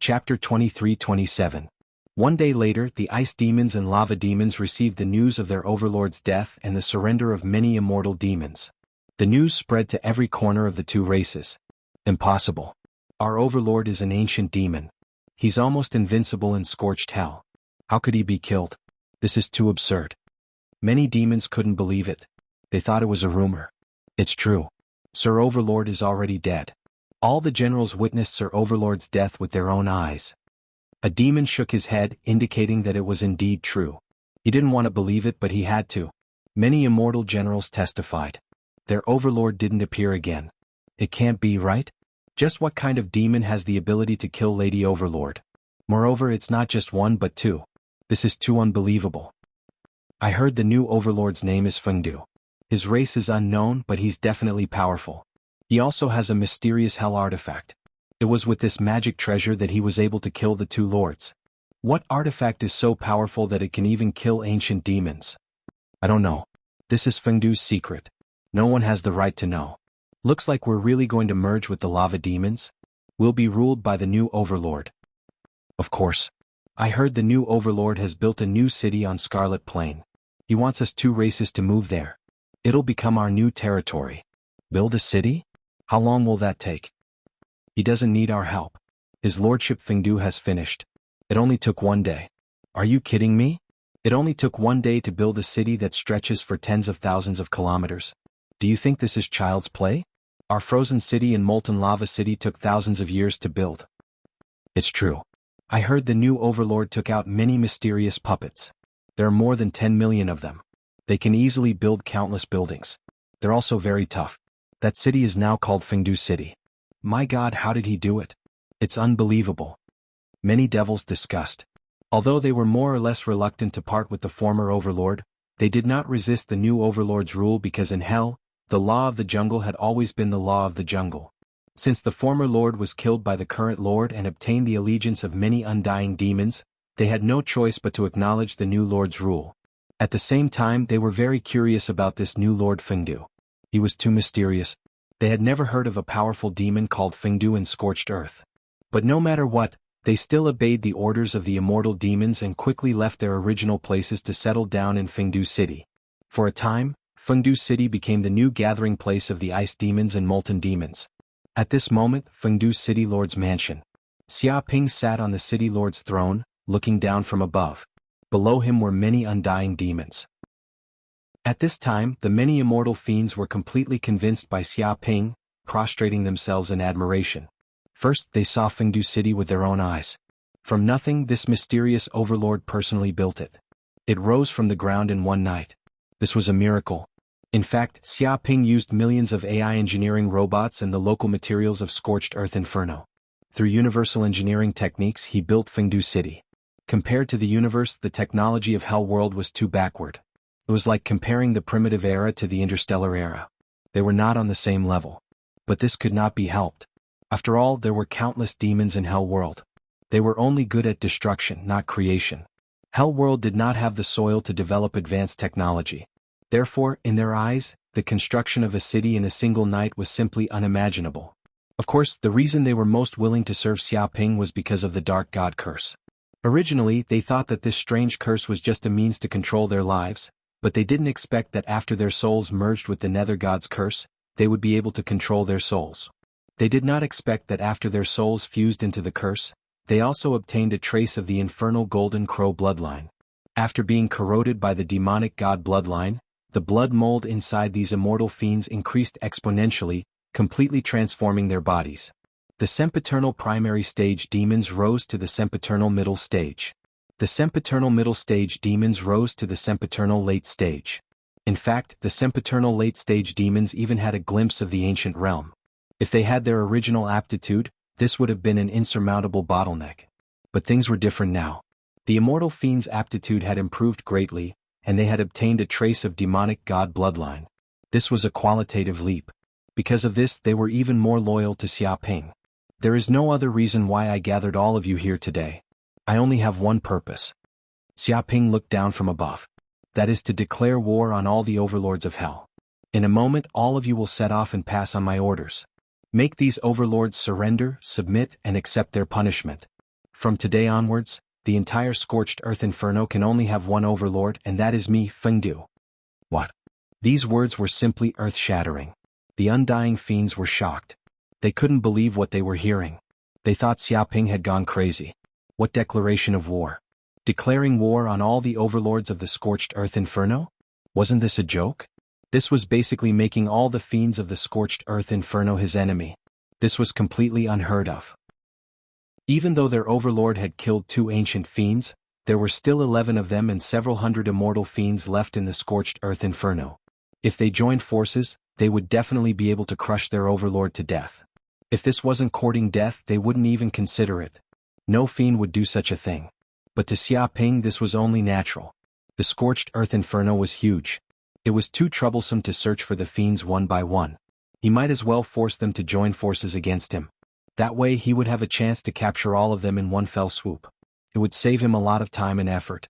Chapter 23-27. One day later, the ice demons and lava demons received the news of their overlord's death and the surrender of many immortal demons. The news spread to every corner of the two races. Impossible. Our overlord is an ancient demon. He's almost invincible in scorched hell. How could he be killed? This is too absurd. Many demons couldn't believe it. They thought it was a rumor. It's true. Sir Overlord is already dead. All the generals witnessed Sir Overlord's death with their own eyes. A demon shook his head, indicating that it was indeed true. He didn't want to believe it, but he had to. Many immortal generals testified. Their overlord didn't appear again. It can't be, right? Just what kind of demon has the ability to kill Lady Overlord? Moreover, it's not just one but two. This is too unbelievable. I heard the new overlord's name is Fengdu. His race is unknown, but he's definitely powerful. He also has a mysterious hell artifact. It was with this magic treasure that he was able to kill the two lords. What artifact is so powerful that it can even kill ancient demons? I don't know. This is Fengdu's secret. No one has the right to know. Looks like we're really going to merge with the lava demons. We'll be ruled by the new overlord. Of course. I heard the new overlord has built a new city on Scarlet Plain. He wants us two races to move there. It'll become our new territory. Build a city? How long will that take? He doesn't need our help. His lordship Fengdu has finished. It only took one day. Are you kidding me? It only took one day to build a city that stretches for tens of thousands of kilometers. Do you think this is child's play? Our frozen city and molten lava city took thousands of years to build. It's true. I heard the new overlord took out many mysterious puppets. There are more than 10 million of them. They can easily build countless buildings. They're also very tough. That city is now called Fengdu City. My God, how did he do it? It's unbelievable. Many devils discussed. Although they were more or less reluctant to part with the former overlord, they did not resist the new overlord's rule because in hell, the law of the jungle had always been the law of the jungle. Since the former lord was killed by the current lord and obtained the allegiance of many undying demons, they had no choice but to acknowledge the new lord's rule. At the same time, they were very curious about this new lord Fengdu. He was too mysterious. They had never heard of a powerful demon called Fengdu in scorched earth. But no matter what, they still obeyed the orders of the immortal demons and quickly left their original places to settle down in Fengdu City. For a time, Fengdu City became the new gathering place of the ice demons and molten demons. At this moment, Fengdu City Lord's mansion. Xia Ping sat on the City Lord's throne, looking down from above. Below him were many undying demons. At this time, the many immortal fiends were completely convinced by Xia Ping, prostrating themselves in admiration. First, they saw Fengdu City with their own eyes. From nothing, this mysterious overlord personally built it. It rose from the ground in one night. This was a miracle. In fact, Xia Ping used millions of AI engineering robots and the local materials of scorched earth inferno. Through universal engineering techniques, he built Fengdu City. Compared to the universe, the technology of Hell World was too backward. It was like comparing the primitive era to the interstellar era. They were not on the same level. But this could not be helped. After all, there were countless demons in Hell World. They were only good at destruction, not creation. Hell World did not have the soil to develop advanced technology. Therefore, in their eyes, the construction of a city in a single night was simply unimaginable. Of course, the reason they were most willing to serve Xia Ping was because of the Dark God curse. Originally, they thought that this strange curse was just a means to control their lives, but they didn't expect that after their souls merged with the Nether God's curse, they would be able to control their souls. They did not expect that after their souls fused into the curse, they also obtained a trace of the infernal Golden Crow bloodline. After being corroded by the demonic god bloodline, the blood mold inside these immortal fiends increased exponentially, completely transforming their bodies. The sempiternal primary stage demons rose to the sempiternal middle stage. The sempiternal middle stage demons rose to the sempiternal late stage. In fact, the sempiternal late stage demons even had a glimpse of the ancient realm. If they had their original aptitude, this would have been an insurmountable bottleneck. But things were different now. The immortal fiends' aptitude had improved greatly, and they had obtained a trace of demonic god bloodline. This was a qualitative leap. Because of this, they were even more loyal to Xia Ping. There is no other reason why I gathered all of you here today. I only have one purpose. Xia Ping looked down from above. That is to declare war on all the overlords of hell. In a moment, all of you will set off and pass on my orders. Make these overlords surrender, submit, and accept their punishment. From today onwards, the entire scorched earth inferno can only have one overlord, and that is me, Fengdu. What? These words were simply earth-shattering. The undying fiends were shocked. They couldn't believe what they were hearing. They thought Xiaoping had gone crazy. What declaration of war? Declaring war on all the overlords of the scorched earth inferno? Wasn't this a joke? This was basically making all the fiends of the scorched earth inferno his enemy. This was completely unheard of. Even though their overlord had killed 2 ancient fiends, there were still 11 of them and several hundred immortal fiends left in the scorched earth inferno. If they joined forces, they would definitely be able to crush their overlord to death. If this wasn't courting death, they wouldn't even consider it. No fiend would do such a thing. But to Xiaoping this was only natural. The scorched earth inferno was huge. It was too troublesome to search for the fiends one by one. He might as well force them to join forces against him. That way he would have a chance to capture all of them in one fell swoop. It would save him a lot of time and effort.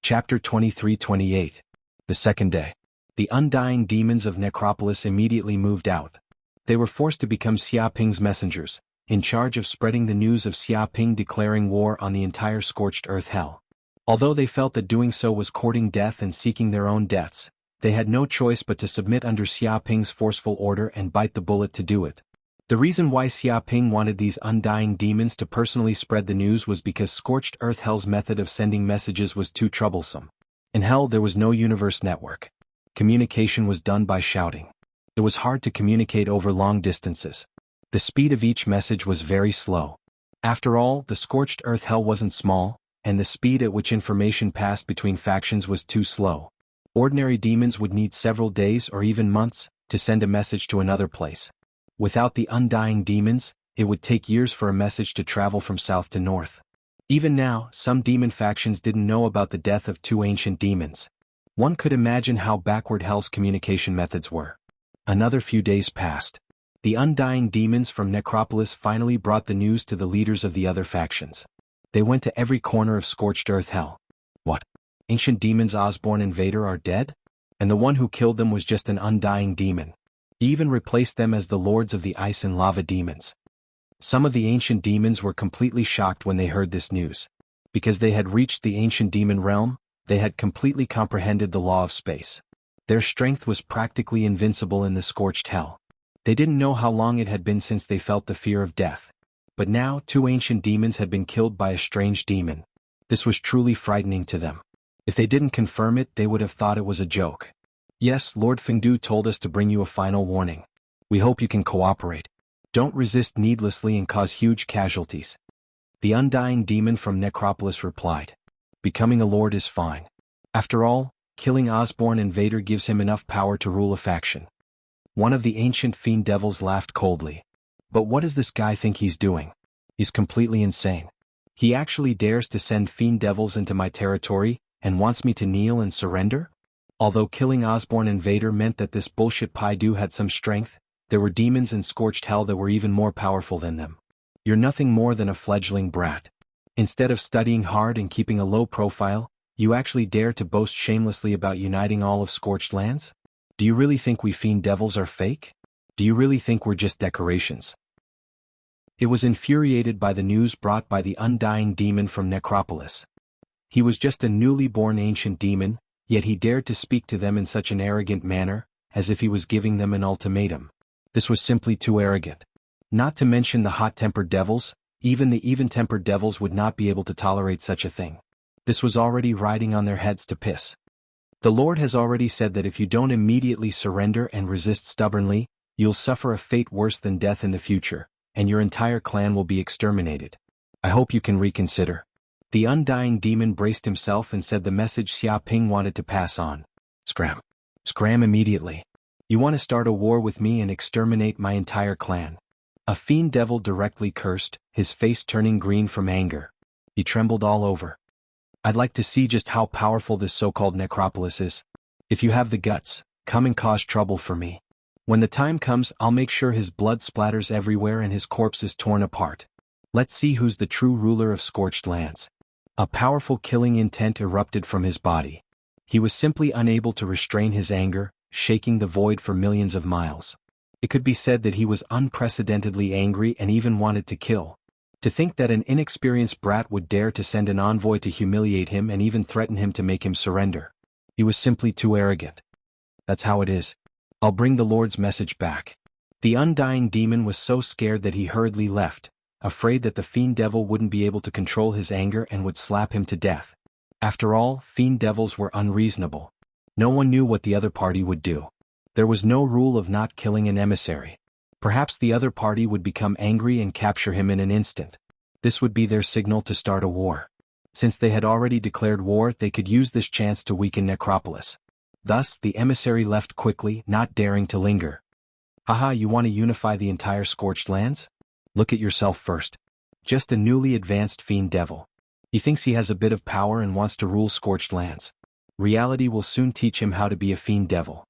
Chapter 23-28. The second day. The undying demons of Necropolis immediately moved out. They were forced to become Xiaoping's messengers, in charge of spreading the news of Xiaoping declaring war on the entire scorched earth hell. Although they felt that doing so was courting death and seeking their own deaths, they had no choice but to submit under Xiaoping's forceful order and bite the bullet to do it. The reason why Xiaoping wanted these undying demons to personally spread the news was because scorched earth hell's method of sending messages was too troublesome. In hell there was no universe network. Communication was done by shouting. It was hard to communicate over long distances. The speed of each message was very slow. After all, the scorched earth hell wasn't small, and the speed at which information passed between factions was too slow. Ordinary demons would need several days or even months to send a message to another place. Without the undying demons, it would take years for a message to travel from south to north. Even now, some demon factions didn't know about the death of 2 ancient demons. One could imagine how backward hell's communication methods were. Another few days passed. The undying demons from Necropolis finally brought the news to the leaders of the other factions. They went to every corner of scorched earth hell. What? Ancient demons Osborne and Vader are dead? And the one who killed them was just an undying demon. He even replaced them as the lords of the ice and lava demons. Some of the ancient demons were completely shocked when they heard this news. Because they had reached the ancient demon realm, they had completely comprehended the law of space. Their strength was practically invincible in the scorched hell. They didn't know how long it had been since they felt the fear of death. But now 2 ancient demons had been killed by a strange demon. This was truly frightening to them. If they didn't confirm it, they would have thought it was a joke. Yes, Lord Fengdu told us to bring you a final warning. We hope you can cooperate. Don't resist needlessly and cause huge casualties. The undying demon from Necropolis replied. Becoming a lord is fine. After all, killing Osborne and Vader gives him enough power to rule a faction. One of the ancient fiend devils laughed coldly. But what does this guy think he's doing? He's completely insane. He actually dares to send fiend devils into my territory, and wants me to kneel and surrender? Although killing Osborne and Vader meant that this bullshit Paidu had some strength, there were demons in scorched hell that were even more powerful than them. You're nothing more than a fledgling brat. Instead of studying hard and keeping a low profile, you actually dare to boast shamelessly about uniting all of scorched lands? Do you really think we fiend devils are fake? Do you really think we're just decorations? It was infuriated by the news brought by the undying demon from Necropolis. He was just a newly born ancient demon, yet he dared to speak to them in such an arrogant manner, as if he was giving them an ultimatum. This was simply too arrogant. Not to mention the hot-tempered devils, even the even-tempered devils would not be able to tolerate such a thing. This was already riding on their heads to piss. The Lord has already said that if you don't immediately surrender and resist stubbornly, you'll suffer a fate worse than death in the future, and your entire clan will be exterminated. I hope you can reconsider. The undying demon braced himself and said the message Xiaoping wanted to pass on. Scram. Scram immediately. You want to start a war with me and exterminate my entire clan. A fiend devil directly cursed, his face turning green from anger. He trembled all over. I'd like to see just how powerful this so-called Necropolis is. If you have the guts, come and cause trouble for me. When the time comes, I'll make sure his blood splatters everywhere and his corpse is torn apart. Let's see who's the true ruler of scorched lands. A powerful killing intent erupted from his body. He was simply unable to restrain his anger, shaking the void for millions of miles. It could be said that he was unprecedentedly angry and even wanted to kill. To think that an inexperienced brat would dare to send an envoy to humiliate him and even threaten him to make him surrender. He was simply too arrogant. That's how it is. I'll bring the Lord's message back. The undying demon was so scared that he hurriedly left, afraid that the fiend devil wouldn't be able to control his anger and would slap him to death. After all, fiend devils were unreasonable. No one knew what the other party would do. There was no rule of not killing an emissary. Perhaps the other party would become angry and capture him in an instant. This would be their signal to start a war. Since they had already declared war, they could use this chance to weaken Necropolis. Thus, the emissary left quickly, not daring to linger. Haha, you want to unify the entire Scorched Lands? Look at yourself first. Just a newly advanced fiend devil. He thinks he has a bit of power and wants to rule Scorched Lands. Reality will soon teach him how to be a fiend devil.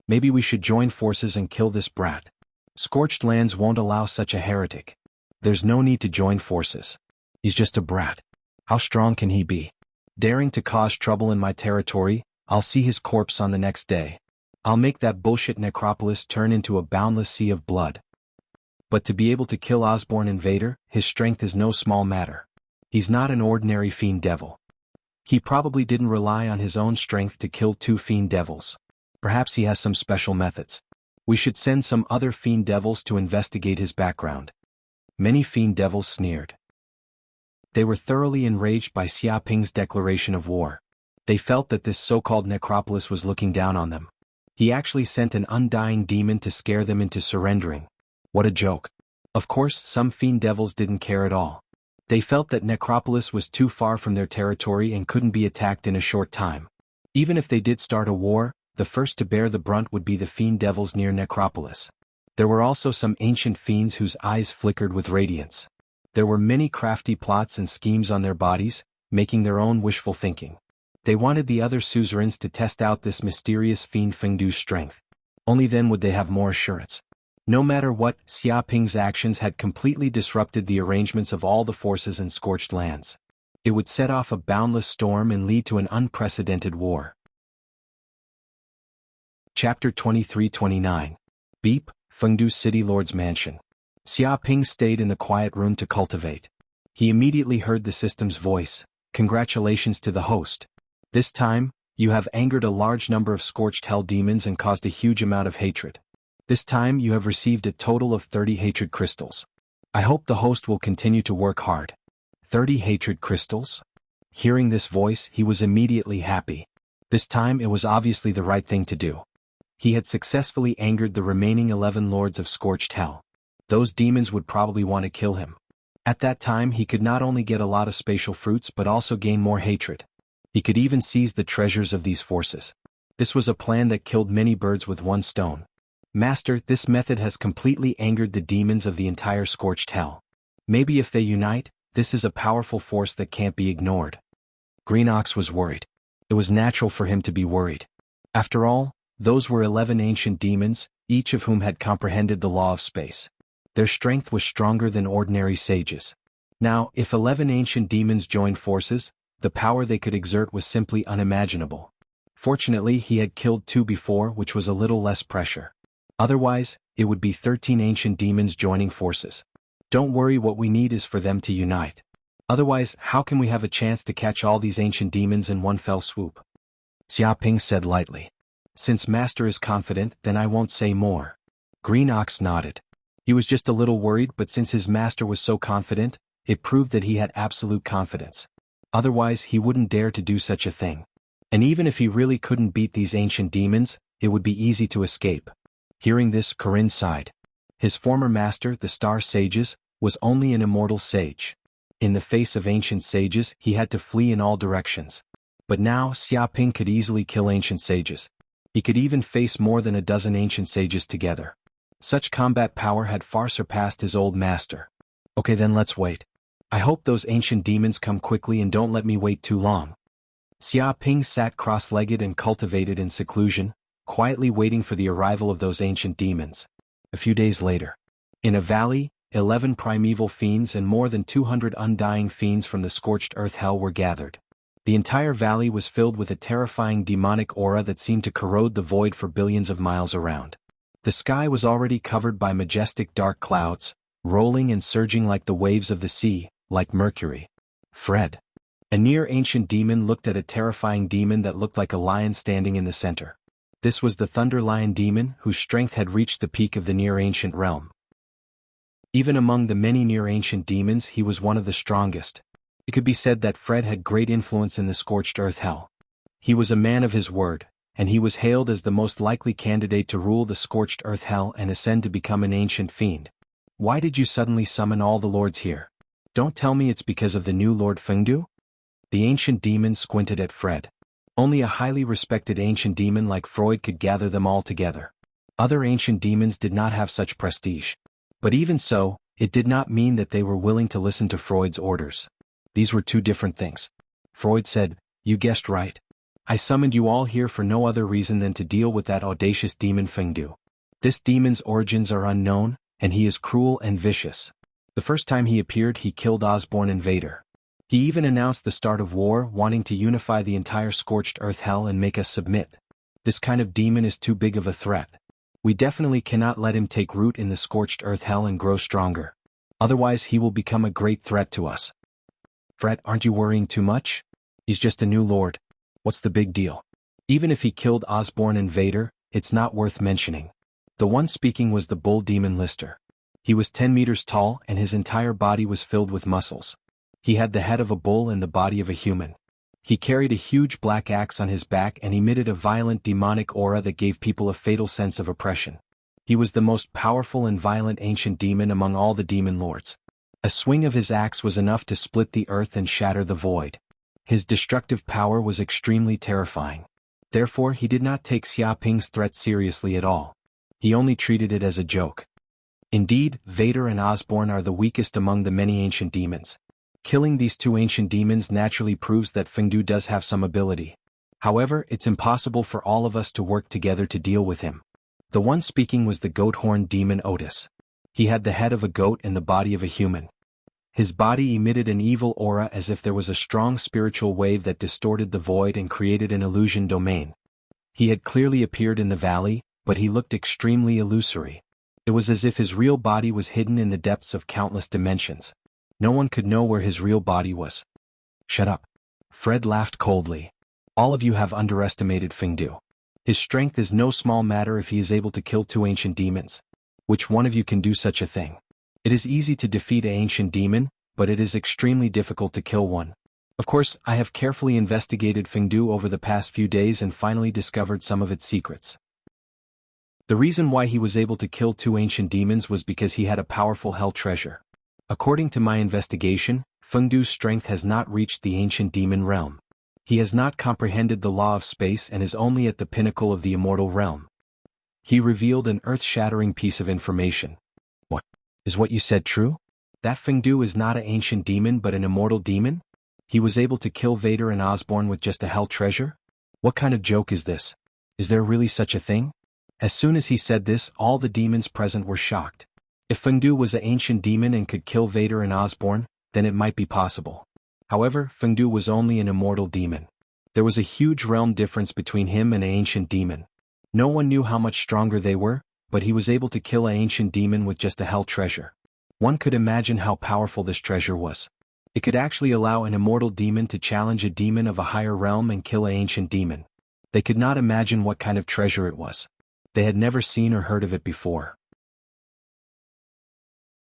Maybe we should join forces and kill this brat. Scorched Lands won't allow such a heretic. There's no need to join forces. He's just a brat. How strong can he be? Daring to cause trouble in my territory, I'll see his corpse on the next day. I'll make that bullshit necropolis turn into a boundless sea of blood. But to be able to kill Osborne Invader, his strength is no small matter. He's not an ordinary fiend devil. He probably didn't rely on his own strength to kill 2 fiend devils. Perhaps he has some special methods. We should send some other fiend devils to investigate his background. Many fiend devils sneered. They were thoroughly enraged by Xia Ping's declaration of war. They felt that this so-called necropolis was looking down on them. He actually sent an undying demon to scare them into surrendering. What a joke. Of course, some fiend devils didn't care at all. They felt that Necropolis was too far from their territory and couldn't be attacked in a short time. Even if they did start a war, the first to bear the brunt would be the fiend devils near Necropolis. There were also some ancient fiends whose eyes flickered with radiance. There were many crafty plots and schemes on their bodies, making their own wishful thinking. They wanted the other suzerains to test out this mysterious fiend Fengdu's strength. Only then would they have more assurance. No matter what, Xia Ping's actions had completely disrupted the arrangements of all the forces in Scorched Lands. It would set off a boundless storm and lead to an unprecedented war. Chapter 23-29. Beep, Fengdu City Lord's Mansion. Xia Ping stayed in the quiet room to cultivate. He immediately heard the system's voice. Congratulations to the host. This time, you have angered a large number of scorched hell demons and caused a huge amount of hatred. This time you have received a total of 30 hatred crystals. I hope the host will continue to work hard. 30 hatred crystals? Hearing this voice, he was immediately happy. This time it was obviously the right thing to do. He had successfully angered the remaining 11 lords of scorched hell. Those demons would probably want to kill him. At that time he could not only get a lot of spatial fruits but also gain more hatred. He could even seize the treasures of these forces. This was a plan that killed many birds with one stone. Master, this method has completely angered the demons of the entire scorched hell. Maybe if they unite, this is a powerful force that can't be ignored. Green Ox was worried. It was natural for him to be worried. After all, those were 11 ancient demons, each of whom had comprehended the law of space. Their strength was stronger than ordinary sages. Now, if 11 ancient demons joined forces, the power they could exert was simply unimaginable. Fortunately, he had killed 2 before, which was a little less pressure. Otherwise, it would be 13 ancient demons joining forces. Don't worry, what we need is for them to unite. Otherwise, how can we have a chance to catch all these ancient demons in one fell swoop? Xia Ping said lightly. Since Master is confident, then I won't say more. Green Ox nodded. He was just a little worried, but since his master was so confident, it proved that he had absolute confidence. Otherwise, he wouldn't dare to do such a thing. And even if he really couldn't beat these ancient demons, it would be easy to escape. Hearing this, Corinne sighed. His former master, the Star Sages, was only an immortal sage. In the face of ancient sages, he had to flee in all directions. But now, Xia Ping could easily kill ancient sages. He could even face more than a dozen ancient sages together. Such combat power had far surpassed his old master. Okay, then let's wait. I hope those ancient demons come quickly and don't let me wait too long. Xia Ping sat cross-legged and cultivated in seclusion, quietly waiting for the arrival of those ancient demons. A few days later, in a valley, 11 primeval fiends and more than 200 undying fiends from the scorched earth hell were gathered. The entire valley was filled with a terrifying demonic aura that seemed to corrode the void for billions of miles around. The sky was already covered by majestic dark clouds, rolling and surging like the waves of the sea, like Mercury. Fred. A near-ancient demon looked at a terrifying demon that looked like a lion standing in the center. This was the Thunder Lion demon whose strength had reached the peak of the near-ancient realm. Even among the many near-ancient demons, he was one of the strongest. It could be said that Fred had great influence in the scorched earth hell. He was a man of his word, and he was hailed as the most likely candidate to rule the scorched earth hell and ascend to become an ancient fiend. Why did you suddenly summon all the lords here? Don't tell me it's because of the new Lord Fengdu? The ancient demon squinted at Fred. Only a highly respected ancient demon like Freud could gather them all together. Other ancient demons did not have such prestige. But even so, it did not mean that they were willing to listen to Freud's orders. These were two different things. Freud said, "You guessed right. I summoned you all here for no other reason than to deal with that audacious demon Fengdu. This demon's origins are unknown, and he is cruel and vicious. The first time he appeared, he killed Osborne and Vader. He even announced the start of war, wanting to unify the entire scorched earth hell and make us submit. This kind of demon is too big of a threat. We definitely cannot let him take root in the scorched earth hell and grow stronger. Otherwise he will become a great threat to us." "Fred, aren't you worrying too much? He's just a new lord. What's the big deal? Even if he killed Osborne and Vader, it's not worth mentioning." The one speaking was the bull demon Lister. He was 10 meters tall and his entire body was filled with muscles. He had the head of a bull and the body of a human. He carried a huge black axe on his back and emitted a violent demonic aura that gave people a fatal sense of oppression. He was the most powerful and violent ancient demon among all the demon lords. A swing of his axe was enough to split the earth and shatter the void. His destructive power was extremely terrifying. Therefore he did not take Xia Ping's threat seriously at all. He only treated it as a joke. Indeed, Vader and Osborne are the weakest among the many ancient demons. Killing these two ancient demons naturally proves that Fengdu does have some ability. However, it's impossible for all of us to work together to deal with him. The one speaking was the goat-horned demon Otis. He had the head of a goat and the body of a human. His body emitted an evil aura as if there was a strong spiritual wave that distorted the void and created an illusion domain. He had clearly appeared in the valley, but he looked extremely illusory. It was as if his real body was hidden in the depths of countless dimensions. No one could know where his real body was. "Shut up." Fred laughed coldly. "All of you have underestimated Fengdu. His strength is no small matter if he is able to kill two ancient demons. Which one of you can do such a thing? It is easy to defeat an ancient demon, but it is extremely difficult to kill one. Of course, I have carefully investigated Fengdu over the past few days and finally discovered some of its secrets. The reason why he was able to kill two ancient demons was because he had a powerful hell treasure. According to my investigation, Fengdu's strength has not reached the ancient demon realm. He has not comprehended the law of space and is only at the pinnacle of the immortal realm. He revealed an earth-shattering piece of information. What? Is what you said true? That Fengdu is not an ancient demon but an immortal demon? He was able to kill Vader and Osborne with just a hell treasure? What kind of joke is this? Is there really such a thing? As soon as he said this, all the demons present were shocked. If Fengdu was an ancient demon and could kill Vader and Osborne, then it might be possible. However, Fengdu was only an immortal demon. There was a huge realm difference between him and an ancient demon. No one knew how much stronger they were, but he was able to kill an ancient demon with just a hell treasure. One could imagine how powerful this treasure was. It could actually allow an immortal demon to challenge a demon of a higher realm and kill an ancient demon. They could not imagine what kind of treasure it was. They had never seen or heard of it before.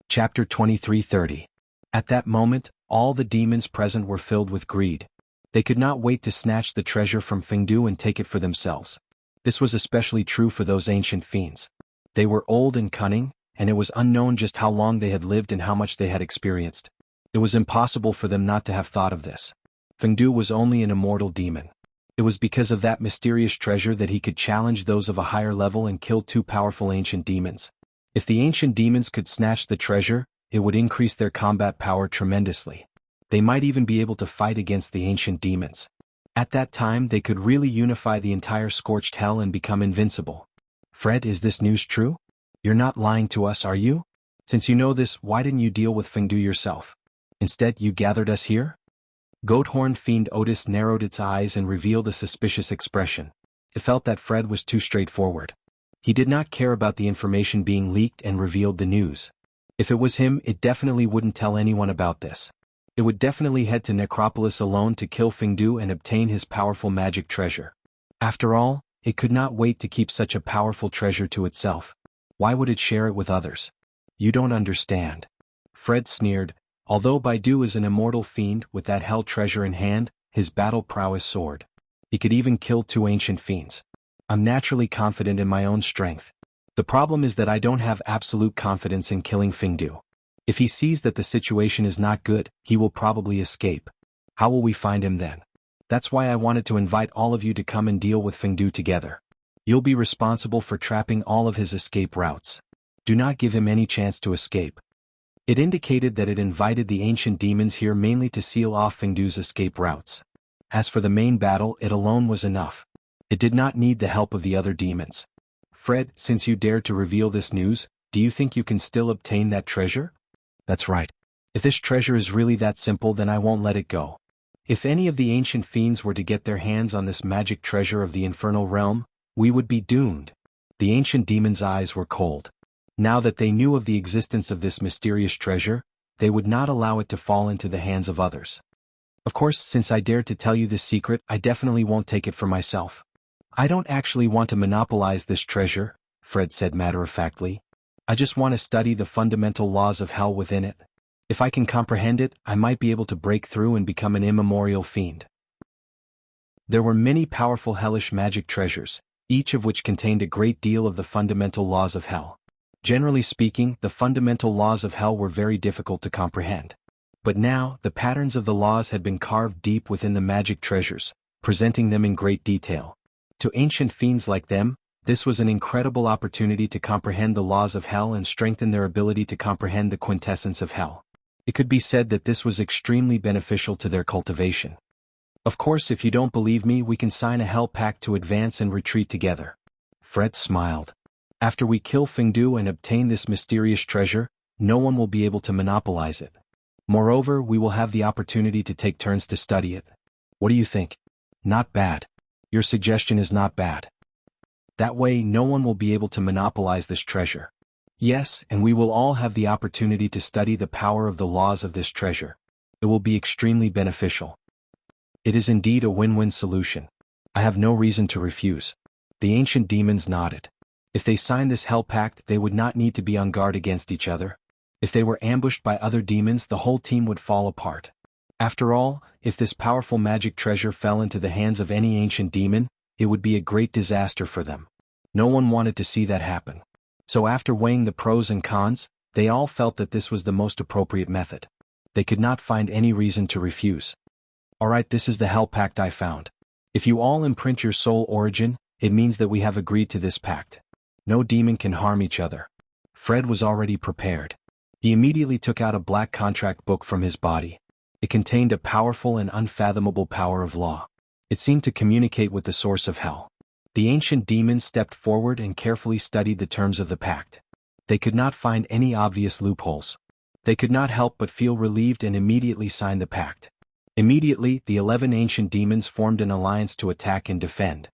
Chapter 23:30. At that moment, all the demons present were filled with greed. They could not wait to snatch the treasure from Fengdu and take it for themselves. This was especially true for those ancient fiends. They were old and cunning, and it was unknown just how long they had lived and how much they had experienced. It was impossible for them not to have thought of this. Fengdu was only an immortal demon. It was because of that mysterious treasure that he could challenge those of a higher level and kill two powerful ancient demons. If the ancient demons could snatch the treasure, it would increase their combat power tremendously. They might even be able to fight against the ancient demons. At that time they could really unify the entire scorched hell and become invincible. Fred, is this news true? You're not lying to us, are you? Since you know this, why didn't you deal with Fengdu yourself? Instead, you gathered us here? Goat-horned fiend Otis narrowed its eyes and revealed a suspicious expression. It felt that Fred was too straightforward. He did not care about the information being leaked and revealed the news. If it was him, it definitely wouldn't tell anyone about this. It would definitely head to Necropolis alone to kill Fengdu and obtain his powerful magic treasure. After all, it could not wait to keep such a powerful treasure to itself. Why would it share it with others? You don't understand. Fred sneered. Although Baidu is an immortal fiend with that hell treasure in hand, his battle prowess soared. He could even kill 2 ancient fiends. I'm naturally confident in my own strength. The problem is that I don't have absolute confidence in killing Fengdu. If he sees that the situation is not good, he will probably escape. How will we find him then? That's why I wanted to invite all of you to come and deal with Fengdu together. You'll be responsible for trapping all of his escape routes. Do not give him any chance to escape. It indicated that it invited the ancient demons here mainly to seal off Fengdu's escape routes. As for the main battle, it alone was enough. It did not need the help of the other demons. Fred, since you dared to reveal this news, do you think you can still obtain that treasure? That's right. If this treasure is really that simple, then I won't let it go. If any of the ancient fiends were to get their hands on this magic treasure of the infernal realm, we would be doomed. The ancient demon's eyes were cold. Now that they knew of the existence of this mysterious treasure, they would not allow it to fall into the hands of others. Of course, since I dared to tell you this secret, I definitely won't take it for myself. I don't actually want to monopolize this treasure, Fred said matter-of-factly. I just want to study the fundamental laws of hell within it. If I can comprehend it, I might be able to break through and become an immemorial fiend. There were many powerful hellish magic treasures, each of which contained a great deal of the fundamental laws of hell. Generally speaking, the fundamental laws of hell were very difficult to comprehend. But now, the patterns of the laws had been carved deep within the magic treasures, presenting them in great detail. To ancient fiends like them, this was an incredible opportunity to comprehend the laws of hell and strengthen their ability to comprehend the quintessence of hell. It could be said that this was extremely beneficial to their cultivation. Of course, if you don't believe me, we can sign a hell pact to advance and retreat together. Fred smiled. After we kill Fengdu and obtain this mysterious treasure, no one will be able to monopolize it. Moreover, we will have the opportunity to take turns to study it. What do you think? Not bad. Your suggestion is not bad. That way, no one will be able to monopolize this treasure. Yes, and we will all have the opportunity to study the power of the laws of this treasure. It will be extremely beneficial. It is indeed a win-win solution. I have no reason to refuse. The ancient demons nodded. If they signed this hell pact, they would not need to be on guard against each other. If they were ambushed by other demons, the whole team would fall apart. After all, if this powerful magic treasure fell into the hands of any ancient demon, it would be a great disaster for them. No one wanted to see that happen. So after weighing the pros and cons, they all felt that this was the most appropriate method. They could not find any reason to refuse. Alright, this is the hell pact I found. If you all imprint your soul origin, it means that we have agreed to this pact. No demon can harm each other. Fred was already prepared. He immediately took out a black contract book from his body. It contained a powerful and unfathomable power of law. It seemed to communicate with the source of hell. The ancient demons stepped forward and carefully studied the terms of the pact. They could not find any obvious loopholes. They could not help but feel relieved and immediately signed the pact. Immediately, the 11 ancient demons formed an alliance to attack and defend.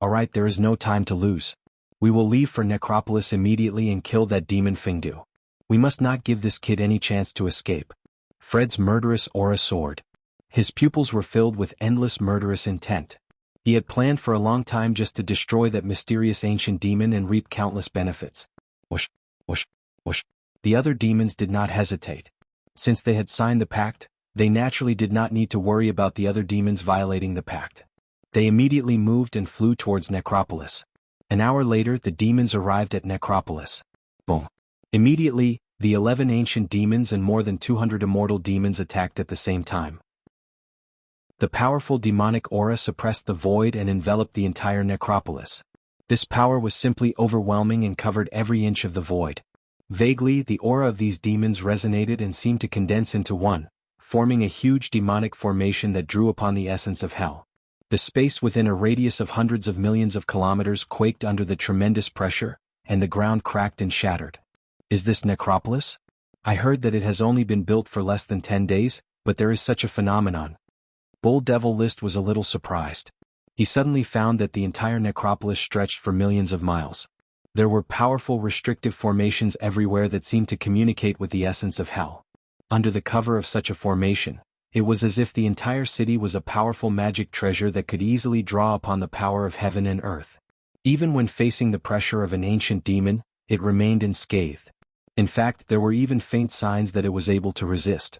Alright, there is no time to lose. We will leave for Necropolis immediately and kill that demon Fengdu. We must not give this kid any chance to escape. Fred's murderous aura soared. His pupils were filled with endless murderous intent. He had planned for a long time just to destroy that mysterious ancient demon and reap countless benefits. Whoosh, whoosh, whoosh. The other demons did not hesitate. Since they had signed the pact, they naturally did not need to worry about the other demons violating the pact. They immediately moved and flew towards Necropolis. An hour later, the demons arrived at Necropolis. Boom. Immediately, the 11 ancient demons and more than 200 immortal demons attacked at the same time. The powerful demonic aura suppressed the void and enveloped the entire Necropolis. This power was simply overwhelming and covered every inch of the void. Vaguely, the aura of these demons resonated and seemed to condense into one, forming a huge demonic formation that drew upon the essence of hell. The space within a radius of hundreds of millions of kilometers quaked under the tremendous pressure, and the ground cracked and shattered. Is this Necropolis? I heard that it has only been built for less than 10 days, but there is such a phenomenon. Bull Devil List was a little surprised. He suddenly found that the entire necropolis stretched for millions of miles. There were powerful restrictive formations everywhere that seemed to communicate with the essence of hell. Under the cover of such a formation, it was as if the entire city was a powerful magic treasure that could easily draw upon the power of heaven and earth. Even when facing the pressure of an ancient demon, it remained unscathed. In fact, there were even faint signs that it was able to resist.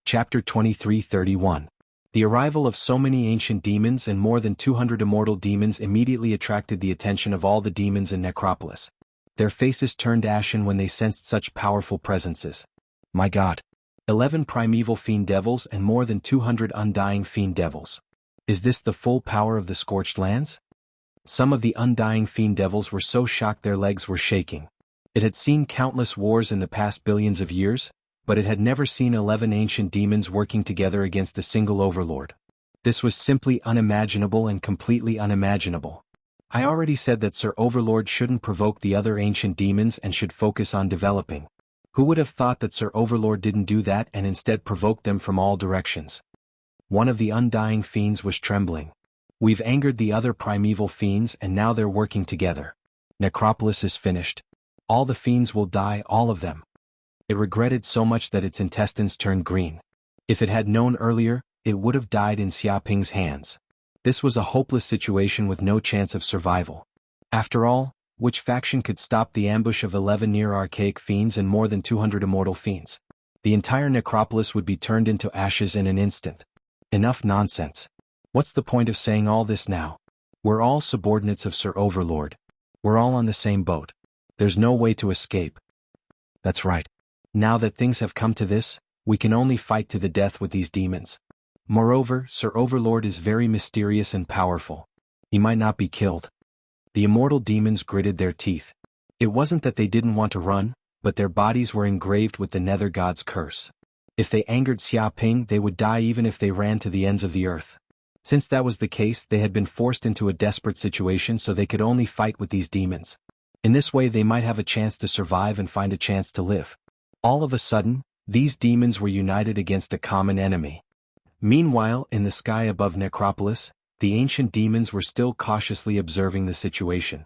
Chapter 23:31. The arrival of so many ancient demons and more than 200 immortal demons immediately attracted the attention of all the demons in Necropolis. Their faces turned ashen when they sensed such powerful presences. My God! 11 primeval fiend devils and more than 200 undying fiend devils. Is this the full power of the Scorched Lands? Some of the undying fiend devils were so shocked their legs were shaking. It had seen countless wars in the past billions of years, but it had never seen 11 ancient demons working together against a single overlord. This was simply unimaginable and completely unimaginable. I already said that Sir Overlord shouldn't provoke the other ancient demons and should focus on developing. Who would have thought that Sir Overlord didn't do that and instead provoked them from all directions? One of the undying fiends was trembling. We've angered the other primeval fiends and now they're working together. Necropolis is finished. All the fiends will die, all of them. It regretted so much that its intestines turned green. If it had known earlier, it would have died in Xiaoping's hands. This was a hopeless situation with no chance of survival. After all, which faction could stop the ambush of 11 near-archaic fiends and more than 200 immortal fiends? The entire necropolis would be turned into ashes in an instant. Enough nonsense. What's the point of saying all this now? We're all subordinates of Sir Overlord. We're all on the same boat. There's no way to escape. That's right. Now that things have come to this, we can only fight to the death with these demons. Moreover, Sir Overlord is very mysterious and powerful. He might not be killed. The immortal demons gritted their teeth. It wasn't that they didn't want to run, but their bodies were engraved with the Nether God's curse. If they angered Xiaoping, they would die even if they ran to the ends of the earth. Since that was the case, they had been forced into a desperate situation so they could only fight with these demons. In this way they might have a chance to survive and find a chance to live. All of a sudden, these demons were united against a common enemy. Meanwhile, in the sky above Necropolis, the ancient demons were still cautiously observing the situation.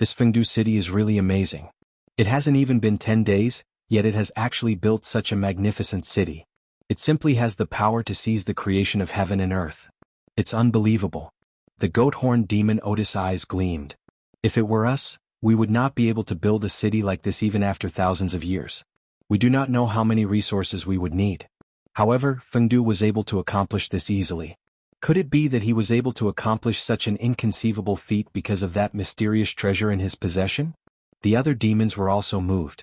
This Fengdu city is really amazing. It hasn't even been 10 days, yet it has actually built such a magnificent city. It simply has the power to seize the creation of heaven and earth. It's unbelievable. The goat-horned demon Otis' eyes gleamed. If it were us, we would not be able to build a city like this even after thousands of years. We do not know how many resources we would need. However, Fengdu was able to accomplish this easily. Could it be that he was able to accomplish such an inconceivable feat because of that mysterious treasure in his possession? The other demons were also moved.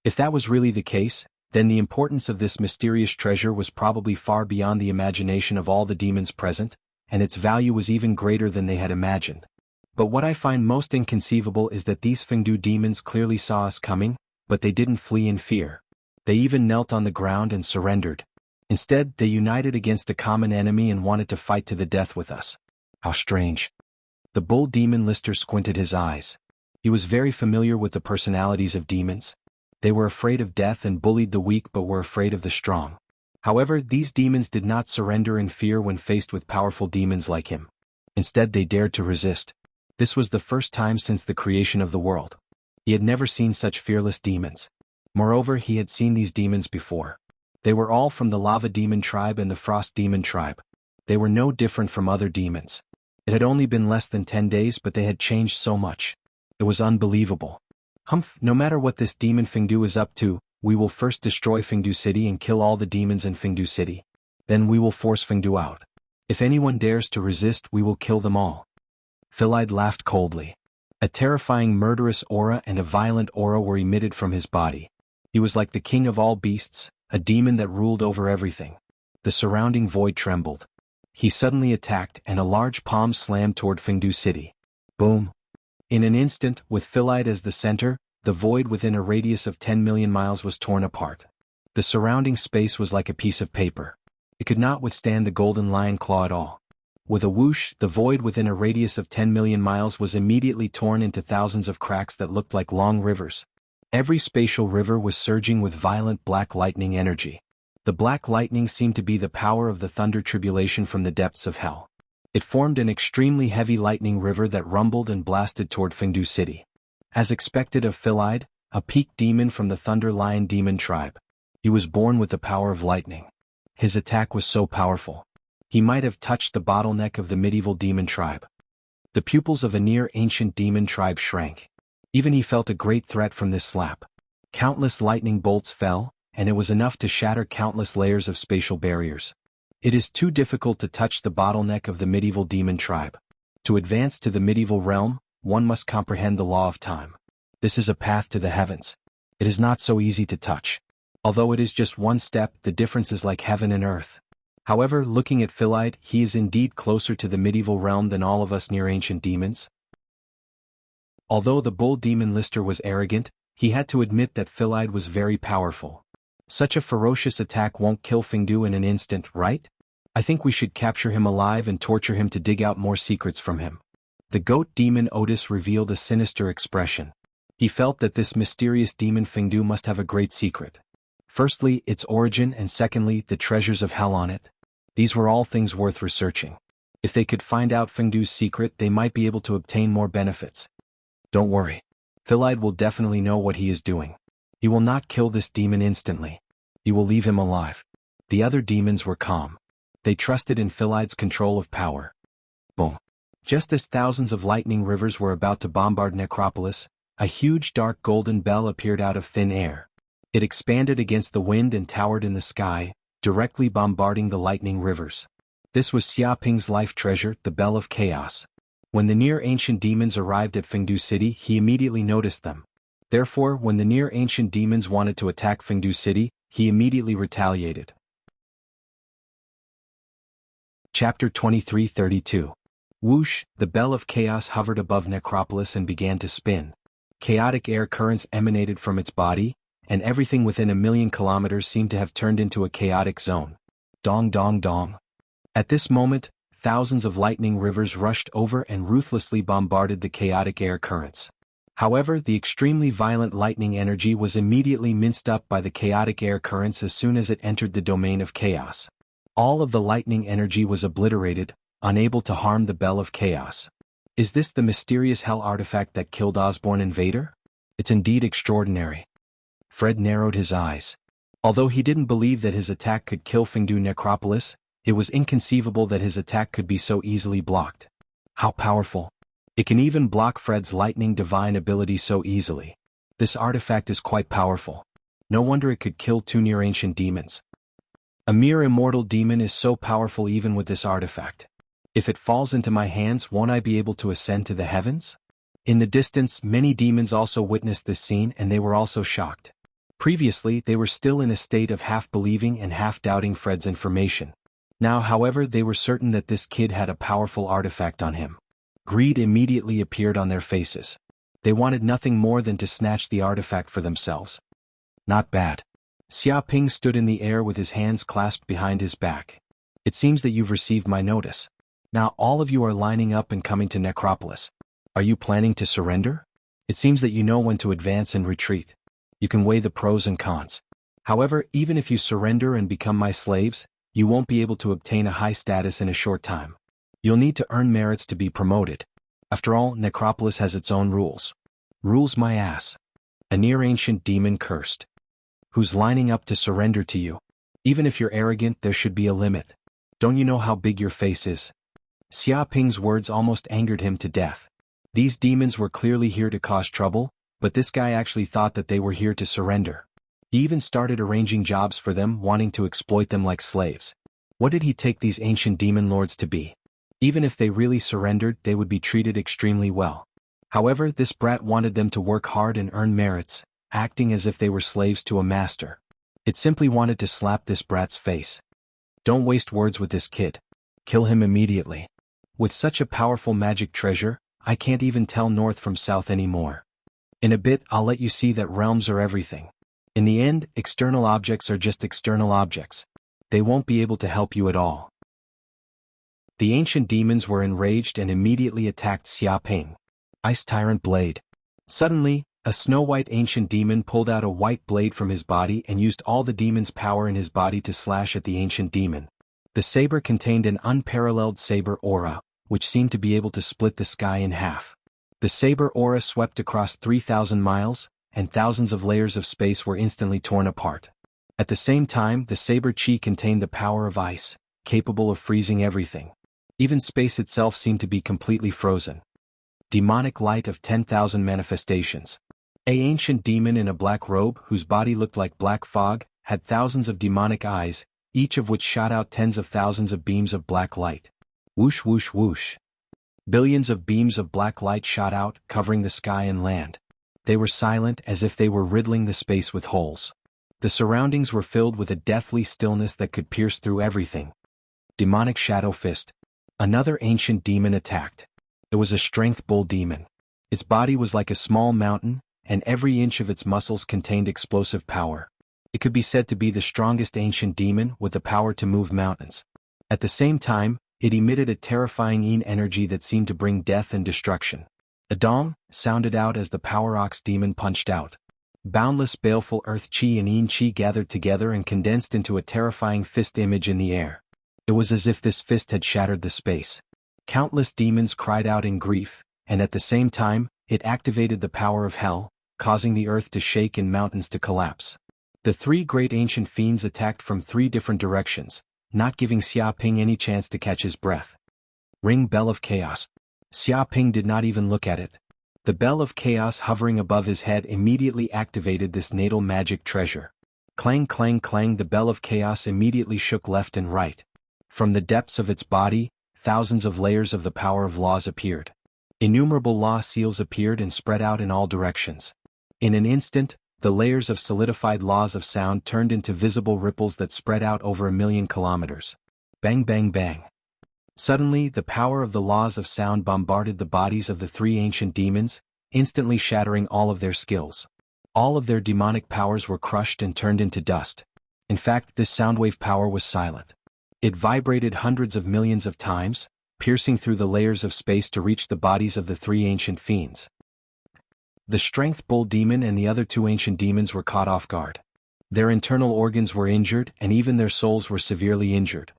If that was really the case, then the importance of this mysterious treasure was probably far beyond the imagination of all the demons present, and its value was even greater than they had imagined. But what I find most inconceivable is that these Fengdu demons clearly saw us coming, but they didn't flee in fear. They even knelt on the ground and surrendered. Instead, they united against a common enemy and wanted to fight to the death with us. How strange. The bull demon Lister squinted his eyes. He was very familiar with the personalities of demons. They were afraid of death and bullied the weak but were afraid of the strong. However, these demons did not surrender in fear when faced with powerful demons like him. Instead, they dared to resist. This was the first time since the creation of the world. He had never seen such fearless demons. Moreover, he had seen these demons before. They were all from the Lava Demon tribe and the Frost Demon tribe. They were no different from other demons. It had only been less than 10 days but they had changed so much. It was unbelievable. Humph, no matter what this demon Fengdu is up to, we will first destroy Fengdu City and kill all the demons in Fengdu City. Then we will force Fengdu out. If anyone dares to resist, we will kill them all. Philide laughed coldly. A terrifying murderous aura and a violent aura were emitted from his body. He was like the king of all beasts, a demon that ruled over everything. The surrounding void trembled. He suddenly attacked and a large palm slammed toward Fengdu City. Boom. In an instant, with Philide as the center, the void within a radius of 10 million miles was torn apart. The surrounding space was like a piece of paper. It could not withstand the golden lion claw at all. With a whoosh, the void within a radius of 10 million miles was immediately torn into thousands of cracks that looked like long rivers. Every spatial river was surging with violent black lightning energy. The black lightning seemed to be the power of the thunder tribulation from the depths of hell. It formed an extremely heavy lightning river that rumbled and blasted toward Fengdu City. As expected of Philide, a peak demon from the Thunder Lion demon tribe. He was born with the power of lightning. His attack was so powerful. He might have touched the bottleneck of the medieval demon tribe. The pupils of a near-ancient demon tribe shrank. Even he felt a great threat from this slap. Countless lightning bolts fell, and it was enough to shatter countless layers of spatial barriers. It is too difficult to touch the bottleneck of the medieval demon tribe. To advance to the medieval realm, one must comprehend the law of time. This is a path to the heavens. It is not so easy to touch. Although it is just one step, the difference is like heaven and earth. However, looking at Philide, he is indeed closer to the medieval realm than all of us near-ancient demons. Although the bull demon Lister was arrogant, he had to admit that Philide was very powerful. Such a ferocious attack won't kill Fengdu in an instant, right? I think we should capture him alive and torture him to dig out more secrets from him. The goat demon Otis revealed a sinister expression. He felt that this mysterious demon Fengdu must have a great secret. Firstly, its origin, and secondly, the treasures of hell on it. These were all things worth researching. If they could find out Fengdu's secret, they might be able to obtain more benefits. Don't worry. Philide will definitely know what he is doing. He will not kill this demon instantly. He will leave him alive. The other demons were calm. They trusted in Philide's control of power. Boom. Just as thousands of lightning rivers were about to bombard Necropolis, a huge dark golden bell appeared out of thin air. It expanded against the wind and towered in the sky, directly bombarding the lightning rivers. This was Xiaoping's life treasure, the Bell of Chaos. When the near-ancient demons arrived at Fengdu City, he immediately noticed them. Therefore, when the near-ancient demons wanted to attack Fengdu City, he immediately retaliated. Chapter 23:32. Whoosh, the Bell of Chaos hovered above Necropolis and began to spin. Chaotic air currents emanated from its body, and everything within 1,000,000 kilometers seemed to have turned into a chaotic zone. Dong dong dong. At this moment, thousands of lightning rivers rushed over and ruthlessly bombarded the chaotic air currents. However, the extremely violent lightning energy was immediately minced up by the chaotic air currents as soon as it entered the domain of chaos. All of the lightning energy was obliterated, unable to harm the Bell of Chaos. Is this the mysterious hell artifact that killed Osborne and Vader? It's indeed extraordinary. Fred narrowed his eyes. Although he didn't believe that his attack could kill Fengdu Necropolis, it was inconceivable that his attack could be so easily blocked. How powerful! It can even block Fred's lightning divine ability so easily. This artifact is quite powerful. No wonder it could kill 2 near-ancient demons. A mere immortal demon is so powerful even with this artifact. If it falls into my hands, won't I be able to ascend to the heavens? In the distance, many demons also witnessed this scene and they were also shocked. Previously, they were still in a state of half-believing and half-doubting Fred's information. Now, however, they were certain that this kid had a powerful artifact on him. Greed immediately appeared on their faces. They wanted nothing more than to snatch the artifact for themselves. Not bad. Xiaoping stood in the air with his hands clasped behind his back. It seems that you've received my notice. Now all of you are lining up and coming to Necropolis. Are you planning to surrender? It seems that you know when to advance and retreat. You can weigh the pros and cons. However, even if you surrender and become my slaves, you won't be able to obtain a high status in a short time. You'll need to earn merits to be promoted. After all, Necropolis has its own rules. Rules my ass. A near-ancient demon cursed. Who's lining up to surrender to you? Even if you're arrogant, there should be a limit. Don't you know how big your face is? Xiaoping's words almost angered him to death. These demons were clearly here to cause trouble, but this guy actually thought that they were here to surrender. He even started arranging jobs for them, wanting to exploit them like slaves. What did he take these ancient demon lords to be? Even if they really surrendered, they would be treated extremely well. However, this brat wanted them to work hard and earn merits, acting as if they were slaves to a master. It simply wanted to slap this brat's face. Don't waste words with this kid. Kill him immediately. With such a powerful magic treasure, I can't even tell north from south anymore. In a bit, I'll let you see that realms are everything. In the end, external objects are just external objects. They won't be able to help you at all. The ancient demons were enraged and immediately attacked Xiaoping. Ice Tyrant Blade. Suddenly, a snow-white ancient demon pulled out a white blade from his body and used all the demon's power in his body to slash at the ancient demon. The saber contained an unparalleled saber aura, which seemed to be able to split the sky in half. The saber aura swept across 3,000 miles, and thousands of layers of space were instantly torn apart. At the same time, the saber chi contained the power of ice, capable of freezing everything. Even space itself seemed to be completely frozen. Demonic light of 10,000 manifestations. An ancient demon in a black robe whose body looked like black fog, had thousands of demonic eyes, each of which shot out tens of thousands of beams of black light. Whoosh whoosh whoosh. Billions of beams of black light shot out, covering the sky and land. They were silent as if they were riddling the space with holes. The surroundings were filled with a deathly stillness that could pierce through everything. Demonic Shadow Fist. Another ancient demon attacked. It was a strength bull demon. Its body was like a small mountain, and every inch of its muscles contained explosive power. It could be said to be the strongest ancient demon with the power to move mountains. At the same time, it emitted a terrifying energy that seemed to bring death and destruction. A dong sounded out as the Power Ox demon punched out. Boundless baleful earth chi and yin chi gathered together and condensed into a terrifying fist image in the air. It was as if this fist had shattered the space. Countless demons cried out in grief, and at the same time, it activated the power of hell, causing the earth to shake and mountains to collapse. The three great ancient fiends attacked from three different directions, not giving Xia Ping any chance to catch his breath. Ring Bell of Chaos. Xia Ping did not even look at it. The Bell of Chaos hovering above his head immediately activated this natal magic treasure. Clang clang clang, the Bell of Chaos immediately shook left and right. From the depths of its body, thousands of layers of the power of laws appeared. Innumerable law seals appeared and spread out in all directions. In an instant, the layers of solidified laws of sound turned into visible ripples that spread out over 1,000,000 kilometers. Bang bang bang. Suddenly, the power of the laws of sound bombarded the bodies of the three ancient demons, instantly shattering all of their skills. All of their demonic powers were crushed and turned into dust. In fact, this soundwave power was silent. It vibrated hundreds of millions of times, piercing through the layers of space to reach the bodies of the three ancient fiends. The Strength Bull demon and the other two ancient demons were caught off guard. Their internal organs were injured and even their souls were severely injured.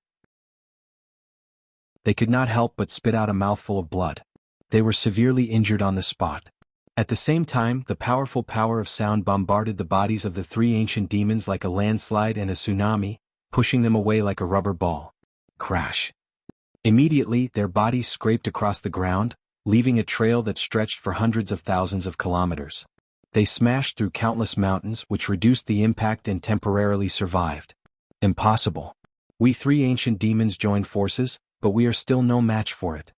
They could not help but spit out a mouthful of blood. They were severely injured on the spot. At the same time, the powerful power of sound bombarded the bodies of the three ancient demons like a landslide and a tsunami, pushing them away like a rubber ball. Crash. Immediately, their bodies scraped across the ground, leaving a trail that stretched for hundreds of thousands of kilometers. They smashed through countless mountains, which reduced the impact and temporarily survived. Impossible. We three ancient demons joined forces, but we are still no match for it.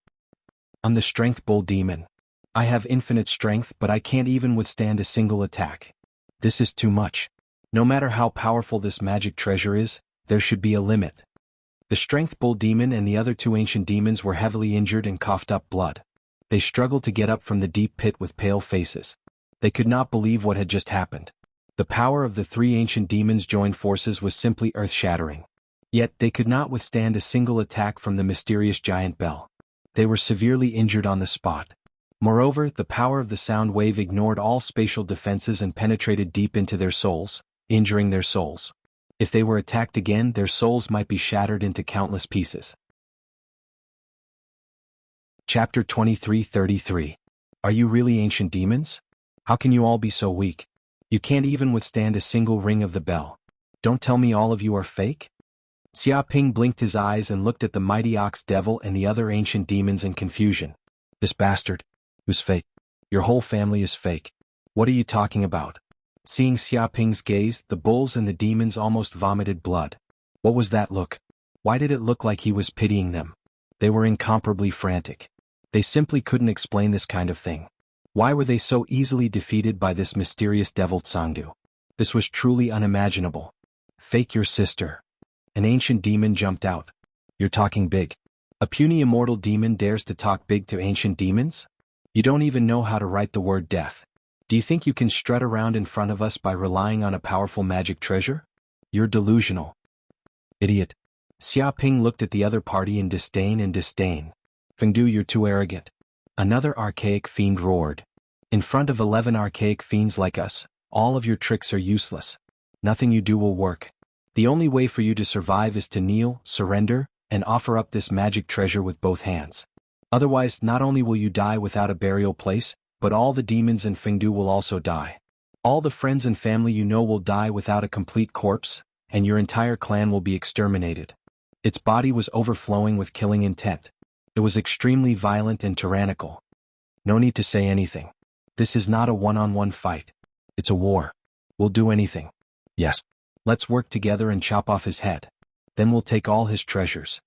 I'm the Strength Bull demon. I have infinite strength, but I can't even withstand a single attack. This is too much. No matter how powerful this magic treasure is, there should be a limit. The Strength Bull demon and the other two ancient demons were heavily injured and coughed up blood. They struggled to get up from the deep pit with pale faces. They could not believe what had just happened. The power of the three ancient demons joined forces was simply earth-shattering. Yet they could not withstand a single attack from the mysterious giant bell. They were severely injured on the spot. Moreover, the power of the sound wave ignored all spatial defenses and penetrated deep into their souls, injuring their souls. If they were attacked again, their souls might be shattered into countless pieces. Chapter 23:33. Are you really ancient demons? How can you all be so weak? You can't even withstand a single ring of the bell. Don't tell me all of you are fake? Xia Ping blinked his eyes and looked at the mighty ox devil and the other ancient demons in confusion. This bastard. Who's fake? Your whole family is fake. What are you talking about? Seeing Xia Ping's gaze, the bulls and the demons almost vomited blood. What was that look? Why did it look like he was pitying them? They were incomparably frantic. They simply couldn't explain this kind of thing. Why were they so easily defeated by this mysterious devil Tsangdu? This was truly unimaginable. Fake your sister. An ancient demon jumped out. You're talking big. A puny immortal demon dares to talk big to ancient demons? You don't even know how to write the word death. Do you think you can strut around in front of us by relying on a powerful magic treasure? You're delusional. Idiot. Xia Ping looked at the other party in disdain and disdain. Fengdu, you're too arrogant. Another archaic fiend roared. In front of 11 archaic fiends like us, all of your tricks are useless. Nothing you do will work. The only way for you to survive is to kneel, surrender, and offer up this magic treasure with both hands. Otherwise, not only will you die without a burial place, but all the demons in Fengdu will also die. All the friends and family you know will die without a complete corpse, and your entire clan will be exterminated. Its body was overflowing with killing intent. It was extremely violent and tyrannical. No need to say anything. This is not a one-on-one fight. It's a war. We'll do anything. Yes. Let's work together and chop off his head. Then we'll take all his treasures.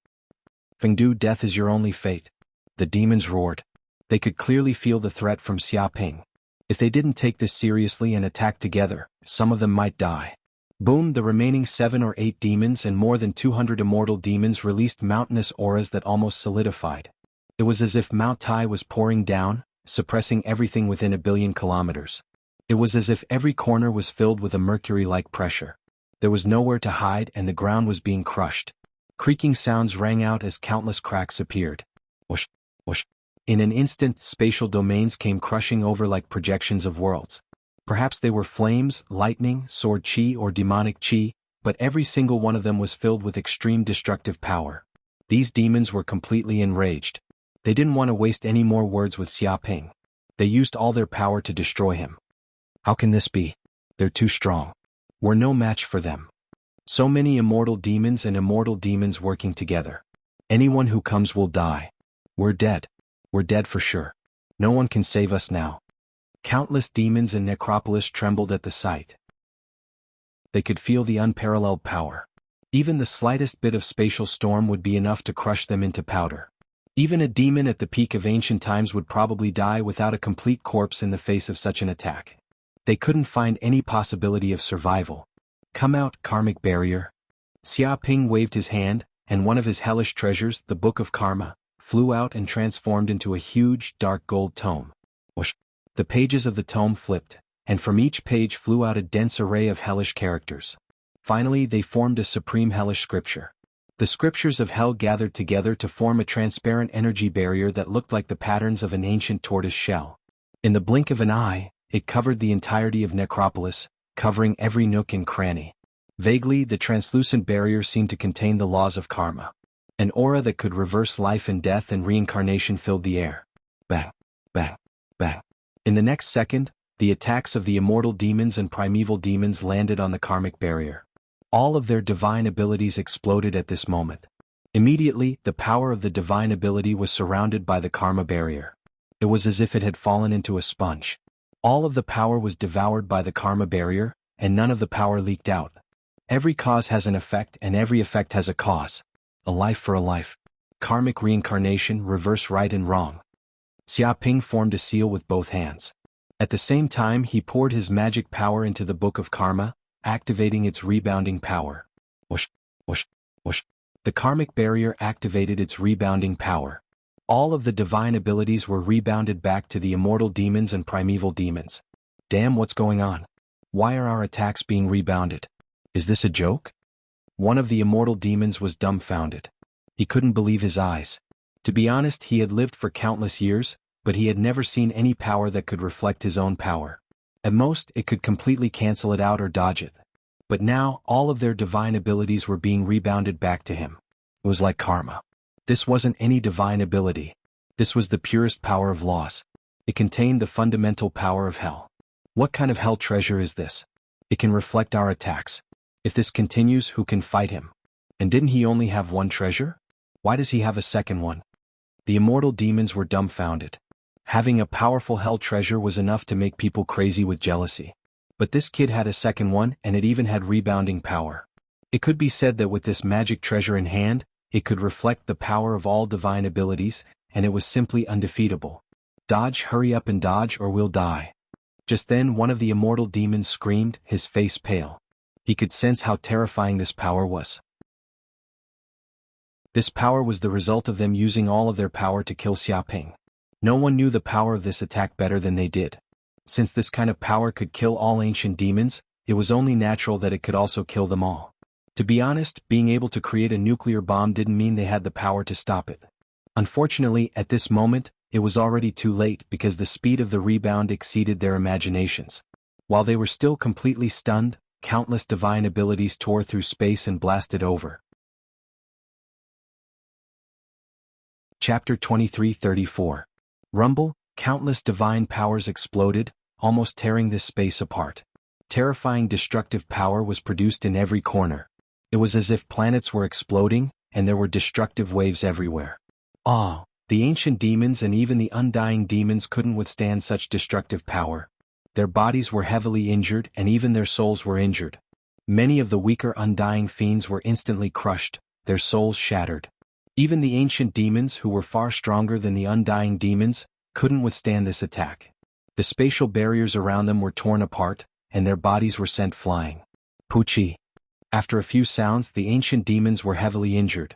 Fengdu, death is your only fate. The demons roared. They could clearly feel the threat from Xiaoping. If they didn't take this seriously and attack together, some of them might die. Boom! The remaining 7 or 8 demons and more than 200 immortal demons released mountainous auras that almost solidified. It was as if Mount Tai was pouring down, suppressing everything within a billion kilometers. It was as if every corner was filled with a mercury-like pressure. There was nowhere to hide and the ground was being crushed. Creaking sounds rang out as countless cracks appeared. Whoosh, whoosh. In an instant, spatial domains came crushing over like projections of worlds. Perhaps they were flames, lightning, sword chi, or demonic chi, but every single one of them was filled with extreme destructive power. These demons were completely enraged. They didn't want to waste any more words with Xiaoping. They used all their power to destroy him. How can this be? They're too strong. We're no match for them. So many immortal demons and immortal demons working together. Anyone who comes will die. We're dead. We're dead for sure. No one can save us now. Countless demons in Necropolis trembled at the sight. They could feel the unparalleled power. Even the slightest bit of spatial storm would be enough to crush them into powder. Even a demon at the peak of ancient times would probably die without a complete corpse in the face of such an attack. They couldn't find any possibility of survival. Come out, karmic barrier. Xiaoping waved his hand, and one of his hellish treasures, the Book of Karma, flew out and transformed into a huge, dark gold tome. Whoosh. The pages of the tome flipped, and from each page flew out a dense array of hellish characters. Finally, they formed a supreme hellish scripture. The scriptures of hell gathered together to form a transparent energy barrier that looked like the patterns of an ancient tortoise shell. In the blink of an eye, it covered the entirety of Necropolis, covering every nook and cranny. Vaguely, the translucent barrier seemed to contain the laws of karma. An aura that could reverse life and death and reincarnation filled the air. Bang, bang, bang. In the next second, the attacks of the immortal demons and primeval demons landed on the karmic barrier. All of their divine abilities exploded at this moment. Immediately, the power of the divine ability was surrounded by the karma barrier. It was as if it had fallen into a sponge. All of the power was devoured by the karma barrier, and none of the power leaked out. Every cause has an effect and every effect has a cause. A life for a life. Karmic reincarnation, reverse right and wrong. Xiaoping formed a seal with both hands. At the same time, he poured his magic power into the Book of Karma, activating its rebounding power. Whoosh, whoosh, whoosh. The karmic barrier activated its rebounding power. All of the divine abilities were rebounded back to the immortal demons and primeval demons. Damn, what's going on? Why are our attacks being rebounded? Is this a joke? One of the immortal demons was dumbfounded. He couldn't believe his eyes. To be honest, he had lived for countless years, but he had never seen any power that could reflect his own power. At most, it could completely cancel it out or dodge it. But now, all of their divine abilities were being rebounded back to him. It was like karma. This wasn't any divine ability. This was the purest power of loss. It contained the fundamental power of hell. What kind of hell treasure is this? It can reflect our attacks. If this continues, who can fight him? And didn't he only have one treasure? Why does he have a second one? The immortal demons were dumbfounded. Having a powerful hell treasure was enough to make people crazy with jealousy. But this kid had a second one, and it even had rebounding power. It could be said that with this magic treasure in hand, it could reflect the power of all divine abilities, and it was simply undefeatable. Dodge, hurry up and dodge or we'll die. Just then one of the immortal demons screamed, his face pale. He could sense how terrifying this power was. This power was the result of them using all of their power to kill Xiaoping. No one knew the power of this attack better than they did. Since this kind of power could kill all ancient demons, it was only natural that it could also kill them all. To be honest, being able to create a nuclear bomb didn't mean they had the power to stop it. Unfortunately, at this moment, it was already too late because the speed of the rebound exceeded their imaginations. While they were still completely stunned, countless divine abilities tore through space and blasted over. Chapter 23:34. Rumble, countless divine powers exploded, almost tearing this space apart. Terrifying destructive power was produced in every corner. It was as if planets were exploding, and there were destructive waves everywhere. The ancient demons and even the undying demons couldn't withstand such destructive power. Their bodies were heavily injured and even their souls were injured. Many of the weaker undying fiends were instantly crushed, their souls shattered. Even the ancient demons, who were far stronger than the undying demons, couldn't withstand this attack. The spatial barriers around them were torn apart, and their bodies were sent flying. Poochie. After a few sounds, the ancient demons were heavily injured.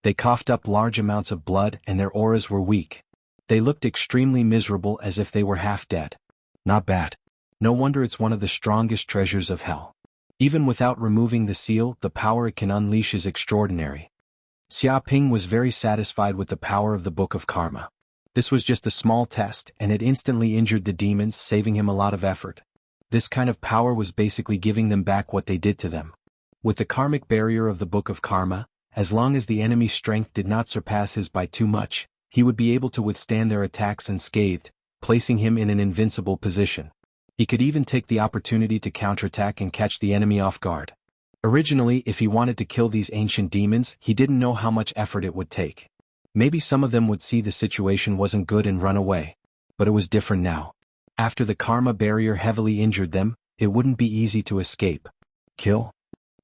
They coughed up large amounts of blood and their auras were weak. They looked extremely miserable, as if they were half dead. Not bad. No wonder it's one of the strongest treasures of hell. Even without removing the seal, the power it can unleash is extraordinary. Xia Ping was very satisfied with the power of the Book of Karma. This was just a small test, and it instantly injured the demons, saving him a lot of effort. This kind of power was basically giving them back what they did to them. With the karmic barrier of the Book of Karma, as long as the enemy's strength did not surpass his by too much, he would be able to withstand their attacks unscathed, placing him in an invincible position. He could even take the opportunity to counterattack and catch the enemy off guard. Originally, if he wanted to kill these ancient demons, he didn't know how much effort it would take. Maybe some of them would see the situation wasn't good and run away. But it was different now. After the karma barrier heavily injured them, it wouldn't be easy to escape. Kill?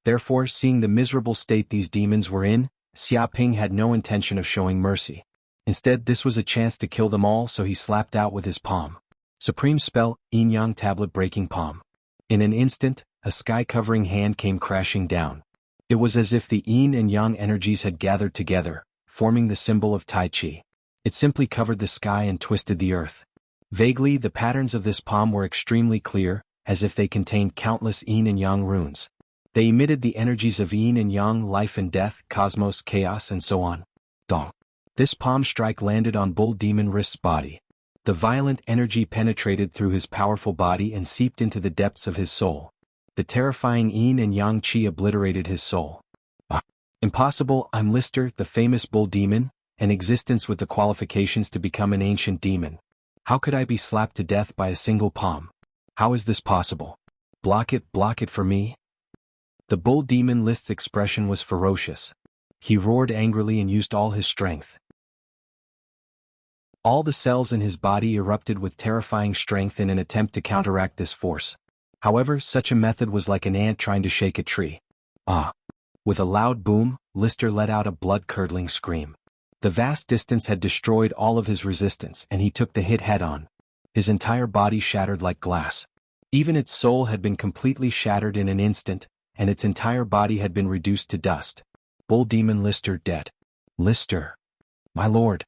Therefore, seeing the miserable state these demons were in, Xia Ping had no intention of showing mercy. Instead, this was a chance to kill them all, so he slapped out with his palm. Supreme spell, Yin Yang tablet breaking palm. In an instant, a sky-covering hand came crashing down. It was as if the Yin and Yang energies had gathered together, forming the symbol of Tai Chi. It simply covered the sky and twisted the earth. Vaguely, the patterns of this palm were extremely clear, as if they contained countless Yin and Yang runes. They emitted the energies of Yin and Yang, life and death, cosmos, chaos, and so on. Dong. This palm strike landed on Bull Demon Wrist's body. The violent energy penetrated through his powerful body and seeped into the depths of his soul. The terrifying Yin and Yang chi obliterated his soul. Impossible, I'm Lister, the famous Bull Demon, an existence with the qualifications to become an ancient demon. How could I be slapped to death by a single palm? How is this possible? Block it for me. The Bull Demon List's expression was ferocious. He roared angrily and used all his strength. All the cells in his body erupted with terrifying strength in an attempt to counteract this force. However, such a method was like an ant trying to shake a tree. With a loud boom, Lister let out a blood-curdling scream. The vast distance had destroyed all of his resistance, and he took the hit head-on. His entire body shattered like glass. Even its soul had been completely shattered in an instant, and its entire body had been reduced to dust. Bull Demon Lister dead. Lister. My lord.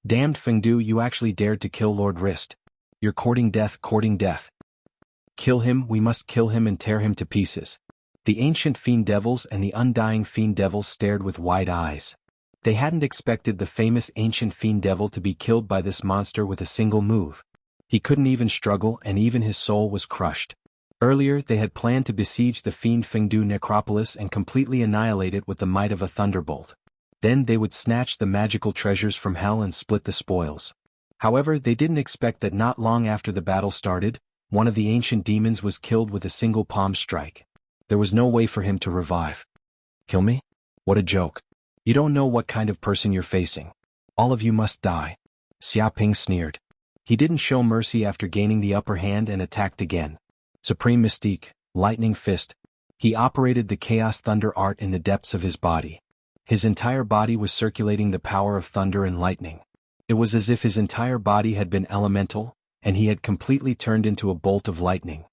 Damned Fengdu, you actually dared to kill Lord Wrist. You're courting death. Kill him, we must kill him and tear him to pieces. The ancient fiend devils and the undying fiend devils stared with wide eyes. They hadn't expected the famous ancient fiend devil to be killed by this monster with a single move. He couldn't even struggle, and even his soul was crushed. Earlier, they had planned to besiege the fiend Fengdu necropolis and completely annihilate it with the might of a thunderbolt. Then they would snatch the magical treasures from hell and split the spoils. However, they didn't expect that not long after the battle started, one of the ancient demons was killed with a single palm strike. There was no way for him to revive. Kill me? What a joke. You don't know what kind of person you're facing. All of you must die. Xia Ping sneered. He didn't show mercy after gaining the upper hand and attacked again. Supreme Mystique, Lightning Fist. He operated the Chaos Thunder art in the depths of his body. His entire body was circulating the power of thunder and lightning. It was as if his entire body had been elemental, and he had completely turned into a bolt of lightning.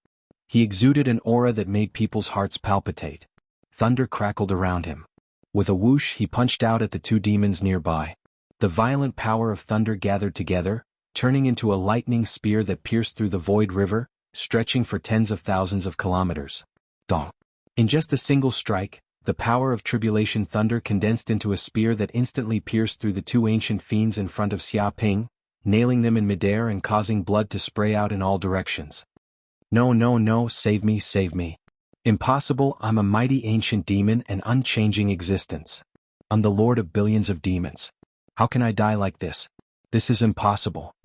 He exuded an aura that made people's hearts palpitate. Thunder crackled around him. With a whoosh, he punched out at the two demons nearby. The violent power of thunder gathered together, turning into a lightning spear that pierced through the void river, stretching for tens of thousands of kilometers. Dong. In just a single strike, the power of tribulation thunder condensed into a spear that instantly pierced through the two ancient fiends in front of Xia Ping, nailing them in midair and causing blood to spray out in all directions. No, save me. Impossible, I'm a mighty ancient demon and unchanging existence. I'm the lord of billions of demons. How can I die like this? This is impossible.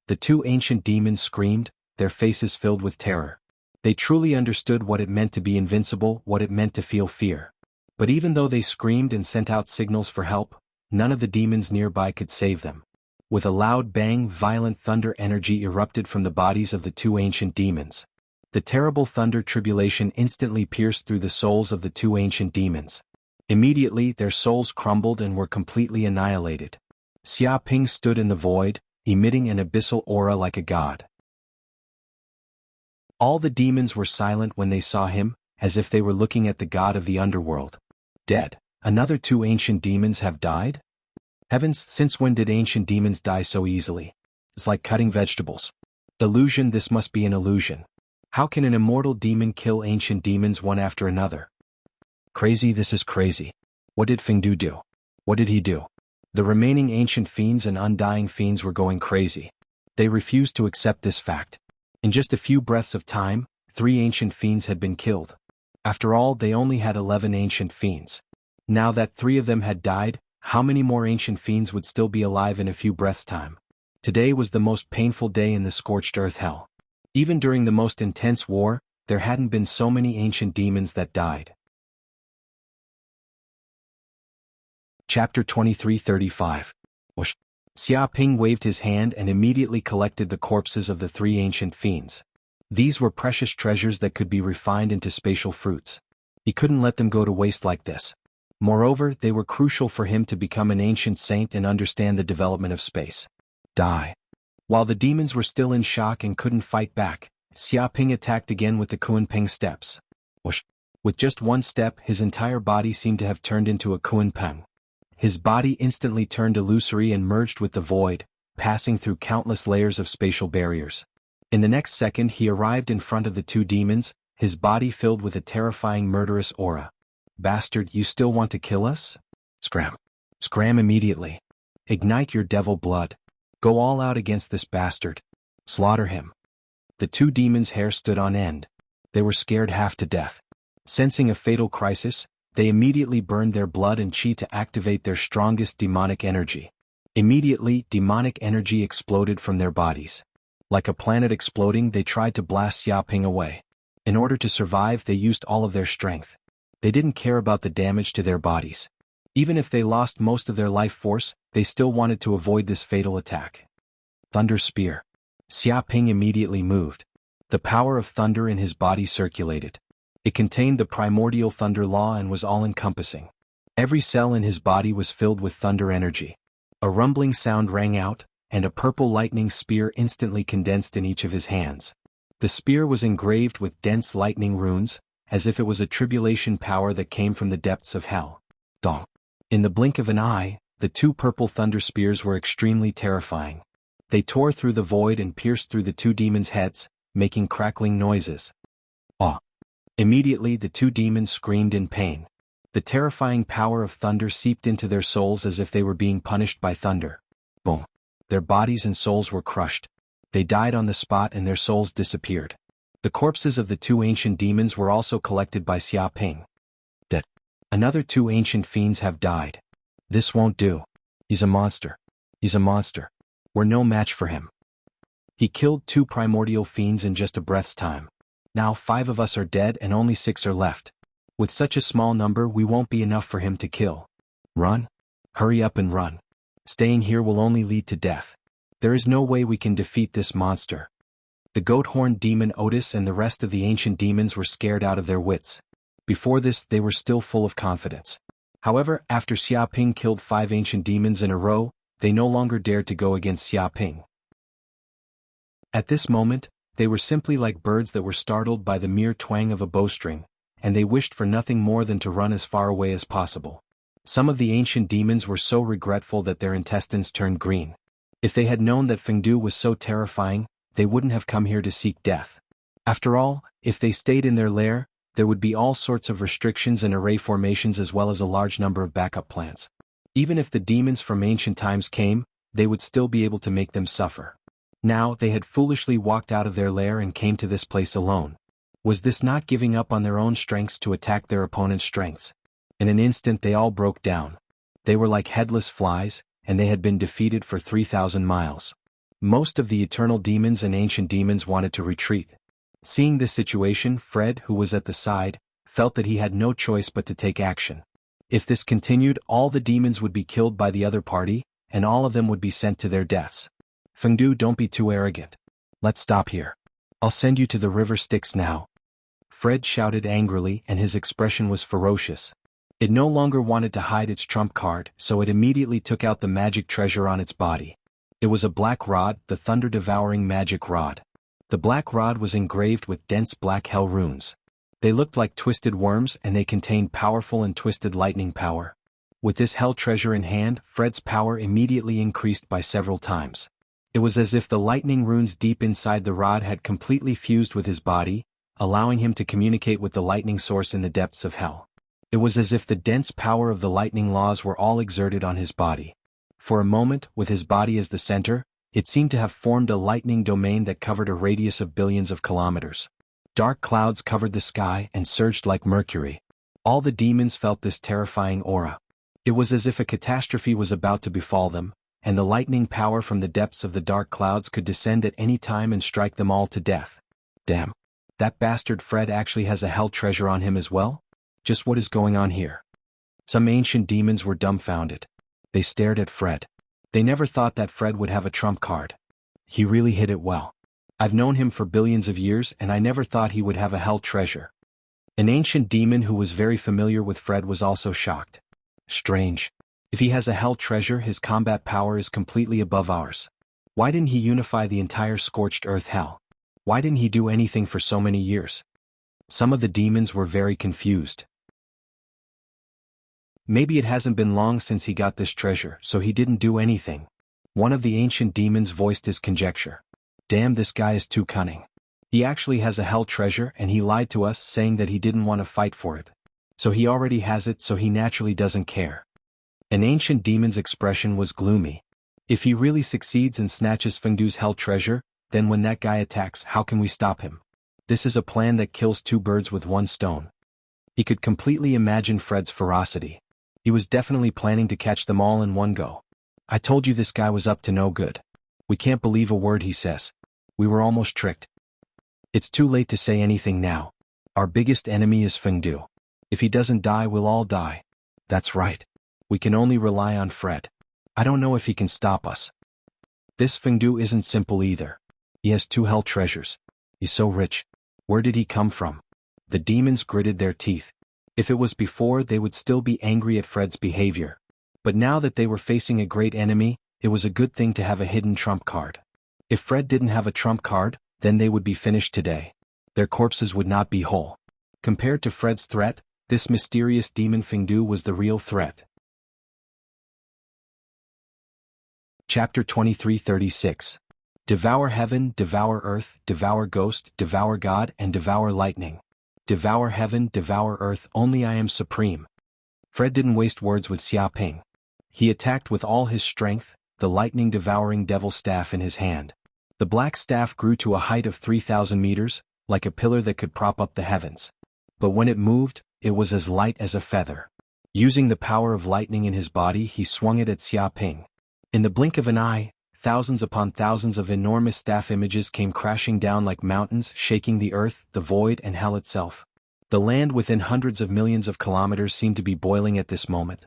The two ancient demons screamed, their faces filled with terror. They truly understood what it meant to be invincible, what it meant to feel fear. But even though they screamed and sent out signals for help, none of the demons nearby could save them. With a loud bang, violent thunder energy erupted from the bodies of the two ancient demons. The terrible thunder tribulation instantly pierced through the souls of the two ancient demons. Immediately, their souls crumbled and were completely annihilated. Xia Ping stood in the void, emitting an abyssal aura like a god. All the demons were silent when they saw him, as if they were looking at the god of the underworld. Dead. Another two ancient demons have died? Heavens, since when did ancient demons die so easily? It's like cutting vegetables. Illusion, this must be an illusion. How can an immortal demon kill ancient demons one after another? Crazy, this is crazy. What did Fengdu do? What did he do? The remaining ancient fiends and undying fiends were going crazy. They refused to accept this fact. In just a few breaths of time, 3 ancient fiends had been killed. After all, they only had 11 ancient fiends. Now that 3 of them had died, how many more ancient fiends would still be alive in a few breaths' time? Today was the most painful day in the scorched earth hell. Even during the most intense war, there hadn't been so many ancient demons that died. Chapter 23:35. Whoosh. Xia Ping waved his hand and immediately collected the corpses of the 3 ancient fiends. These were precious treasures that could be refined into spatial fruits. He couldn't let them go to waste like this. Moreover, they were crucial for him to become an ancient saint and understand the development of space. Die. While the demons were still in shock and couldn't fight back, Xia Ping attacked again with the Kunpeng steps. Whoosh. With just one step, his entire body seemed to have turned into a Kunpeng. His body instantly turned illusory and merged with the void, passing through countless layers of spatial barriers. In the next second he arrived in front of the 2 demons, his body filled with a terrifying murderous aura. Bastard, you still want to kill us? Scram. Scram immediately. Ignite your devil blood. Go all out against this bastard. Slaughter him. The 2 demons' hair stood on end. They were scared half to death. Sensing a fatal crisis, they immediately burned their blood and chi to activate their strongest demonic energy. Immediately, demonic energy exploded from their bodies. Like a planet exploding, they tried to blast Xia Ping away. In order to survive, they used all of their strength. They didn't care about the damage to their bodies. Even if they lost most of their life force, they still wanted to avoid this fatal attack. Thunder Spear. Xia Ping immediately moved. The power of thunder in his body circulated. It contained the primordial thunder law and was all-encompassing. Every cell in his body was filled with thunder energy. A rumbling sound rang out, and a purple lightning spear instantly condensed in each of his hands. The spear was engraved with dense lightning runes, as if it was a tribulation power that came from the depths of hell. Dong. In the blink of an eye, the 2 purple thunder spears were extremely terrifying. They tore through the void and pierced through the 2 demons' heads, making crackling noises. Ah! Immediately the 2 demons screamed in pain. The terrifying power of thunder seeped into their souls as if they were being punished by thunder. Boom! Their bodies and souls were crushed. They died on the spot and their souls disappeared. The corpses of the 2 ancient demons were also collected by Xia Ping. Dead. Another 2 ancient fiends have died. This won't do. He's a monster. He's a monster. We're no match for him. He killed 2 primordial fiends in just a breath's time. Now 5 of us are dead and only 6 are left. With such a small number, we won't be enough for him to kill. Run? Hurry up and run. Staying here will only lead to death. There is no way we can defeat this monster. The goat-horned demon Otis and the rest of the ancient demons were scared out of their wits. Before this, they were still full of confidence. However, after Xia Ping killed 5 ancient demons in a row, they no longer dared to go against Xia Ping. At this moment, they were simply like birds that were startled by the mere twang of a bowstring, and they wished for nothing more than to run as far away as possible. Some of the ancient demons were so regretful that their intestines turned green. If they had known that Fengdu was so terrifying, they wouldn't have come here to seek death. After all, if they stayed in their lair, there would be all sorts of restrictions and array formations as well as a large number of backup plans. Even if the demons from ancient times came, they would still be able to make them suffer. Now, they had foolishly walked out of their lair and came to this place alone. Was this not giving up on their own strengths to attack their opponent's strengths? In an instant they all broke down. They were like headless flies, and they had been defeated for 3,000 miles. Most of the eternal demons and ancient demons wanted to retreat. Seeing this situation, Fred, who was at the side, felt that he had no choice but to take action. If this continued, all the demons would be killed by the other party, and all of them would be sent to their deaths. Fengdu, don't be too arrogant. Let's stop here. I'll send you to the river Styx now. Fred shouted angrily, and his expression was ferocious. It no longer wanted to hide its trump card, so it immediately took out the magic treasure on its body. It was a black rod, the thunder-devouring magic rod. The black rod was engraved with dense black hell runes. They looked like twisted worms, and they contained powerful and twisted lightning power. With this hell treasure in hand, Fred's power immediately increased by several times. It was as if the lightning runes deep inside the rod had completely fused with his body, allowing him to communicate with the lightning source in the depths of hell. It was as if the dense power of the lightning laws were all exerted on his body. For a moment, with his body as the center, it seemed to have formed a lightning domain that covered a radius of billions of kilometers. Dark clouds covered the sky and surged like mercury. All the demons felt this terrifying aura. It was as if a catastrophe was about to befall them, and the lightning power from the depths of the dark clouds could descend at any time and strike them all to death. Damn. That bastard Fred actually has a hell treasure on him as well? Just what is going on here? Some ancient demons were dumbfounded. They stared at Fred. They never thought that Fred would have a trump card. He really hid it well. I've known him for billions of years, and I never thought he would have a hell treasure. An ancient demon who was very familiar with Fred was also shocked. Strange. If he has a hell treasure, his combat power is completely above ours. Why didn't he unify the entire scorched earth hell? Why didn't he do anything for so many years? Some of the demons were very confused. Maybe it hasn't been long since he got this treasure, so he didn't do anything. One of the ancient demons voiced his conjecture. Damn, this guy is too cunning. He actually has a hell treasure, and he lied to us saying that he didn't want to fight for it. So he already has it, so he naturally doesn't care. An ancient demon's expression was gloomy. If he really succeeds and snatches Fengdu's hell treasure, then when that guy attacks, how can we stop him? This is a plan that kills two birds with one stone. He could completely imagine Fred's ferocity. He was definitely planning to catch them all in one go. I told you this guy was up to no good. We can't believe a word he says. We were almost tricked. It's too late to say anything now. Our biggest enemy is Fengdu. If he doesn't die, we'll all die. That's right. We can only rely on Fred. I don't know if he can stop us. This Fengdu isn't simple either. He has two hell treasures. He's so rich. Where did he come from? The demons gritted their teeth. If it was before, they would still be angry at Fred's behavior. But now that they were facing a great enemy, it was a good thing to have a hidden trump card. If Fred didn't have a trump card, then they would be finished today. Their corpses would not be whole. Compared to Fred's threat, this mysterious demon Fengdu was the real threat. Chapter 23:36. Devour heaven, devour earth, devour ghost, devour God, and devour lightning. Devour heaven, devour earth, only I am supreme. Fred didn't waste words with Xia Ping. He attacked with all his strength, the lightning-devouring devil staff in his hand. The black staff grew to a height of 3,000 meters, like a pillar that could prop up the heavens. But when it moved, it was as light as a feather. Using the power of lightning in his body, he swung it at Xia Ping. In the blink of an eye, thousands upon thousands of enormous staff images came crashing down like mountains, shaking the earth, the void, and hell itself. The land within hundreds of millions of kilometers seemed to be boiling at this moment.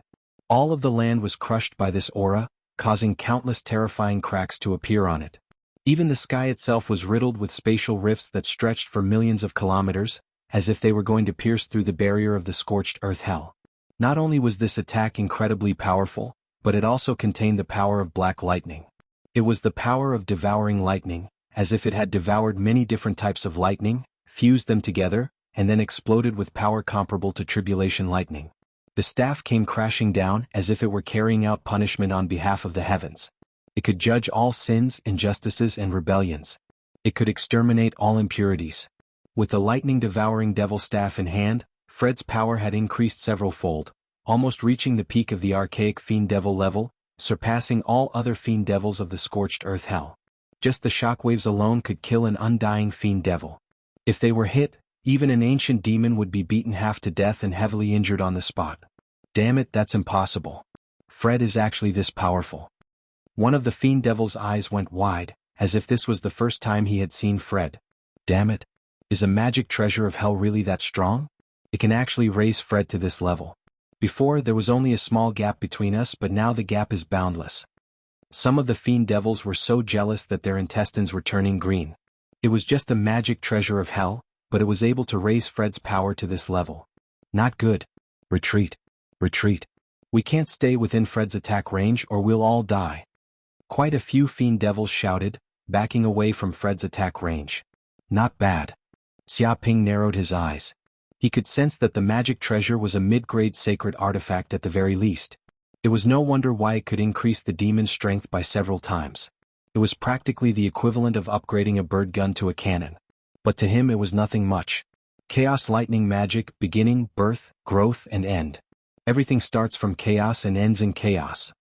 All of the land was crushed by this aura, causing countless terrifying cracks to appear on it. Even the sky itself was riddled with spatial rifts that stretched for millions of kilometers, as if they were going to pierce through the barrier of the scorched earth hell. Not only was this attack incredibly powerful, but it also contained the power of black lightning. It was the power of devouring lightning, as if it had devoured many different types of lightning, fused them together, and then exploded with power comparable to tribulation lightning. The staff came crashing down as if it were carrying out punishment on behalf of the heavens. It could judge all sins, injustices, and rebellions. It could exterminate all impurities. With the lightning-devouring devil staff in hand, Fred's power had increased several-fold, almost reaching the peak of the archaic fiend devil level, surpassing all other fiend devils of the scorched earth hell. Just the shockwaves alone could kill an undying fiend devil. If they were hit, Even an ancient demon would be beaten half to death and heavily injured on the spot. Damn it, that's impossible. Fred is actually this powerful. One of the fiend devil's eyes went wide, as if this was the first time he had seen Fred. Damn it. Is a magic treasure of hell really that strong? It can actually raise Fred to this level. Before, there was only a small gap between us, but now the gap is boundless. Some of the fiend devils were so jealous that their intestines were turning green. It was just a magic treasure of hell, but it was able to raise Fred's power to this level. Not good. Retreat. Retreat. We can't stay within Fred's attack range or we'll all die. Quite a few fiend devils shouted, backing away from Fred's attack range. Not bad. Xia Ping narrowed his eyes. He could sense that the magic treasure was a mid-grade sacred artifact at the very least. It was no wonder why it could increase the demon's strength by several times. It was practically the equivalent of upgrading a bird gun to a cannon. But to him it was nothing much. Chaos lightning magic, beginning, birth, growth and end. Everything starts from chaos and ends in chaos.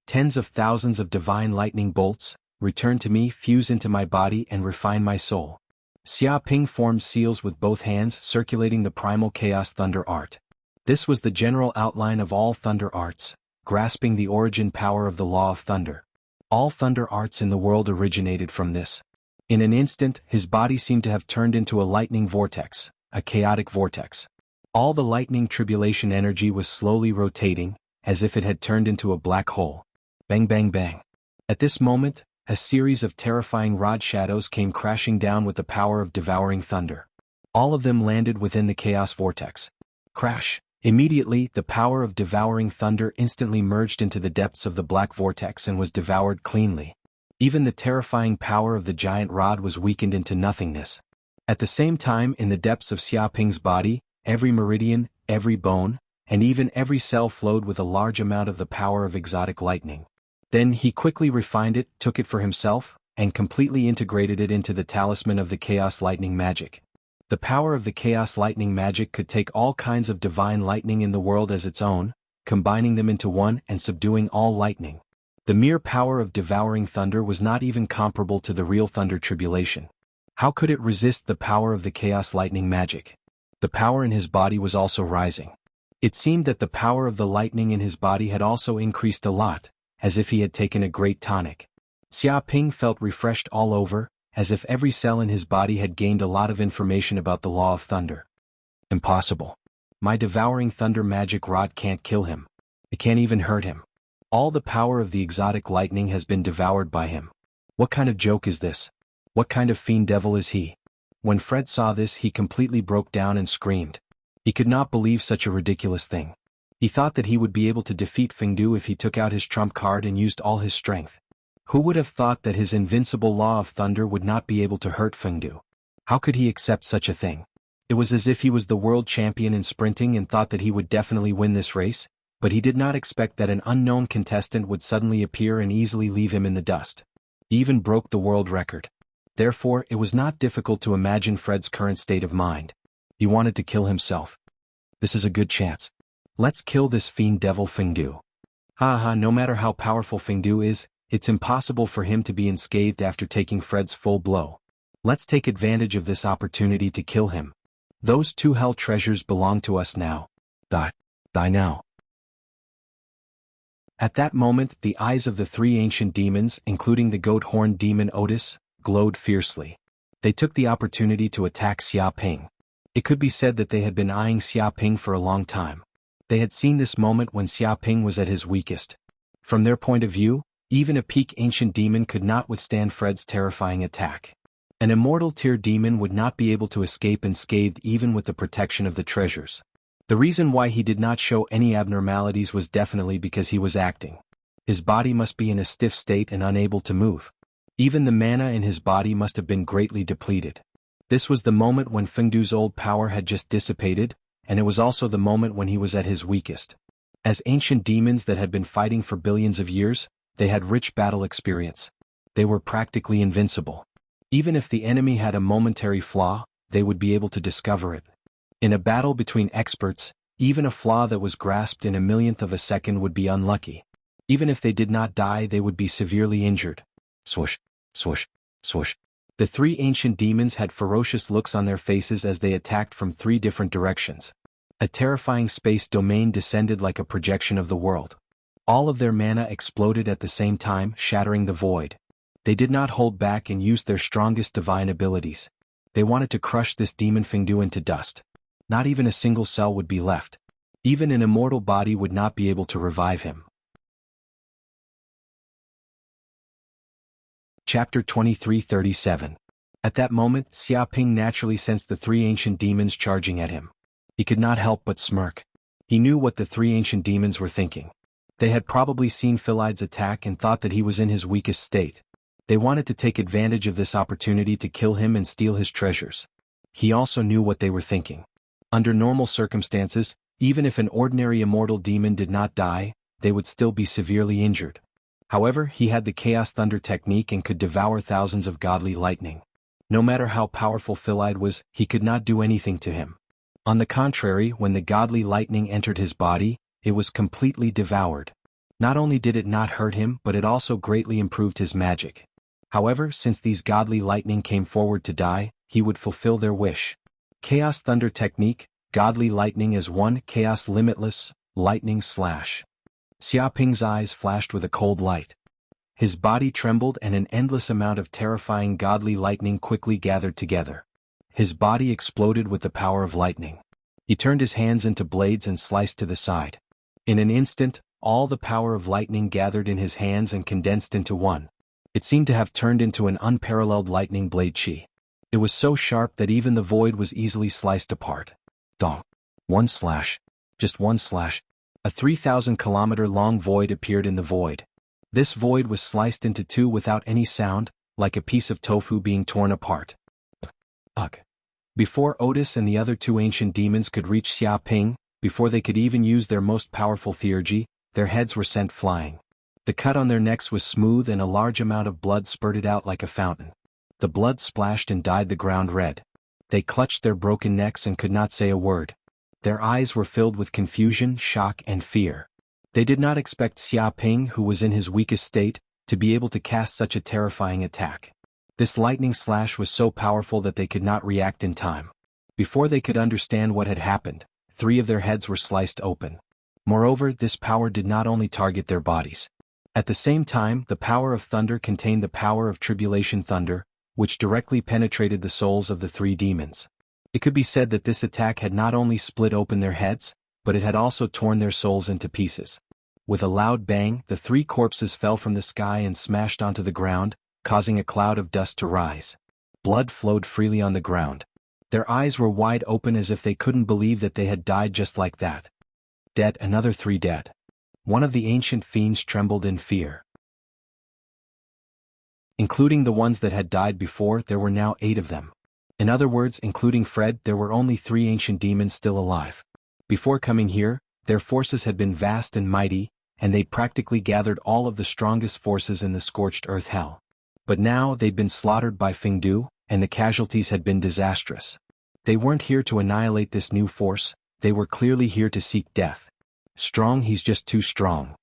Tens of thousands of divine lightning bolts, return to me, fuse into my body and refine my soul. Xia Ping formed seals with both hands, circulating the primal chaos thunder art. This was the general outline of all thunder arts, grasping the origin power of the law of thunder. All thunder arts in the world originated from this. In an instant, his body seemed to have turned into a lightning vortex, a chaotic vortex. All the lightning tribulation energy was slowly rotating, as if it had turned into a black hole. Bang bang bang. At this moment, a series of terrifying rod shadows came crashing down with the power of devouring thunder. All of them landed within the chaos vortex. Crash. Immediately, the power of devouring thunder instantly merged into the depths of the black vortex and was devoured cleanly. Even the terrifying power of the giant rod was weakened into nothingness. At the same time, in the depths of Xia Ping's body, every meridian, every bone, and even every cell flowed with a large amount of the power of exotic lightning. Then he quickly refined it, took it for himself, and completely integrated it into the talisman of the chaos lightning magic. The power of the chaos lightning magic could take all kinds of divine lightning in the world as its own, combining them into one and subduing all lightning. The mere power of devouring thunder was not even comparable to the real thunder tribulation. How could it resist the power of the chaos lightning magic? The power in his body was also rising. It seemed that the power of the lightning in his body had also increased a lot, as if he had taken a great tonic. Xia Ping felt refreshed all over, as if every cell in his body had gained a lot of information about the law of thunder. Impossible. My devouring thunder magic rod can't kill him. It can't even hurt him. All the power of the exotic lightning has been devoured by him. What kind of joke is this? What kind of fiend devil is he? When Fred saw this, he completely broke down and screamed. He could not believe such a ridiculous thing. He thought that he would be able to defeat Fengdu if he took out his trump card and used all his strength. Who would have thought that his invincible law of thunder would not be able to hurt Fengdu? How could he accept such a thing? It was as if he was the world champion in sprinting and thought that he would definitely win this race, but he did not expect that an unknown contestant would suddenly appear and easily leave him in the dust. He even broke the world record. Therefore, it was not difficult to imagine Fred's current state of mind. He wanted to kill himself. This is a good chance. Let's kill this fiend devil Fengdu. No matter how powerful Fengdu is, it's impossible for him to be unscathed after taking Fred's full blow. Let's take advantage of this opportunity to kill him. Those two hell treasures belong to us now. Die now. At that moment, the eyes of the three ancient demons, including the goat-horned demon Otis, glowed fiercely. They took the opportunity to attack Xia Ping. It could be said that they had been eyeing Xia Ping for a long time. They had seen this moment when Xia Ping was at his weakest. From their point of view, even a peak ancient demon could not withstand Fred's terrifying attack. An immortal tier demon would not be able to escape unscathed even with the protection of the treasures. The reason why he did not show any abnormalities was definitely because he was acting. His body must be in a stiff state and unable to move. Even the mana in his body must have been greatly depleted. This was the moment when Fengdu's old power had just dissipated, and it was also the moment when he was at his weakest. As ancient demons that had been fighting for billions of years, they had rich battle experience. They were practically invincible. Even if the enemy had a momentary flaw, they would be able to discover it. In a battle between experts, even a flaw that was grasped in a millionth of a second would be unlucky. Even if they did not die, they would be severely injured. Swoosh, swoosh, swoosh. The three ancient demons had ferocious looks on their faces as they attacked from three different directions. A terrifying space domain descended like a projection of the world. All of their mana exploded at the same time, shattering the void. They did not hold back and used their strongest divine abilities. They wanted to crush this demon Fengdu into dust. Not even a single cell would be left. Even an immortal body would not be able to revive him. Chapter 23:37. At that moment, Xiaoping naturally sensed the three ancient demons charging at him. He could not help but smirk. He knew what the three ancient demons were thinking. They had probably seen Philide's attack and thought that he was in his weakest state. They wanted to take advantage of this opportunity to kill him and steal his treasures. He also knew what they were thinking. Under normal circumstances, even if an ordinary immortal demon did not die, they would still be severely injured. However, he had the Chaos Thunder technique and could devour thousands of godly lightning. No matter how powerful Philide was, he could not do anything to him. On the contrary, when the godly lightning entered his body, it was completely devoured. Not only did it not hurt him, but it also greatly improved his magic. However, since these godly lightning came forward to die, he would fulfill their wish. Chaos Thunder technique, godly lightning is 1, chaos limitless, lightning slash. Xiaoping's eyes flashed with a cold light. His body trembled and an endless amount of terrifying godly lightning quickly gathered together. His body exploded with the power of lightning. He turned his hands into blades and sliced to the side. In an instant, all the power of lightning gathered in his hands and condensed into one. It seemed to have turned into an unparalleled lightning blade chi. It was so sharp that even the void was easily sliced apart. Dong. One slash. Just one slash. A 3,000-kilometer-long void appeared in the void. This void was sliced into two without any sound, like a piece of tofu being torn apart. Ugh. Before Otis and the other two ancient demons could reach Xiaoping, before they could even use their most powerful theurgy, their heads were sent flying. The cut on their necks was smooth and a large amount of blood spurted out like a fountain. The blood splashed and dyed the ground red. They clutched their broken necks and could not say a word. Their eyes were filled with confusion, shock, and fear. They did not expect Xiaoping, who was in his weakest state, to be able to cast such a terrifying attack. This lightning slash was so powerful that they could not react in time. Before they could understand what had happened, 3 of their heads were sliced open. Moreover, this power did not only target their bodies. At the same time, the power of thunder contained the power of tribulation thunder, which directly penetrated the souls of the 3 demons. It could be said that this attack had not only split open their heads, but it had also torn their souls into pieces. With a loud bang, the 3 corpses fell from the sky and smashed onto the ground, causing a cloud of dust to rise. Blood flowed freely on the ground. Their eyes were wide open as if they couldn't believe that they had died just like that. Dead, another 3 dead. One of the ancient fiends trembled in fear. Including the ones that had died before, there were now 8 of them. In other words, including Fred, there were only 3 ancient demons still alive. Before coming here, their forces had been vast and mighty, and they practically gathered all of the strongest forces in the scorched earth hell. But now they'd been slaughtered by Fengdu, and the casualties had been disastrous. They weren't here to annihilate this new force, they were clearly here to seek death. Strong, he's just too strong.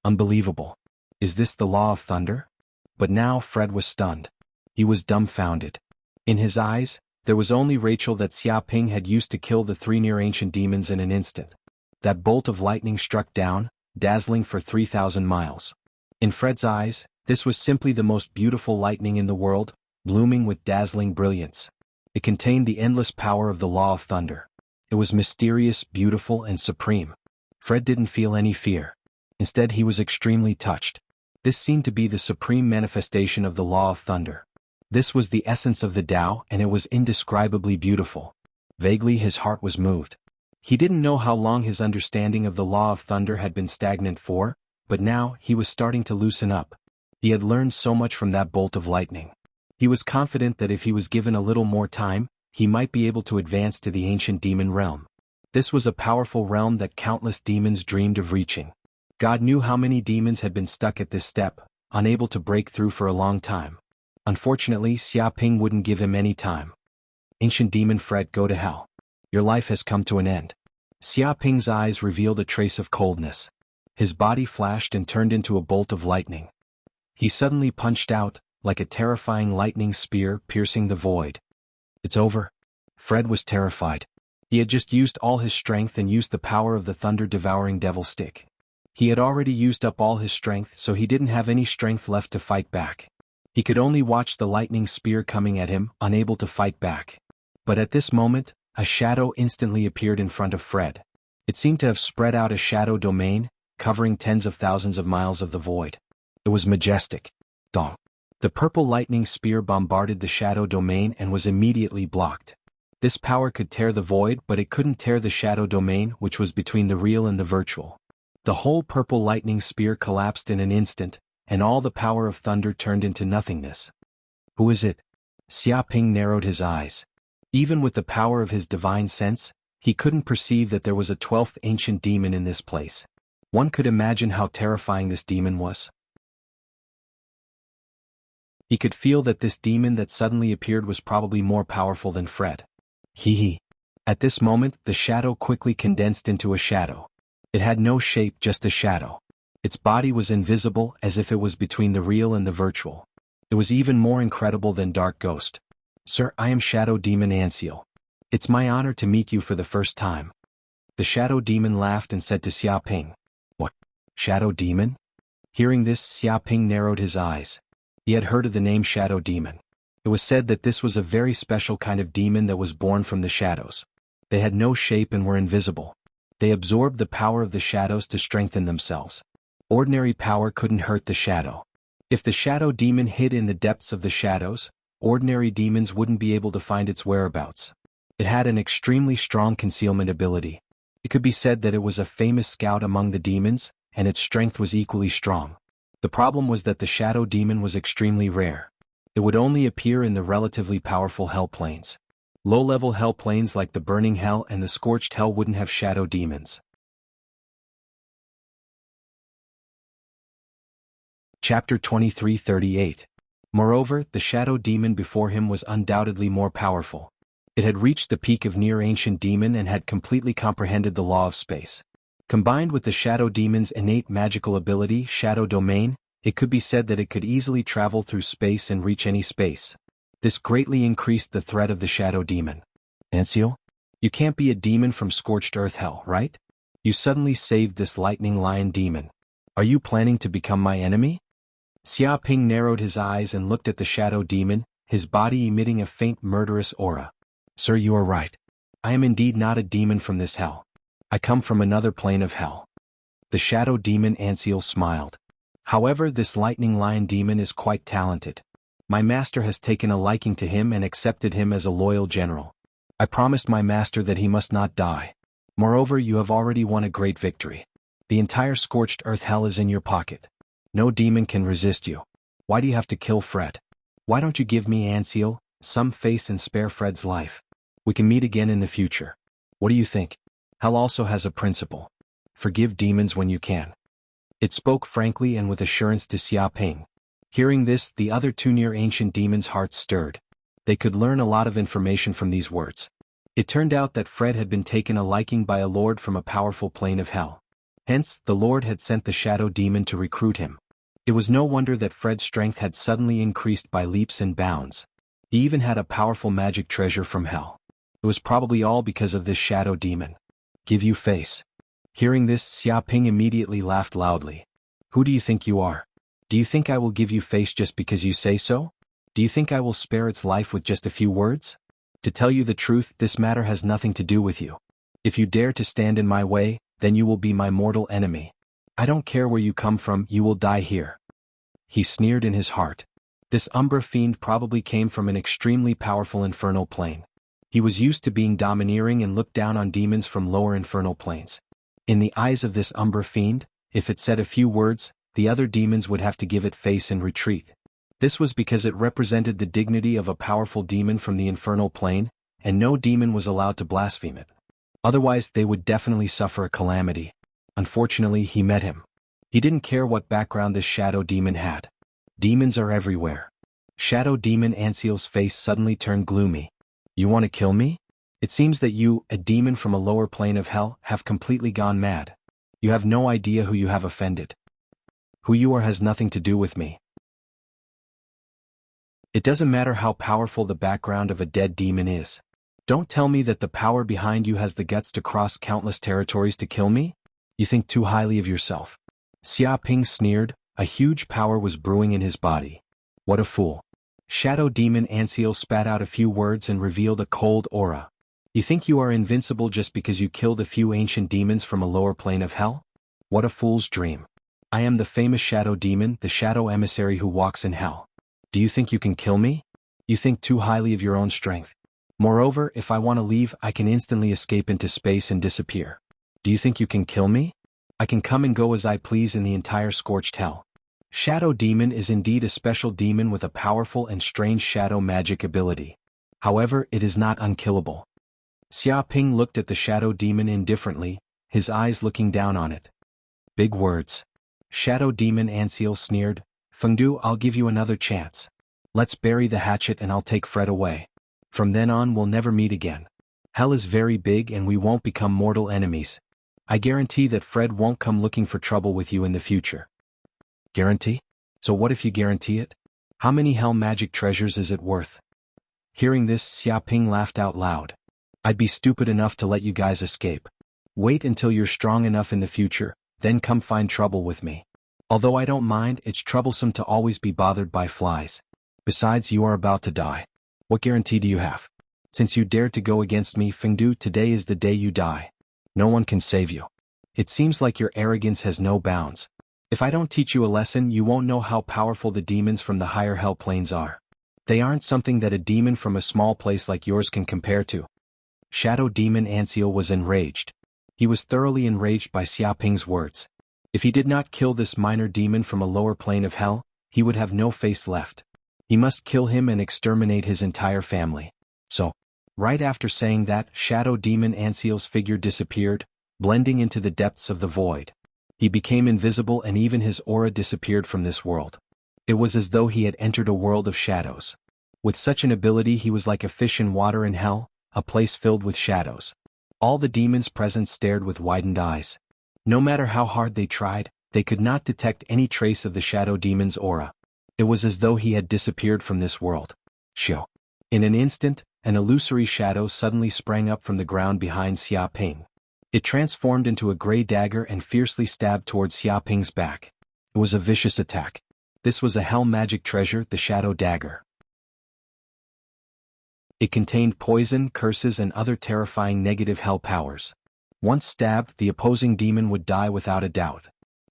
Unbelievable. Is this the law of thunder? But now Fred was stunned. He was dumbfounded. In his eyes, there was only Rachel that Xiaoping had used to kill the 3 near-ancient demons in an instant. That bolt of lightning struck down, dazzling for 3,000 miles. In Fred's eyes, this was simply the most beautiful lightning in the world, blooming with dazzling brilliance. It contained the endless power of the law of thunder. It was mysterious, beautiful, and supreme. Fred didn't feel any fear. Instead, he was extremely touched. This seemed to be the supreme manifestation of the law of thunder. This was the essence of the Tao, and it was indescribably beautiful. Vaguely, his heart was moved. He didn't know how long his understanding of the law of thunder had been stagnant for, but now he was starting to loosen up. He had learned so much from that bolt of lightning. He was confident that if he was given a little more time, he might be able to advance to the ancient demon realm. This was a powerful realm that countless demons dreamed of reaching. God knew how many demons had been stuck at this step, unable to break through for a long time. Unfortunately, Xiaoping wouldn't give him any time. Ancient demon Fred, go to hell. Your life has come to an end. Xiaoping's eyes revealed a trace of coldness. His body flashed and turned into a bolt of lightning. He suddenly punched out, like a terrifying lightning spear piercing the void. It's over. Fred was terrified. He had just used all his strength and used the power of the thunder-devouring devil stick. He had already used up all his strength, so he didn't have any strength left to fight back. He could only watch the lightning spear coming at him, unable to fight back. But at this moment, a shadow instantly appeared in front of Fred. It seemed to have spread out a shadow domain, covering tens of thousands of miles of the void. It was majestic. Dong. The purple lightning spear bombarded the shadow domain and was immediately blocked. This power could tear the void, but it couldn't tear the shadow domain, which was between the real and the virtual. The whole purple lightning spear collapsed in an instant, and all the power of thunder turned into nothingness. Who is it? Xiaoping narrowed his eyes. Even with the power of his divine sense, he couldn't perceive that there was a 12th ancient demon in this place. One could imagine how terrifying this demon was. He could feel that this demon that suddenly appeared was probably more powerful than Fred. Hee. At this moment, the shadow quickly condensed into a shadow. It had no shape, just a shadow. Its body was invisible, as if it was between the real and the virtual. It was even more incredible than Dark Ghost. Sir, I am Shadow Demon Anseal. It's my honor to meet you for the first time. The Shadow Demon laughed and said to Xiaoping. What? Shadow Demon? Hearing this, Xiaoping narrowed his eyes. He had heard of the name Shadow Demon. It was said that this was a very special kind of demon that was born from the shadows. They had no shape and were invisible. They absorbed the power of the shadows to strengthen themselves. Ordinary power couldn't hurt the shadow. If the Shadow Demon hid in the depths of the shadows, ordinary demons wouldn't be able to find its whereabouts. It had an extremely strong concealment ability. It could be said that it was a famous scout among the demons, and its strength was equally strong. The problem was that the Shadow Demon was extremely rare. It would only appear in the relatively powerful hell planes. Low-level hell planes like the Burning Hell and the Scorched Hell wouldn't have shadow demons. Chapter 23:38. Moreover, the Shadow Demon before him was undoubtedly more powerful. It had reached the peak of near-ancient demon and had completely comprehended the law of space. Combined with the Shadow Demon's innate magical ability, Shadow Domain, it could be said that it could easily travel through space and reach any space. This greatly increased the threat of the Shadow Demon. Anseal? You can't be a demon from Scorched Earth Hell, right? You suddenly saved this Lightning Lion Demon. Are you planning to become my enemy? Xiaoping narrowed his eyes and looked at the Shadow Demon, his body emitting a faint murderous aura. Sir, you are right. I am indeed not a demon from this hell. I come from another plane of hell. The Shadow Demon Anseal smiled. However, this Lightning Lion Demon is quite talented. My master has taken a liking to him and accepted him as a loyal general. I promised my master that he must not die. Moreover, you have already won a great victory. The entire Scorched Earth Hell is in your pocket. No demon can resist you. Why do you have to kill Fred? Why don't you give me, Anseal, some face and spare Fred's life? We can meet again in the future. What do you think? Hell also has a principle. Forgive demons when you can. It spoke frankly and with assurance to Xiaoping. Hearing this, the other two near-ancient demons' hearts stirred. They could learn a lot of information from these words. It turned out that Fred had been taken a liking by a lord from a powerful plane of hell. Hence, the lord had sent the Shadow Demon to recruit him. It was no wonder that Fred's strength had suddenly increased by leaps and bounds. He even had a powerful magic treasure from hell. It was probably all because of this Shadow Demon. Give you face. Hearing this, Xiaoping immediately laughed loudly. Who do you think you are? Do you think I will give you face just because you say so? Do you think I will spare its life with just a few words? To tell you the truth, this matter has nothing to do with you. If you dare to stand in my way, then you will be my mortal enemy. I don't care where you come from, you will die here. He sneered in his heart. This Umbra fiend probably came from an extremely powerful infernal plane. He was used to being domineering and looked down on demons from lower infernal planes. In the eyes of this Umbra fiend, if it said a few words, the other demons would have to give it face and retreat. This was because it represented the dignity of a powerful demon from the infernal plane, and no demon was allowed to blaspheme it. Otherwise, they would definitely suffer a calamity. Unfortunately, he met him. He didn't care what background this Shadow Demon had. Demons are everywhere. Shadow Demon Anseal's face suddenly turned gloomy. You want to kill me? It seems that you, a demon from a lower plane of hell, have completely gone mad. You have no idea who you have offended. Who you are has nothing to do with me. It doesn't matter how powerful the background of a dead demon is. Don't tell me that the power behind you has the guts to cross countless territories to kill me? You think too highly of yourself. Xia Ping sneered. A huge power was brewing in his body. What a fool. Shadow Demon Anseal spat out a few words and revealed a cold aura. You think you are invincible just because you killed a few ancient demons from a lower plane of hell? What a fool's dream. I am the famous Shadow Demon, the Shadow Emissary who walks in hell. Do you think you can kill me? You think too highly of your own strength. Moreover, if I want to leave, I can instantly escape into space and disappear. Do you think you can kill me? I can come and go as I please in the entire scorched hell. Shadow Demon is indeed a special demon with a powerful and strange shadow magic ability. However, it is not unkillable. Xia Ping looked at the Shadow Demon indifferently, his eyes looking down on it. Big words. Shadow Demon Anseal sneered. Fengdu, I'll give you another chance. Let's bury the hatchet and I'll take Fred away. From then on we'll never meet again. Hell is very big and we won't become mortal enemies. I guarantee that Fred won't come looking for trouble with you in the future. Guarantee? So what if you guarantee it? How many hell magic treasures is it worth? Hearing this, Xia Ping laughed out loud. I'd be stupid enough to let you guys escape. Wait until you're strong enough in the future, then come find trouble with me. Although I don't mind, it's troublesome to always be bothered by flies. Besides, you are about to die. What guarantee do you have? Since you dared to go against me, Fengdu, today is the day you die. No one can save you. It seems like your arrogance has no bounds. If I don't teach you a lesson, you won't know how powerful the demons from the higher hell planes are. They aren't something that a demon from a small place like yours can compare to. Shadow Demon Anseal was enraged. He was thoroughly enraged by Xia Ping's words. If he did not kill this minor demon from a lower plane of hell, he would have no face left. He must kill him and exterminate his entire family. So, right after saying that, Shadow Demon Anseal's figure disappeared, blending into the depths of the void. He became invisible and even his aura disappeared from this world. It was as though he had entered a world of shadows. With such an ability he was like a fish in water in hell, a place filled with shadows. All the demons present stared with widened eyes. No matter how hard they tried, they could not detect any trace of the Shadow Demon's aura. It was as though he had disappeared from this world. Shio. In an instant, an illusory shadow suddenly sprang up from the ground behind Xia Ping. It transformed into a gray dagger and fiercely stabbed towards Xia Ping's back. It was a vicious attack. This was a hell magic treasure, the Shadow Dagger. It contained poison, curses and other terrifying negative hell powers. Once stabbed, the opposing demon would die without a doubt.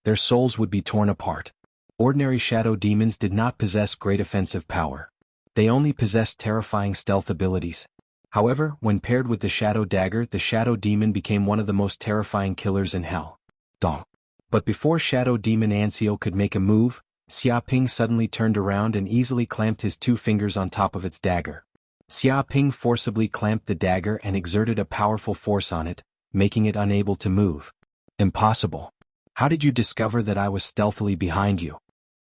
Their souls would be torn apart. Ordinary shadow demons did not possess great offensive power. They only possessed terrifying stealth abilities. However, when paired with the Shadow Dagger, the Shadow Demon became one of the most terrifying killers in hell. Dong. But before Shadow Demon Anseal could make a move, Xia Ping suddenly turned around and easily clamped his 2 fingers on top of its dagger. Xia Ping forcibly clamped the dagger and exerted a powerful force on it, making it unable to move. Impossible. How did you discover that I was stealthily behind you?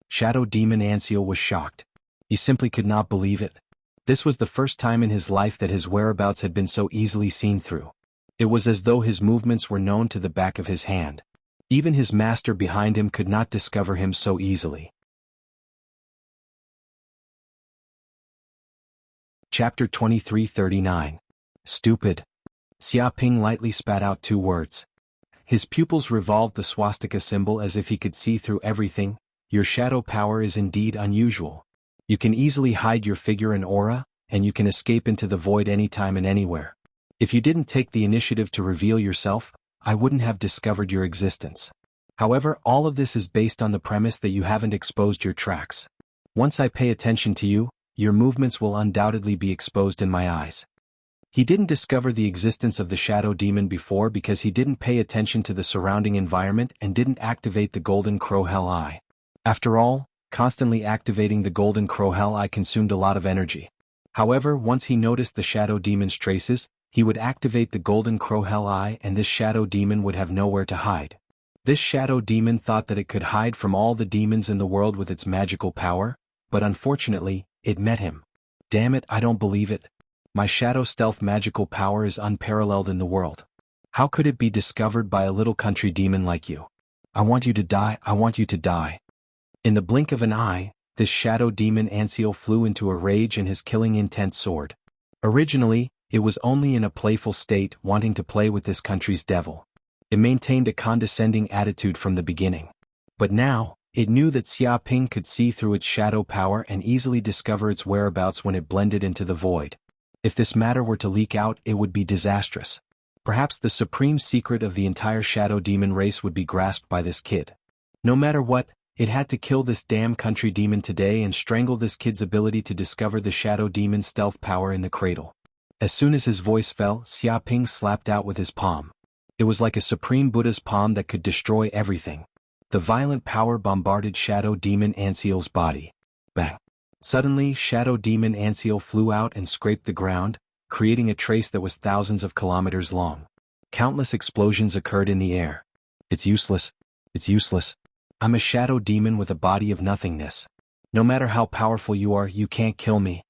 Shadow Demon Anseal was shocked. He simply could not believe it. This was the first time in his life that his whereabouts had been so easily seen through. It was as though his movements were known to the back of his hand. Even his master behind him could not discover him so easily. Chapter 2339. Stupid. Xia Ping lightly spat out 2 words. His pupils revolved the swastika symbol as if he could see through everything. Your shadow power is indeed unusual. You can easily hide your figure and aura, and you can escape into the void anytime and anywhere. If you didn't take the initiative to reveal yourself, I wouldn't have discovered your existence. However, all of this is based on the premise that you haven't exposed your tracks. Once I pay attention to you, your movements will undoubtedly be exposed in my eyes. He didn't discover the existence of the Shadow Demon before because he didn't pay attention to the surrounding environment and didn't activate the Golden Crow Hell Eye. After all, constantly activating the Golden Crow Hell Eye consumed a lot of energy. However, once he noticed the Shadow Demon's traces, he would activate the Golden Crow Hell Eye and this Shadow Demon would have nowhere to hide. This Shadow Demon thought that it could hide from all the demons in the world with its magical power, but unfortunately, it met him. Damn it, I don't believe it. My shadow stealth magical power is unparalleled in the world. How could it be discovered by a little country demon like you? I want you to die, I want you to die. In the blink of an eye, this shadow demon Anseal flew into a rage in his killing intent sword. Originally, it was only in a playful state, wanting to play with this country's devil. It maintained a condescending attitude from the beginning. But now, it knew that Xia Ping could see through its shadow power and easily discover its whereabouts when it blended into the void. If this matter were to leak out, it would be disastrous. Perhaps the supreme secret of the entire shadow demon race would be grasped by this kid. No matter what, it had to kill this damn country demon today and strangle this kid's ability to discover the shadow demon's stealth power in the cradle. As soon as his voice fell, Xia Ping slapped out with his palm. It was like a supreme Buddha's palm that could destroy everything. The violent power bombarded shadow demon Anseal's body. Bang! Suddenly, shadow demon Anseal flew out and scraped the ground, creating a trace that was thousands of kilometers long. Countless explosions occurred in the air. It's useless. It's useless. I'm a shadow demon with a body of nothingness. No matter how powerful you are, you can't kill me.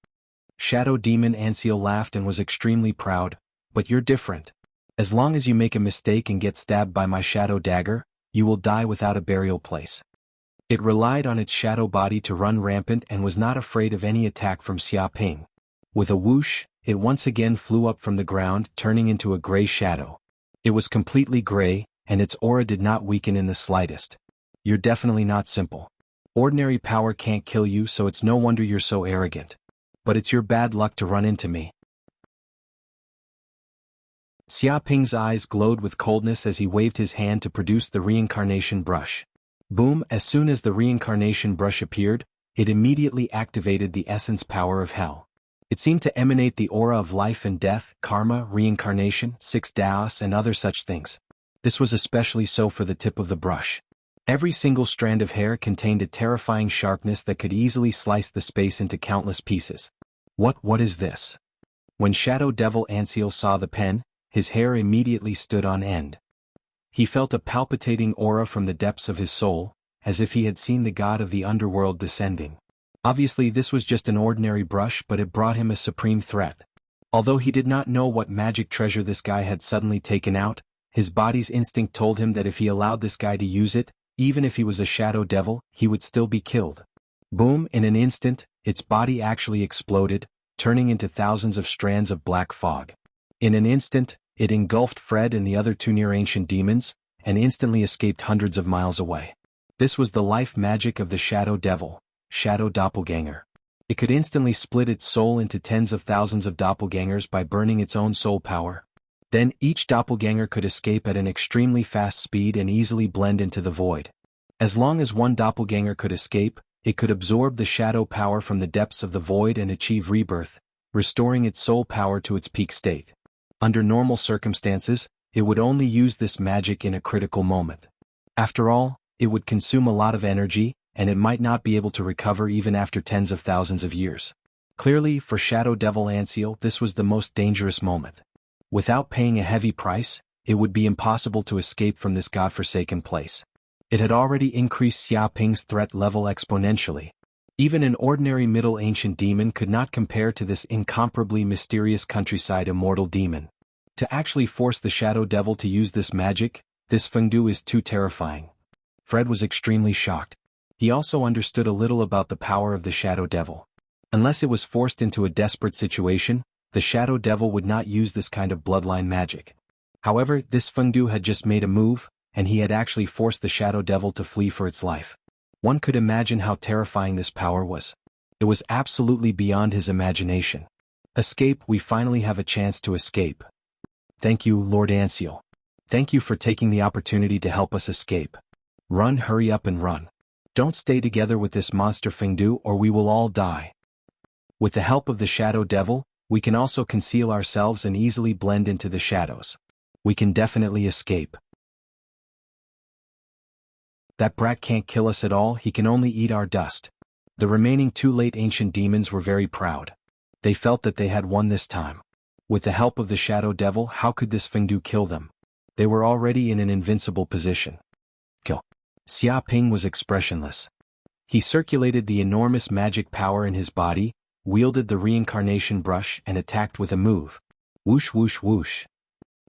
Shadow demon Anseal laughed and was extremely proud. But you're different. As long as you make a mistake and get stabbed by my shadow dagger, you will die without a burial place. It relied on its shadow body to run rampant and was not afraid of any attack from Xia Ping. With a whoosh, it once again flew up from the ground, turning into a gray shadow. It was completely gray, and its aura did not weaken in the slightest. You're definitely not simple. Ordinary power can't kill you, so it's no wonder you're so arrogant. But it's your bad luck to run into me. Xia Ping's eyes glowed with coldness as he waved his hand to produce the reincarnation brush. Boom! As soon as the reincarnation brush appeared, it immediately activated the essence power of hell. It seemed to emanate the aura of life and death, karma, reincarnation, six daos, and other such things. This was especially so for the tip of the brush. Every single strand of hair contained a terrifying sharpness that could easily slice the space into countless pieces. What is this? When Shadow Devil Anseal saw the pen, his hair immediately stood on end. He felt a palpitating aura from the depths of his soul, as if he had seen the god of the underworld descending. Obviously this was just an ordinary brush, but it brought him a supreme threat. Although he did not know what magic treasure this guy had suddenly taken out, his body's instinct told him that if he allowed this guy to use it, even if he was a shadow devil, he would still be killed. Boom! In an instant, its body actually exploded, turning into thousands of strands of black fog. In an instant, it engulfed Fred and the other two near-ancient demons, and instantly escaped hundreds of miles away. This was the life magic of the Shadow Devil, Shadow Doppelganger. It could instantly split its soul into tens of thousands of doppelgangers by burning its own soul power. Then each doppelganger could escape at an extremely fast speed and easily blend into the void. As long as one doppelganger could escape, it could absorb the shadow power from the depths of the void and achieve rebirth, restoring its soul power to its peak state. Under normal circumstances, it would only use this magic in a critical moment. After all, it would consume a lot of energy, and it might not be able to recover even after tens of thousands of years. Clearly, for Shadow Devil Anseal, this was the most dangerous moment. Without paying a heavy price, it would be impossible to escape from this godforsaken place. It had already increased Xia Ping's threat level exponentially. Even an ordinary Middle Ancient demon could not compare to this incomparably mysterious countryside immortal demon. To actually force the Shadow Devil to use this magic, this Fengdu is too terrifying. Fred was extremely shocked. He also understood a little about the power of the Shadow Devil. Unless it was forced into a desperate situation, the Shadow Devil would not use this kind of bloodline magic. However, this Fengdu had just made a move, and he had actually forced the Shadow Devil to flee for its life. One could imagine how terrifying this power was. It was absolutely beyond his imagination. Escape! We finally have a chance to escape. Thank you, Lord Anseal. Thank you for taking the opportunity to help us escape. Run, hurry up and run. Don't stay together with this monster Fengdu or we will all die. With the help of the Shadow Devil, we can also conceal ourselves and easily blend into the shadows. We can definitely escape. That brat can't kill us at all, he can only eat our dust. The remaining two late ancient demons were very proud. They felt that they had won this time. With the help of the Shadow Devil, how could this Fengdu kill them? They were already in an invincible position. Kill. Xia Ping was expressionless. He circulated the enormous magic power in his body, wielded the reincarnation brush and attacked with a move. Whoosh whoosh whoosh.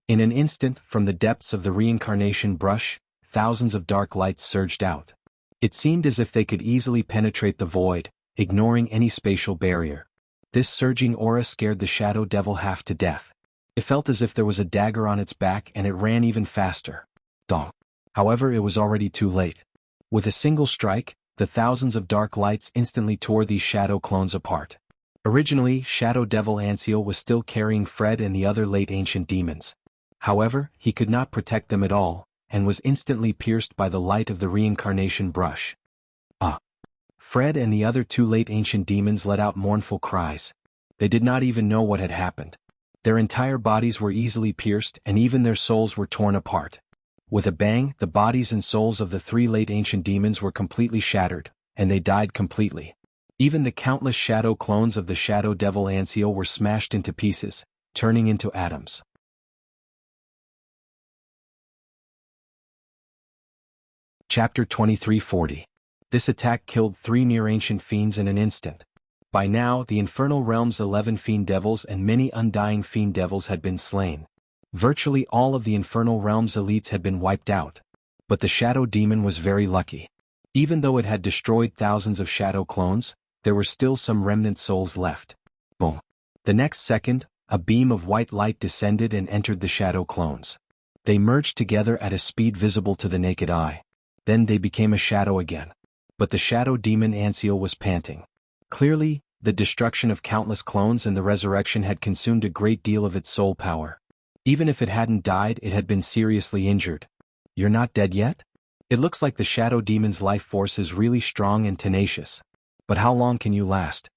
In an instant, from the depths of the reincarnation brush, thousands of dark lights surged out. It seemed as if they could easily penetrate the void, ignoring any spatial barrier. This surging aura scared the shadow devil half to death. It felt as if there was a dagger on its back and it ran even faster. Dong. However, it was already too late. With a single strike, the thousands of dark lights instantly tore these shadow clones apart. Originally, Shadow Devil Anseal was still carrying Fred and the other late ancient demons. However, he could not protect them at all, and was instantly pierced by the light of the reincarnation brush. Ah! Fred and the other two late ancient demons let out mournful cries. They did not even know what had happened. Their entire bodies were easily pierced and even their souls were torn apart. With a bang, the bodies and souls of the three late ancient demons were completely shattered, and they died completely. Even the countless shadow clones of the Shadow Devil Anseal were smashed into pieces, turning into atoms. Chapter 2340. This attack killed 3 near-ancient fiends in an instant. By now, the Infernal Realm's 11 fiend devils and many undying fiend devils had been slain. Virtually all of the Infernal Realm's elites had been wiped out. But the Shadow Demon was very lucky. Even though it had destroyed thousands of shadow clones, there were still some remnant souls left. Boom. The next second, a beam of white light descended and entered the shadow clones. They merged together at a speed visible to the naked eye. Then they became a shadow again. But the Shadow Demon Anseal was panting. Clearly, the destruction of countless clones and the resurrection had consumed a great deal of its soul power. Even if it hadn't died, it had been seriously injured. You're not dead yet? It looks like the Shadow Demon's life force is really strong and tenacious. But how long can you last?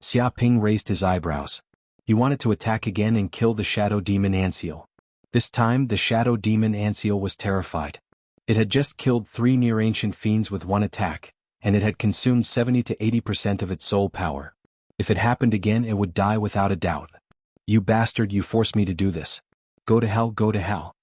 Xia Ping raised his eyebrows. He wanted to attack again and kill the Shadow Demon Anseal. This time, the Shadow Demon Anseal was terrified. It had just killed 3 near-ancient fiends with one attack, and it had consumed 70 to 80% of its soul power. If it happened again, it would die without a doubt. You bastard, you forced me to do this. Go to hell, go to hell.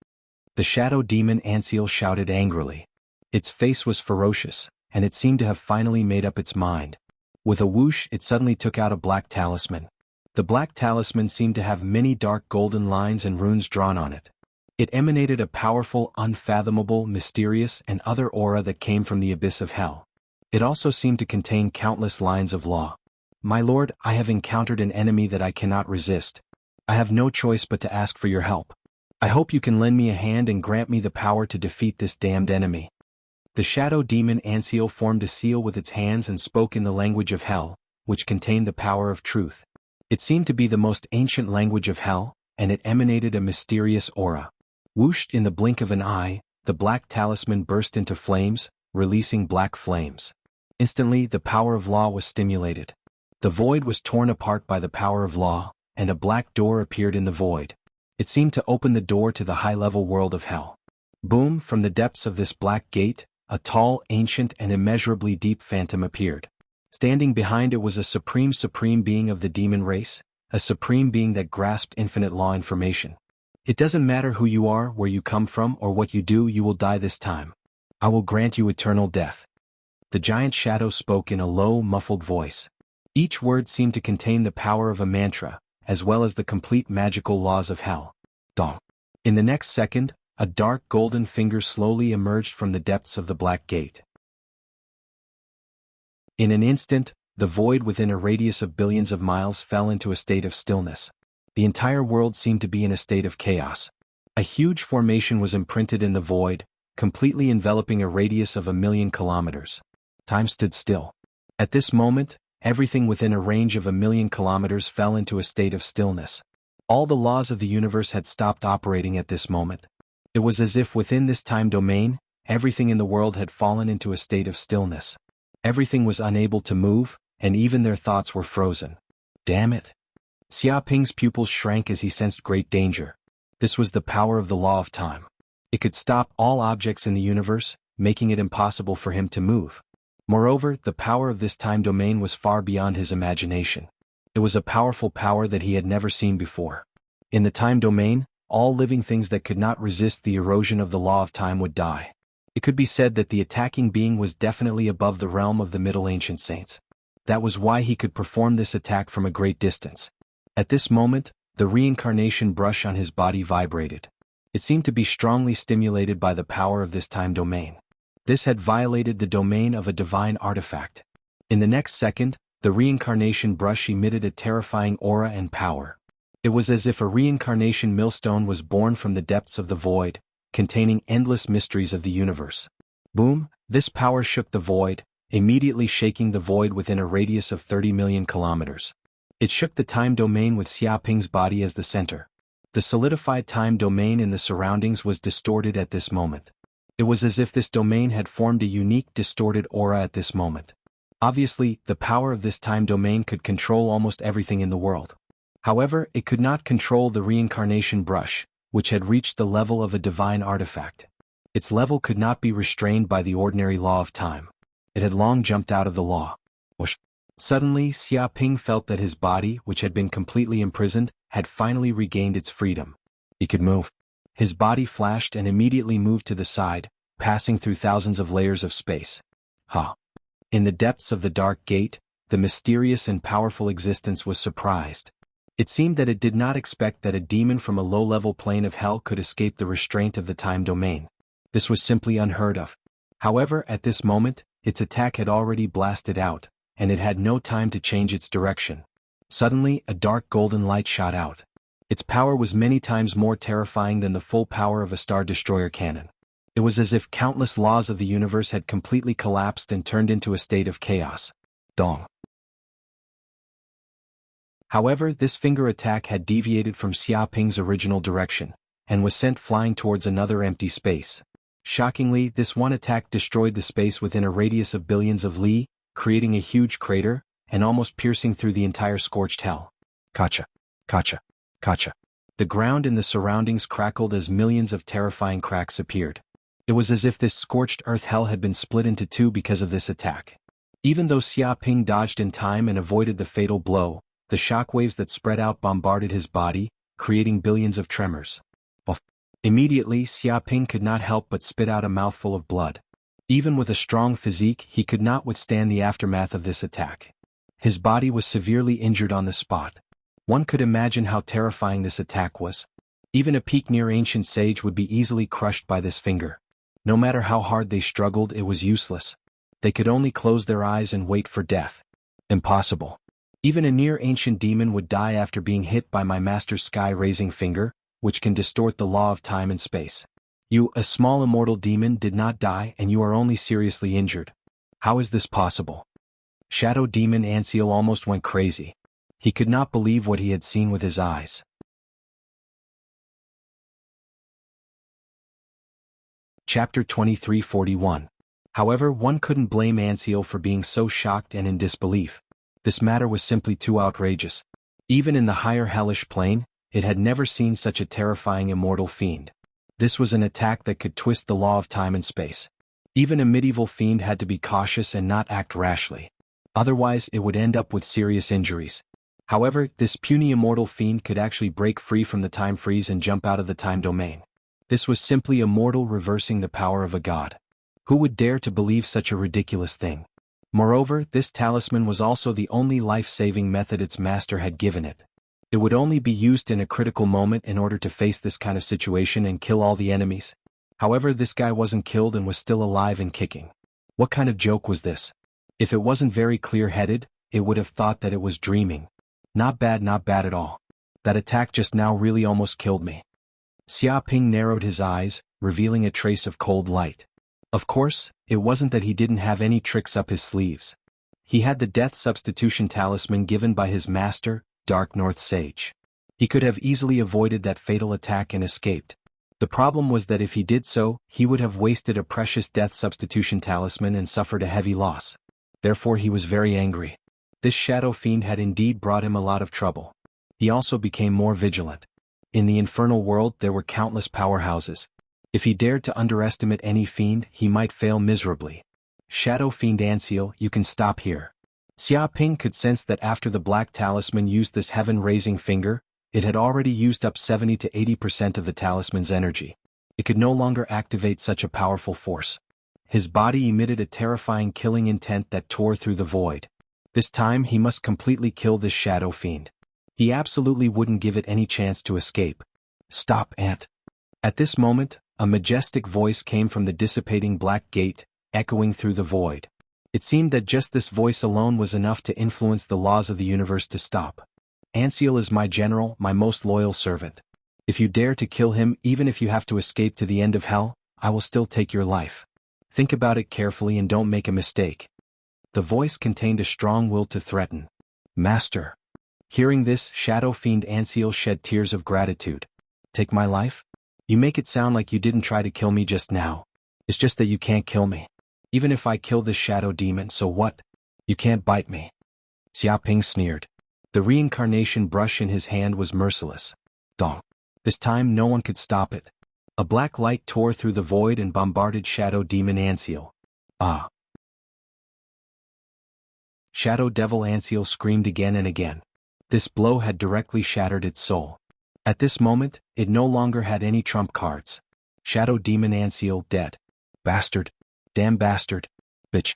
The Shadow Demon Anseal shouted angrily. Its face was ferocious, and it seemed to have finally made up its mind. With a whoosh, it suddenly took out a black talisman. The black talisman seemed to have many dark golden lines and runes drawn on it. It emanated a powerful, unfathomable, mysterious, and other aura that came from the abyss of hell. It also seemed to contain countless lines of law. My lord, I have encountered an enemy that I cannot resist. I have no choice but to ask for your help. I hope you can lend me a hand and grant me the power to defeat this damned enemy. The Shadow Demon Anseal formed a seal with its hands and spoke in the language of hell, which contained the power of truth. It seemed to be the most ancient language of hell, and it emanated a mysterious aura. Whooshed in the blink of an eye, the black talisman burst into flames, releasing black flames. Instantly, the power of law was stimulated. The void was torn apart by the power of law, and a black door appeared in the void. It seemed to open the door to the high-level world of hell. Boom! From the depths of this black gate, a tall, ancient, and immeasurably deep phantom appeared. Standing behind it was a supreme being of the demon race, a supreme being that grasped infinite law information. It doesn't matter who you are, where you come from, or what you do, you will die this time. I will grant you eternal death. The giant shadow spoke in a low, muffled voice. Each word seemed to contain the power of a mantra, as well as the complete magical laws of hell. Dong. In the next second, a dark golden finger slowly emerged from the depths of the black gate. In an instant, the void within a radius of billions of miles fell into a state of stillness. The entire world seemed to be in a state of chaos. A huge formation was imprinted in the void, completely enveloping a radius of 1,000,000 kilometers. Time stood still. At this moment, everything within a range of 1,000,000 kilometers fell into a state of stillness. All the laws of the universe had stopped operating at this moment. It was as if within this time domain, everything in the world had fallen into a state of stillness. Everything was unable to move, and even their thoughts were frozen. Damn it! Xia Ping's pupils shrank as he sensed great danger. This was the power of the law of time. It could stop all objects in the universe, making it impossible for him to move. Moreover, the power of this time domain was far beyond his imagination. It was a powerful power that he had never seen before. In the time domain, all living things that could not resist the erosion of the law of time would die. It could be said that the attacking being was definitely above the realm of the Middle Ancient Saints. That was why he could perform this attack from a great distance. At this moment, the reincarnation brush on his body vibrated. It seemed to be strongly stimulated by the power of this time domain. This had violated the domain of a divine artifact. In the next second, the reincarnation brush emitted a terrifying aura and power. It was as if a reincarnation millstone was born from the depths of the void, containing endless mysteries of the universe. Boom! This power shook the void, immediately shaking the void within a radius of 30 million kilometers. It shook the time domain with Xiaoping's body as the center. The solidified time domain in the surroundings was distorted at this moment. It was as if this domain had formed a unique distorted aura at this moment. Obviously, the power of this time domain could control almost everything in the world. However, it could not control the reincarnation brush, which had reached the level of a divine artifact. Its level could not be restrained by the ordinary law of time. It had long jumped out of the law. Whoosh. Suddenly, Xiaoping felt that his body, which had been completely imprisoned, had finally regained its freedom. He could move. His body flashed and immediately moved to the side, passing through thousands of layers of space. In the depths of the dark gate, the mysterious and powerful existence was surprised. It seemed that it did not expect that a demon from a low-level plane of hell could escape the restraint of the time domain. This was simply unheard of. However, at this moment, its attack had already blasted out, and it had no time to change its direction. Suddenly, a dark golden light shot out. Its power was many times more terrifying than the full power of a Star Destroyer cannon. It was as if countless laws of the universe had completely collapsed and turned into a state of chaos. Dong. However, this finger attack had deviated from Xiaoping's original direction, and was sent flying towards another empty space. Shockingly, this one attack destroyed the space within a radius of billions of li, creating a huge crater, and almost piercing through the entire scorched hell. Kacha. Kacha. Kacha. The ground and the surroundings crackled as millions of terrifying cracks appeared. It was as if this scorched earth hell had been split into two because of this attack. Even though Xiaoping dodged in time and avoided the fatal blow, the shockwaves that spread out bombarded his body, creating billions of tremors. Immediately, Xiaoping could not help but spit out a mouthful of blood. Even with a strong physique, he could not withstand the aftermath of this attack. His body was severely injured on the spot. One could imagine how terrifying this attack was. Even a peak-near ancient sage would be easily crushed by this finger. No matter how hard they struggled, it was useless. They could only close their eyes and wait for death. Impossible. Even a near-ancient demon would die after being hit by my master's sky-raising finger, which can distort the law of time and space. You, a small immortal demon, did not die and you are only seriously injured. How is this possible? Shadow Demon Anseal almost went crazy. He could not believe what he had seen with his eyes. Chapter 2341. However, one couldn't blame Anseal for being so shocked and in disbelief. This matter was simply too outrageous. Even in the higher hellish plane, it had never seen such a terrifying immortal fiend. This was an attack that could twist the law of time and space. Even a medieval fiend had to be cautious and not act rashly. Otherwise, it would end up with serious injuries. However, this puny immortal fiend could actually break free from the time freeze and jump out of the time domain. This was simply a mortal reversing the power of a god. Who would dare to believe such a ridiculous thing? Moreover, this talisman was also the only life-saving method its master had given it. It would only be used in a critical moment in order to face this kind of situation and kill all the enemies. However, this guy wasn't killed and was still alive and kicking. What kind of joke was this? If it wasn't very clear-headed, it would have thought that it was dreaming. Not bad at all. That attack just now really almost killed me. Xiaoping narrowed his eyes, revealing a trace of cold light. Of course, it wasn't that he didn't have any tricks up his sleeves. He had the death substitution talisman given by his master, Dark North Sage. He could have easily avoided that fatal attack and escaped. The problem was that if he did so, he would have wasted a precious death substitution talisman and suffered a heavy loss. Therefore he was very angry. This shadow fiend had indeed brought him a lot of trouble. He also became more vigilant. In the infernal world there were countless powerhouses. If he dared to underestimate any fiend, he might fail miserably. Shadow Fiend Anseal, you can stop here. Xiaoping could sense that after the black talisman used this heaven-raising finger, it had already used up 70 to 80% of the talisman's energy. It could no longer activate such a powerful force. His body emitted a terrifying killing intent that tore through the void. This time he must completely kill this shadow fiend. He absolutely wouldn't give it any chance to escape. Stop, Ant. At this moment, a majestic voice came from the dissipating black gate, echoing through the void. It seemed that just this voice alone was enough to influence the laws of the universe to stop. Anseal is my general, my most loyal servant. If you dare to kill him, even if you have to escape to the end of hell, I will still take your life. Think about it carefully and don't make a mistake. The voice contained a strong will to threaten. Master. Hearing this, Shadow Fiend Anseal shed tears of gratitude. Take my life? You make it sound like you didn't try to kill me just now. It's just that you can't kill me. Even if I kill this shadow demon, so what? You can't bite me. Xiaoping sneered. The reincarnation brush in his hand was merciless. Dong. This time no one could stop it. A black light tore through the void and bombarded Shadow Demon Anseal. Ah. Shadow Devil Anseal screamed again and again. This blow had directly shattered its soul. At this moment, it no longer had any trump cards. Shadow Demon Anseal dead. Bastard. Damn bastard. Bitch.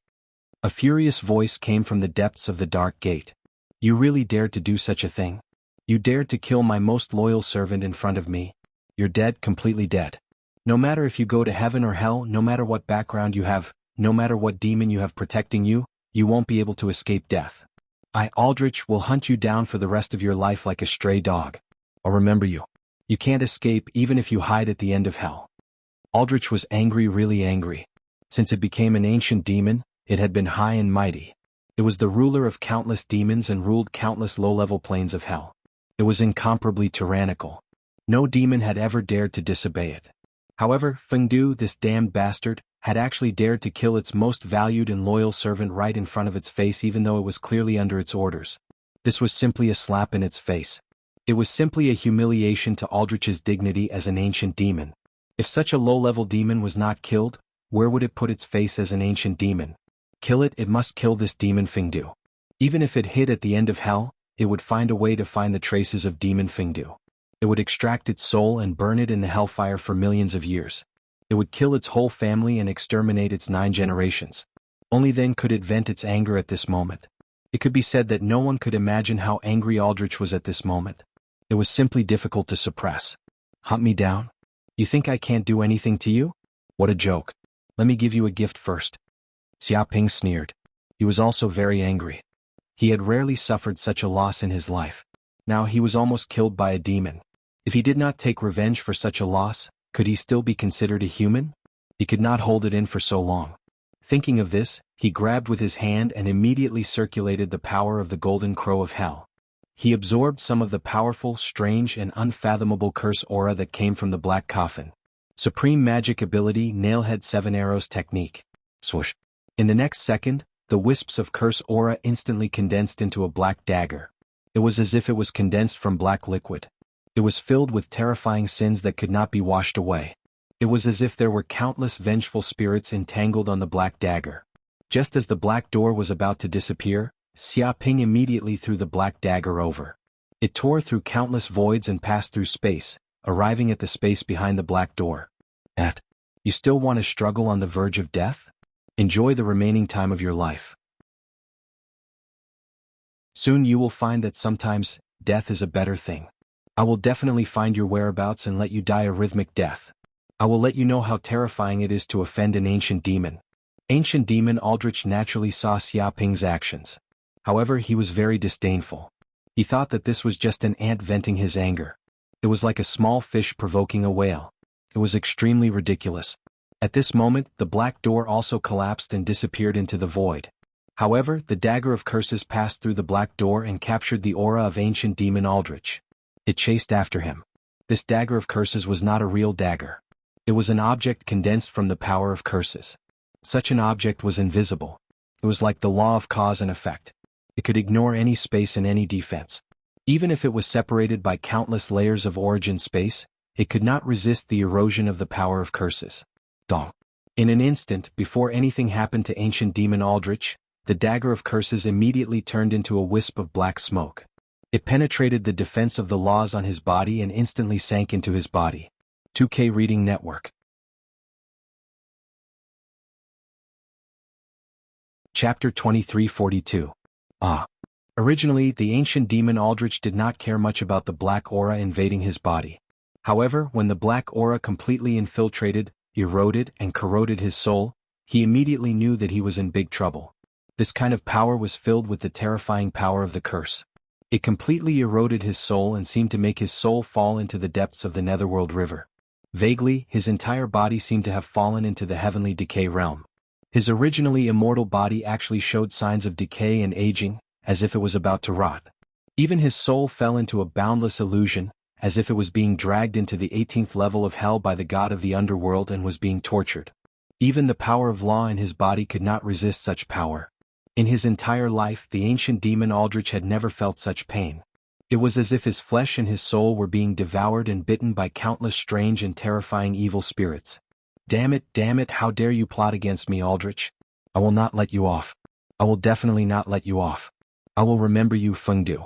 A furious voice came from the depths of the dark gate. You really dared to do such a thing? You dared to kill my most loyal servant in front of me? You're dead, completely dead. No matter if you go to heaven or hell, no matter what background you have, no matter what demon you have protecting you, you won't be able to escape death. I, Aldrich, will hunt you down for the rest of your life like a stray dog. I'll remember you. You can't escape even if you hide at the end of hell. Aldrich was angry, really angry. Since it became an ancient demon, it had been high and mighty. It was the ruler of countless demons and ruled countless low-level planes of hell. It was incomparably tyrannical. No demon had ever dared to disobey it. However, Fengdu, this damned bastard, had actually dared to kill its most valued and loyal servant right in front of its face even though it was clearly under its orders. This was simply a slap in its face. It was simply a humiliation to Aldrich's dignity as an ancient demon. If such a low-level demon was not killed, where would it put its face as an ancient demon? Kill it, it must kill this demon Fengdu. Even if it hid at the end of hell, it would find a way to find the traces of demon Fengdu. It would extract its soul and burn it in the hellfire for millions of years. It would kill its whole family and exterminate its 9 generations. Only then could it vent its anger at this moment. It could be said that no one could imagine how angry Aldrich was at this moment. It was simply difficult to suppress. Hunt me down? You think I can't do anything to you? What a joke. Let me give you a gift first. Xiaoping sneered. He was also very angry. He had rarely suffered such a loss in his life. Now he was almost killed by a demon. If he did not take revenge for such a loss, could he still be considered a human? He could not hold it in for so long. Thinking of this, he grabbed with his hand and immediately circulated the power of the golden crow of hell. He absorbed some of the powerful, strange, and unfathomable curse aura that came from the black coffin. Supreme magic ability, Nailhead 7 Arrows technique. Swoosh. In the next second, the wisps of curse aura instantly condensed into a black dagger. It was as if it was condensed from black liquid. It was filled with terrifying sins that could not be washed away. It was as if there were countless vengeful spirits entangled on the black dagger. Just as the black door was about to disappear, Xiaoping immediately threw the black dagger over. It tore through countless voids and passed through space, arriving at the space behind the black door. You still want to struggle on the verge of death? Enjoy the remaining time of your life. Soon you will find that sometimes, death is a better thing. I will definitely find your whereabouts and let you die a rhythmic death. I will let you know how terrifying it is to offend an ancient demon. Ancient demon Aldrich naturally saw Xiaoping's actions. However, he was very disdainful. He thought that this was just an ant venting his anger. It was like a small fish provoking a whale. It was extremely ridiculous. At this moment, the black door also collapsed and disappeared into the void. However, the dagger of curses passed through the black door and captured the aura of ancient demon Aldrich. It chased after him. This dagger of curses was not a real dagger. It was an object condensed from the power of curses. Such an object was invisible. It was like the law of cause and effect. It could ignore any space and any defense. Even if it was separated by countless layers of origin space, it could not resist the erosion of the power of curses. Dong. In an instant, before anything happened to ancient demon Aldrich, the dagger of curses immediately turned into a wisp of black smoke. It penetrated the defense of the laws on his body and instantly sank into his body. 2K Reading Network. Chapter 2342. Originally, the ancient demon Aldrich did not care much about the black aura invading his body. However, when the black aura completely infiltrated, eroded, and corroded his soul, he immediately knew that he was in big trouble. This kind of power was filled with the terrifying power of the curse. It completely eroded his soul and seemed to make his soul fall into the depths of the netherworld river. Vaguely, his entire body seemed to have fallen into the heavenly decay realm. His originally immortal body actually showed signs of decay and aging, as if it was about to rot. Even his soul fell into a boundless illusion, as if it was being dragged into the 18th level of hell by the god of the underworld and was being tortured. Even the power of law in his body could not resist such power. In his entire life, the ancient demon Aldrich had never felt such pain. It was as if his flesh and his soul were being devoured and bitten by countless strange and terrifying evil spirits. Damn it, how dare you plot against me, Aldrich? I will not let you off. I will definitely not let you off. I will remember you, Fengdu.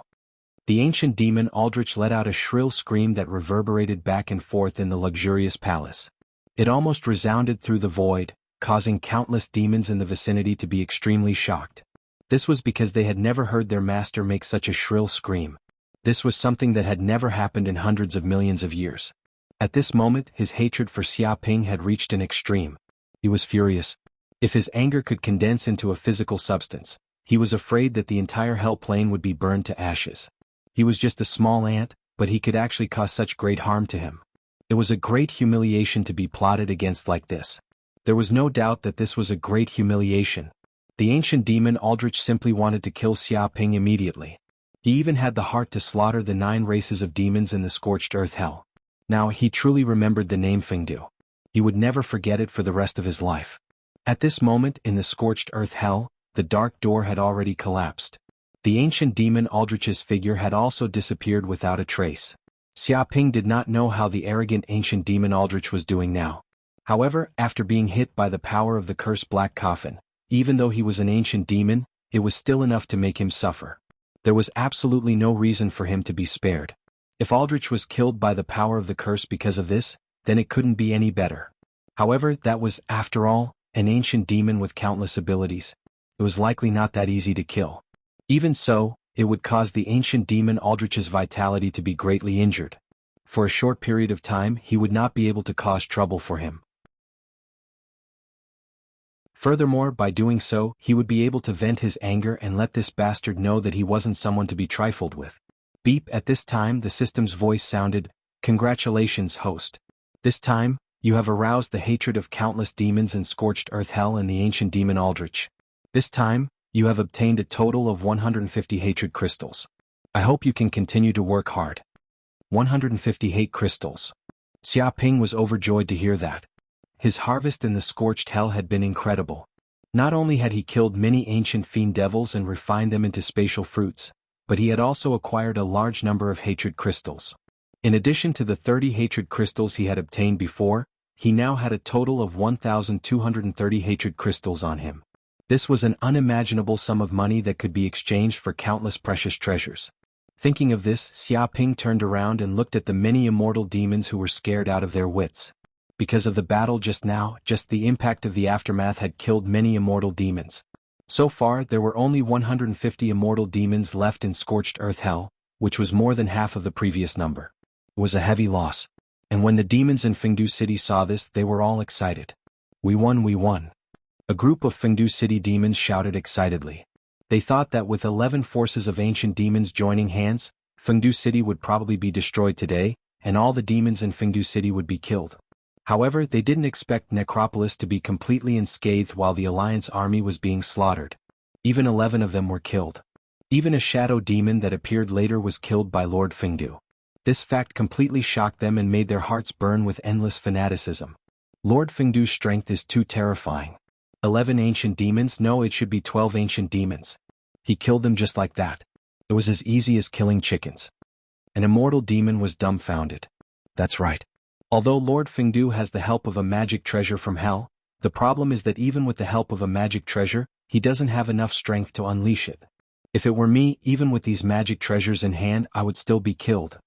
The ancient demon Aldrich let out a shrill scream that reverberated back and forth in the luxurious palace. It almost resounded through the void, causing countless demons in the vicinity to be extremely shocked. This was because they had never heard their master make such a shrill scream. This was something that had never happened in hundreds of millions of years. At this moment, his hatred for Xiaoping had reached an extreme. He was furious. If his anger could condense into a physical substance, he was afraid that the entire hell plane would be burned to ashes. He was just a small ant, but he could actually cause such great harm to him. It was a great humiliation to be plotted against like this. There was no doubt that this was a great humiliation. The ancient demon Aldrich simply wanted to kill Xiaoping immediately. He even had the heart to slaughter the 9 races of demons in the scorched earth hell. Now he truly remembered the name Fengdu. He would never forget it for the rest of his life. At this moment in the scorched earth hell, the dark door had already collapsed. The ancient demon Aldrich's figure had also disappeared without a trace. Xiaoping did not know how the arrogant ancient demon Aldrich was doing now. However, after being hit by the power of the cursed black coffin, even though he was an ancient demon, it was still enough to make him suffer. There was absolutely no reason for him to be spared. If Aldrich was killed by the power of the curse because of this, then it couldn't be any better. However, that was, after all, an ancient demon with countless abilities. It was likely not that easy to kill. Even so, it would cause the ancient demon Aldrich's vitality to be greatly injured. For a short period of time, he would not be able to cause trouble for him. Furthermore, by doing so, he would be able to vent his anger and let this bastard know that he wasn't someone to be trifled with. Beep. At this time the system's voice sounded, "Congratulations, host. This time, you have aroused the hatred of countless demons in scorched earth hell and the ancient demon Aldrich. This time, you have obtained a total of 150 hatred crystals. I hope you can continue to work hard." 150 hate crystals. Xiaoping was overjoyed to hear that. His harvest in the scorched hell had been incredible. Not only had he killed many ancient fiend devils and refined them into spatial fruits, but he had also acquired a large number of hatred crystals. In addition to the 30 hatred crystals he had obtained before, he now had a total of 1,230 hatred crystals on him. This was an unimaginable sum of money that could be exchanged for countless precious treasures. Thinking of this, Xiaoping turned around and looked at the many immortal demons who were scared out of their wits. Because of the battle just now, just the impact of the aftermath had killed many immortal demons. So far, there were only 150 immortal demons left in scorched earth hell, which was more than half of the previous number. It was a heavy loss. And when the demons in Fengdu City saw this, they were all excited. We won, we won. A group of Fengdu City demons shouted excitedly. They thought that with 11 forces of ancient demons joining hands, Fengdu City would probably be destroyed today, and all the demons in Fengdu City would be killed. However, they didn't expect Necropolis to be completely unscathed while the Alliance army was being slaughtered. Even 11 of them were killed. Even a shadow demon that appeared later was killed by Lord Fengdu. This fact completely shocked them and made their hearts burn with endless fanaticism. Lord Fengdu's strength is too terrifying. 11 ancient demons? No, it should be 12 ancient demons. He killed them just like that. It was as easy as killing chickens. An immortal demon was dumbfounded. That's right. Although Lord Fengdu has the help of a magic treasure from hell, the problem is that even with the help of a magic treasure, he doesn't have enough strength to unleash it. If it were me, even with these magic treasures in hand, I would still be killed.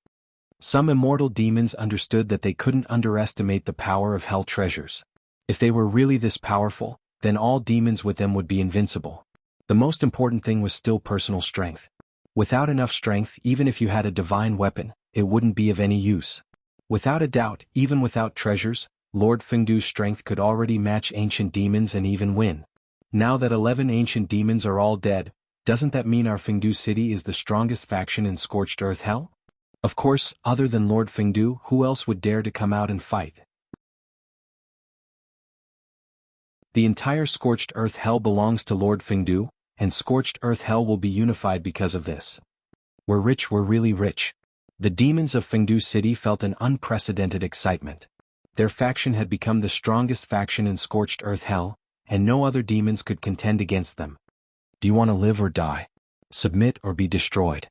Some immortal demons understood that they couldn't underestimate the power of hell treasures. If they were really this powerful, then all demons with them would be invincible. The most important thing was still personal strength. Without enough strength, even if you had a divine weapon, it wouldn't be of any use. Without a doubt, even without treasures, Lord Fengdu's strength could already match ancient demons and even win. Now that 11 ancient demons are all dead, doesn't that mean our Fengdu city is the strongest faction in Scorched Earth Hell? Of course, other than Lord Fengdu, who else would dare to come out and fight? The entire Scorched Earth Hell belongs to Lord Fengdu, and Scorched Earth Hell will be unified because of this. We're rich, we're really rich. The demons of Fengdu City felt an unprecedented excitement. Their faction had become the strongest faction in Scorched Earth Hell, and no other demons could contend against them. Do you want to live or die? Submit or be destroyed?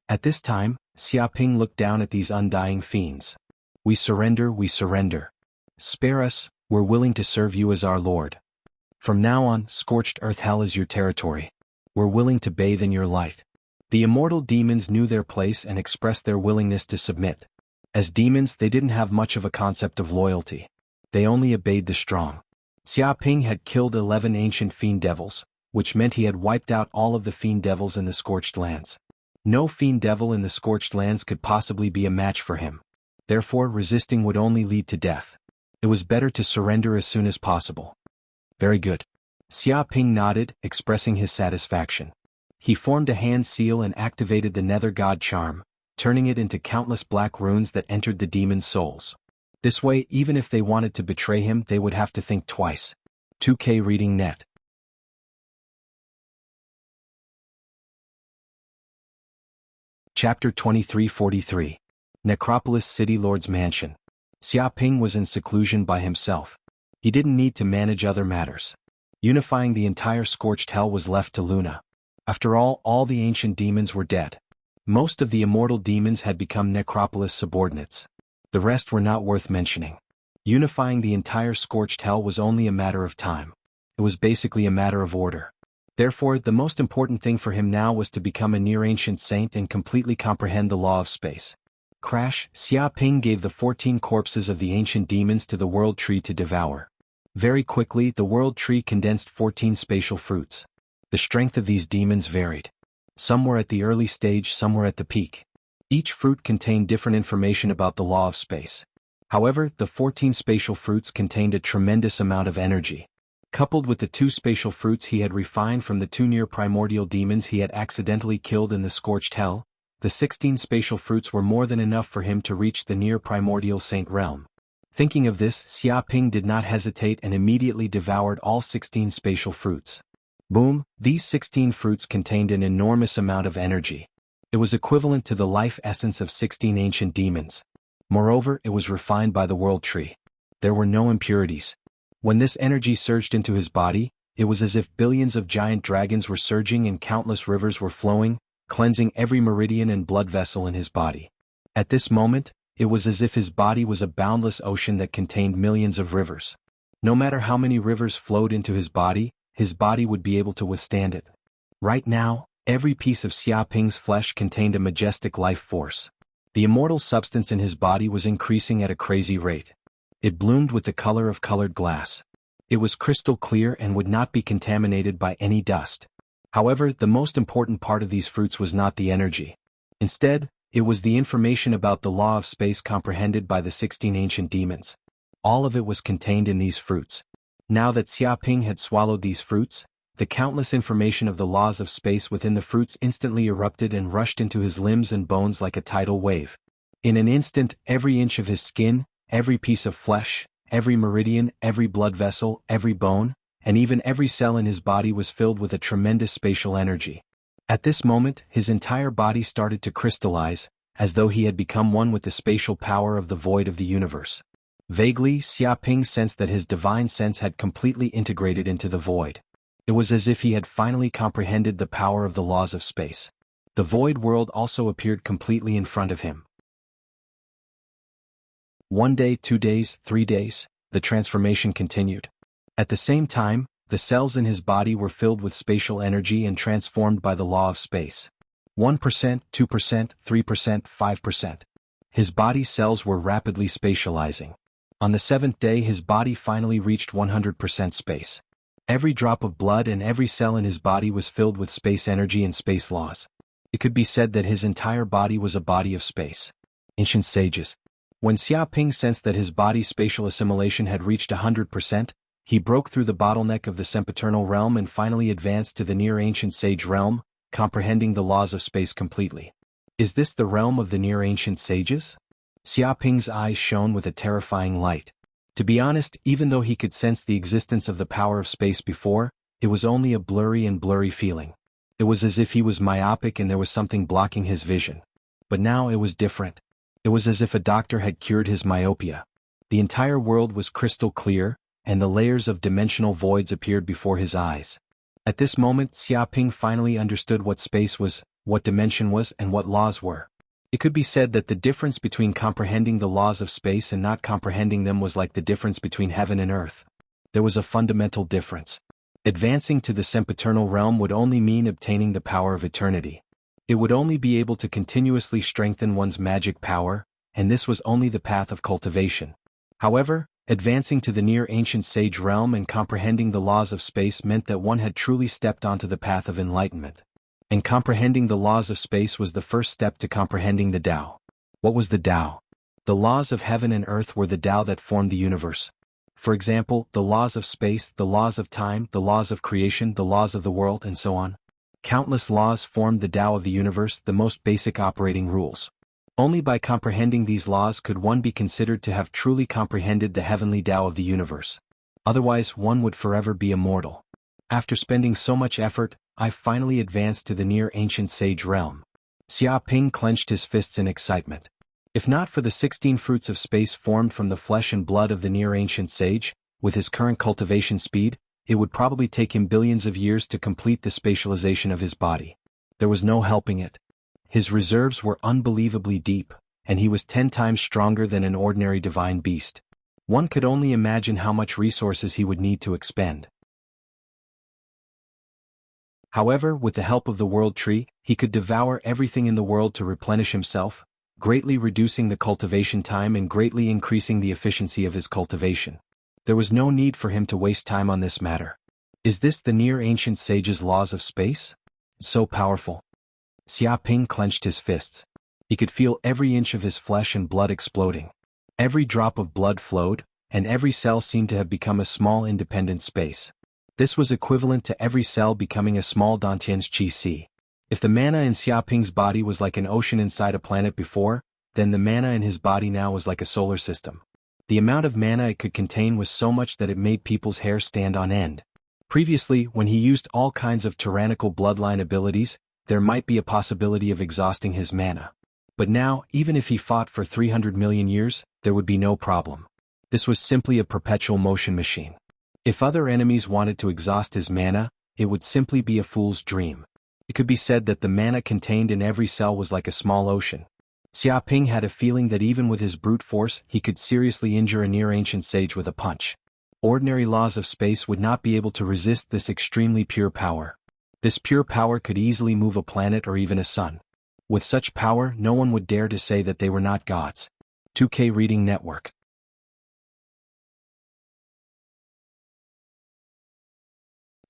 At this time, Xiaoping looked down at these undying fiends. We surrender, we surrender. Spare us, we're willing to serve you as our lord. From now on, Scorched Earth Hell is your territory. We're willing to bathe in your light. The immortal demons knew their place and expressed their willingness to submit. As demons, they didn't have much of a concept of loyalty. They only obeyed the strong. Xiaoping had killed 11 ancient fiend devils, which meant he had wiped out all of the fiend devils in the Scorched Lands. No fiend devil in the Scorched Lands could possibly be a match for him. Therefore, resisting would only lead to death. It was better to surrender as soon as possible. Very good. Xiaoping nodded, expressing his satisfaction. He formed a hand seal and activated the Nether God charm, turning it into countless black runes that entered the demons' souls. This way, even if they wanted to betray him, they would have to think twice. 2K Reading Net. Chapter 2343. Necropolis City Lord's Mansion. Xiaoping was in seclusion by himself. He didn't need to manage other matters. Unifying the entire Scorched Hell was left to Luna. After all the ancient demons were dead. Most of the immortal demons had become Necropolis subordinates. The rest were not worth mentioning. Unifying the entire Scorched Hell was only a matter of time. It was basically a matter of order. Therefore, the most important thing for him now was to become a near-ancient saint and completely comprehend the law of space. Crash, Xiaoping gave the 14 corpses of the ancient demons to the World Tree to devour. Very quickly, the World Tree condensed 14 spatial fruits. The strength of these demons varied. Some were at the early stage, some were at the peak. Each fruit contained different information about the law of space. However, the 14 spatial fruits contained a tremendous amount of energy. Coupled with the 2 spatial fruits he had refined from the 2 near-primordial demons he had accidentally killed in the Scorched Hell, the 16 spatial fruits were more than enough for him to reach the near-primordial saint realm. Thinking of this, Xiaoping did not hesitate and immediately devoured all 16 spatial fruits. Boom, these 16 fruits contained an enormous amount of energy. It was equivalent to the life essence of 16 ancient demons. Moreover, it was refined by the World Tree. There were no impurities. When this energy surged into his body, it was as if billions of giant dragons were surging and countless rivers were flowing, cleansing every meridian and blood vessel in his body. At this moment, it was as if his body was a boundless ocean that contained millions of rivers. No matter how many rivers flowed into his body would be able to withstand it. Right now, every piece of Xiaoping's flesh contained a majestic life force. The immortal substance in his body was increasing at a crazy rate. It bloomed with the color of colored glass. It was crystal clear and would not be contaminated by any dust. However, the most important part of these fruits was not the energy. Instead, it was the information about the law of space comprehended by the 16 ancient demons. All of it was contained in these fruits. Now that Xiaoping had swallowed these fruits, the countless information of the laws of space within the fruits instantly erupted and rushed into his limbs and bones like a tidal wave. In an instant, every inch of his skin, every piece of flesh, every meridian, every blood vessel, every bone, and even every cell in his body was filled with a tremendous spatial energy. At this moment, his entire body started to crystallize, as though he had become one with the spatial power of the void of the universe. Vaguely, Xiaoping sensed that his divine sense had completely integrated into the void. It was as if he had finally comprehended the power of the laws of space. The void world also appeared completely in front of him. 1 day, 2 days, 3 days, the transformation continued. At the same time, the cells in his body were filled with spatial energy and transformed by the law of space. 1%, 2%, 3%, 5%. His body cells were rapidly spatializing. On the 7th day, his body finally reached 100% space. Every drop of blood and every cell in his body was filled with space energy and space laws. It could be said that his entire body was a body of space. Ancient sages. When Xiaoping sensed that his body's spatial assimilation had reached 100%, he broke through the bottleneck of the sempiternal realm and finally advanced to the near-ancient sage realm, comprehending the laws of space completely. Is this the realm of the near-ancient sages? Xiaoping's eyes shone with a terrifying light. To be honest, even though he could sense the existence of the power of space before, it was only a blurry feeling. It was as if he was myopic and there was something blocking his vision. But now it was different. It was as if a doctor had cured his myopia. The entire world was crystal clear, and the layers of dimensional voids appeared before his eyes. At this moment, Xiaoping finally understood what space was, what dimension was, and what laws were. It could be said that the difference between comprehending the laws of space and not comprehending them was like the difference between heaven and earth. There was a fundamental difference. Advancing to the sempiternal realm would only mean obtaining the power of eternity. It would only be able to continuously strengthen one's magic power, and this was only the path of cultivation. However, advancing to the near-ancient sage realm and comprehending the laws of space meant that one had truly stepped onto the path of enlightenment. And comprehending the laws of space was the first step to comprehending the Tao. What was the Tao? The laws of heaven and earth were the Tao that formed the universe. For example, the laws of space, the laws of time, the laws of creation, the laws of the world, and so on. Countless laws formed the Tao of the universe, the most basic operating rules. Only by comprehending these laws could one be considered to have truly comprehended the heavenly Tao of the universe. Otherwise, one would forever be immortal. After spending so much effort, I finally advanced to the near-ancient sage realm. Xiaoping clenched his fists in excitement. If not for the 16 fruits of space formed from the flesh and blood of the near-ancient sage, with his current cultivation speed, it would probably take him billions of years to complete the spatialization of his body. There was no helping it. His reserves were unbelievably deep, and he was 10 times stronger than an ordinary divine beast. One could only imagine how much resources he would need to expend. However, with the help of the world tree, he could devour everything in the world to replenish himself, greatly reducing the cultivation time and greatly increasing the efficiency of his cultivation. There was no need for him to waste time on this matter. Is this the near-ancient sage's laws of space? So powerful. Xiaoping clenched his fists. He could feel every inch of his flesh and blood exploding. Every drop of blood flowed, and every cell seemed to have become a small independent space. This was equivalent to every cell becoming a small Dantian's Qi. If the mana in Xiaoping's body was like an ocean inside a planet before, then the mana in his body now was like a solar system. The amount of mana it could contain was so much that it made people's hair stand on end. Previously, when he used all kinds of tyrannical bloodline abilities, there might be a possibility of exhausting his mana. But now, even if he fought for 300 million years, there would be no problem. This was simply a perpetual motion machine. If other enemies wanted to exhaust his mana, it would simply be a fool's dream. It could be said that the mana contained in every cell was like a small ocean. Xiaoping had a feeling that even with his brute force, he could seriously injure a near-ancient sage with a punch. Ordinary laws of space would not be able to resist this extremely pure power. This pure power could easily move a planet or even a sun. With such power, no one would dare to say that they were not gods. 2K Reading Network.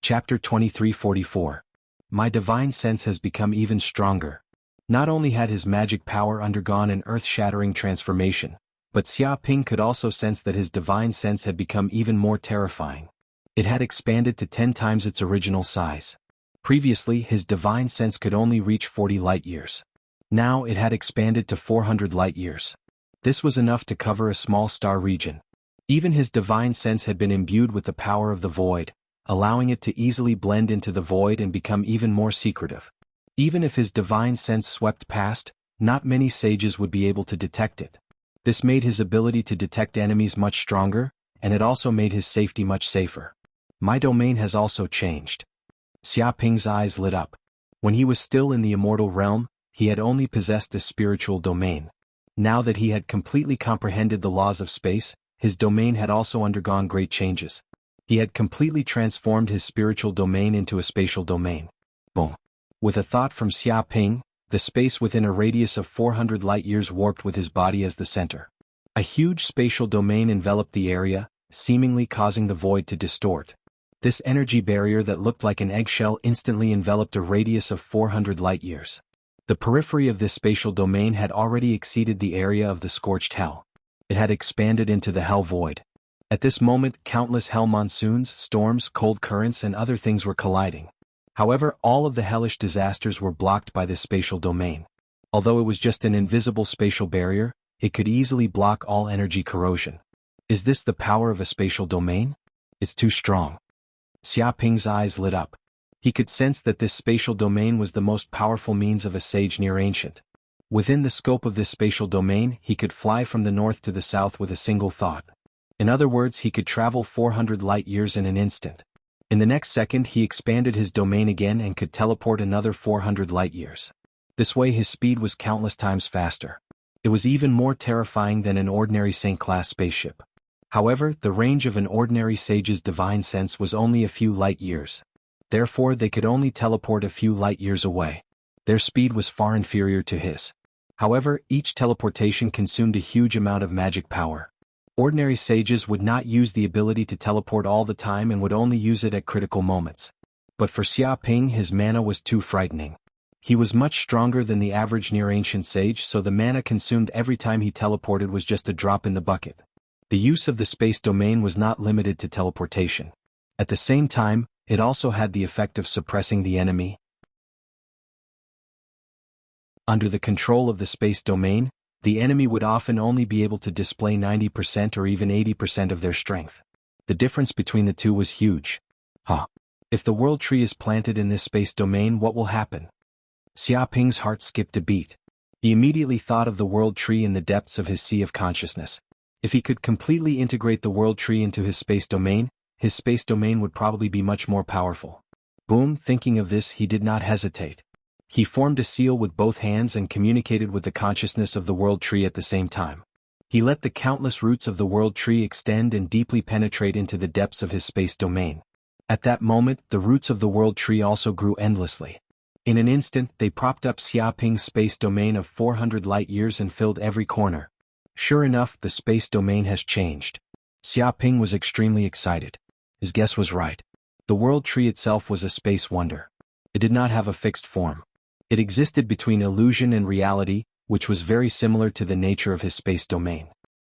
Chapter 2344. My divine sense has become even stronger. Not only had his magic power undergone an earth-shattering transformation, but Xiaoping could also sense that his divine sense had become even more terrifying. It had expanded to 10 times its original size. Previously, his divine sense could only reach 40 light-years. Now it had expanded to 400 light-years. This was enough to cover a small star region. Even his divine sense had been imbued with the power of the void, allowing it to easily blend into the void and become even more secretive. Even if his divine sense swept past, not many sages would be able to detect it. This made his ability to detect enemies much stronger, and it also made his safety much safer. My domain has also changed. Xiaoping's eyes lit up. When he was still in the immortal realm, he had only possessed a spiritual domain. Now that he had completely comprehended the laws of space, his domain had also undergone great changes. He had completely transformed his spiritual domain into a spatial domain. Boom. With a thought from Xiaoping, the space within a radius of 400 light-years warped with his body as the center. A huge spatial domain enveloped the area, seemingly causing the void to distort. This energy barrier that looked like an eggshell instantly enveloped a radius of 400 light-years. The periphery of this spatial domain had already exceeded the area of the scorched hell. It had expanded into the hell void. At this moment, countless hell monsoons, storms, cold currents and other things were colliding. However, all of the hellish disasters were blocked by this spatial domain. Although it was just an invisible spatial barrier, it could easily block all energy corrosion. Is this the power of a spatial domain? It's too strong. Xiaoping's eyes lit up. He could sense that this spatial domain was the most powerful means of a sage near ancient. Within the scope of this spatial domain, he could fly from the north to the south with a single thought. In other words, he could travel 400 light-years in an instant. In the next second, he expanded his domain again and could teleport another 400 light-years. This way his speed was countless times faster. It was even more terrifying than an ordinary Saint-class spaceship. However, the range of an ordinary sage's divine sense was only a few light-years. Therefore, they could only teleport a few light-years away. Their speed was far inferior to his. However, each teleportation consumed a huge amount of magic power. Ordinary sages would not use the ability to teleport all the time and would only use it at critical moments. But for Xiaoping, his mana was too frightening. He was much stronger than the average near-ancient sage, so the mana consumed every time he teleported was just a drop in the bucket. The use of the space domain was not limited to teleportation. At the same time, it also had the effect of suppressing the enemy. Under the control of the space domain, the enemy would often only be able to display 90% or even 80% of their strength. The difference between the two was huge. If the world tree is planted in this space domain, what will happen? Xiaoping's heart skipped a beat. He immediately thought of the world tree in the depths of his sea of consciousness. If he could completely integrate the world tree into his space domain would probably be much more powerful. Boom, thinking of this, he did not hesitate. He formed a seal with both hands and communicated with the consciousness of the world tree at the same time. He let the countless roots of the world tree extend and deeply penetrate into the depths of his space domain. At that moment, the roots of the world tree also grew endlessly. In an instant, they propped up Xiaoping's space domain of 400 light-years and filled every corner. Sure enough, the space domain has changed. Xiaoping was extremely excited. His guess was right. The world tree itself was a space wonder. It did not have a fixed form. It existed between illusion and reality, which was very similar to the nature of his space domain.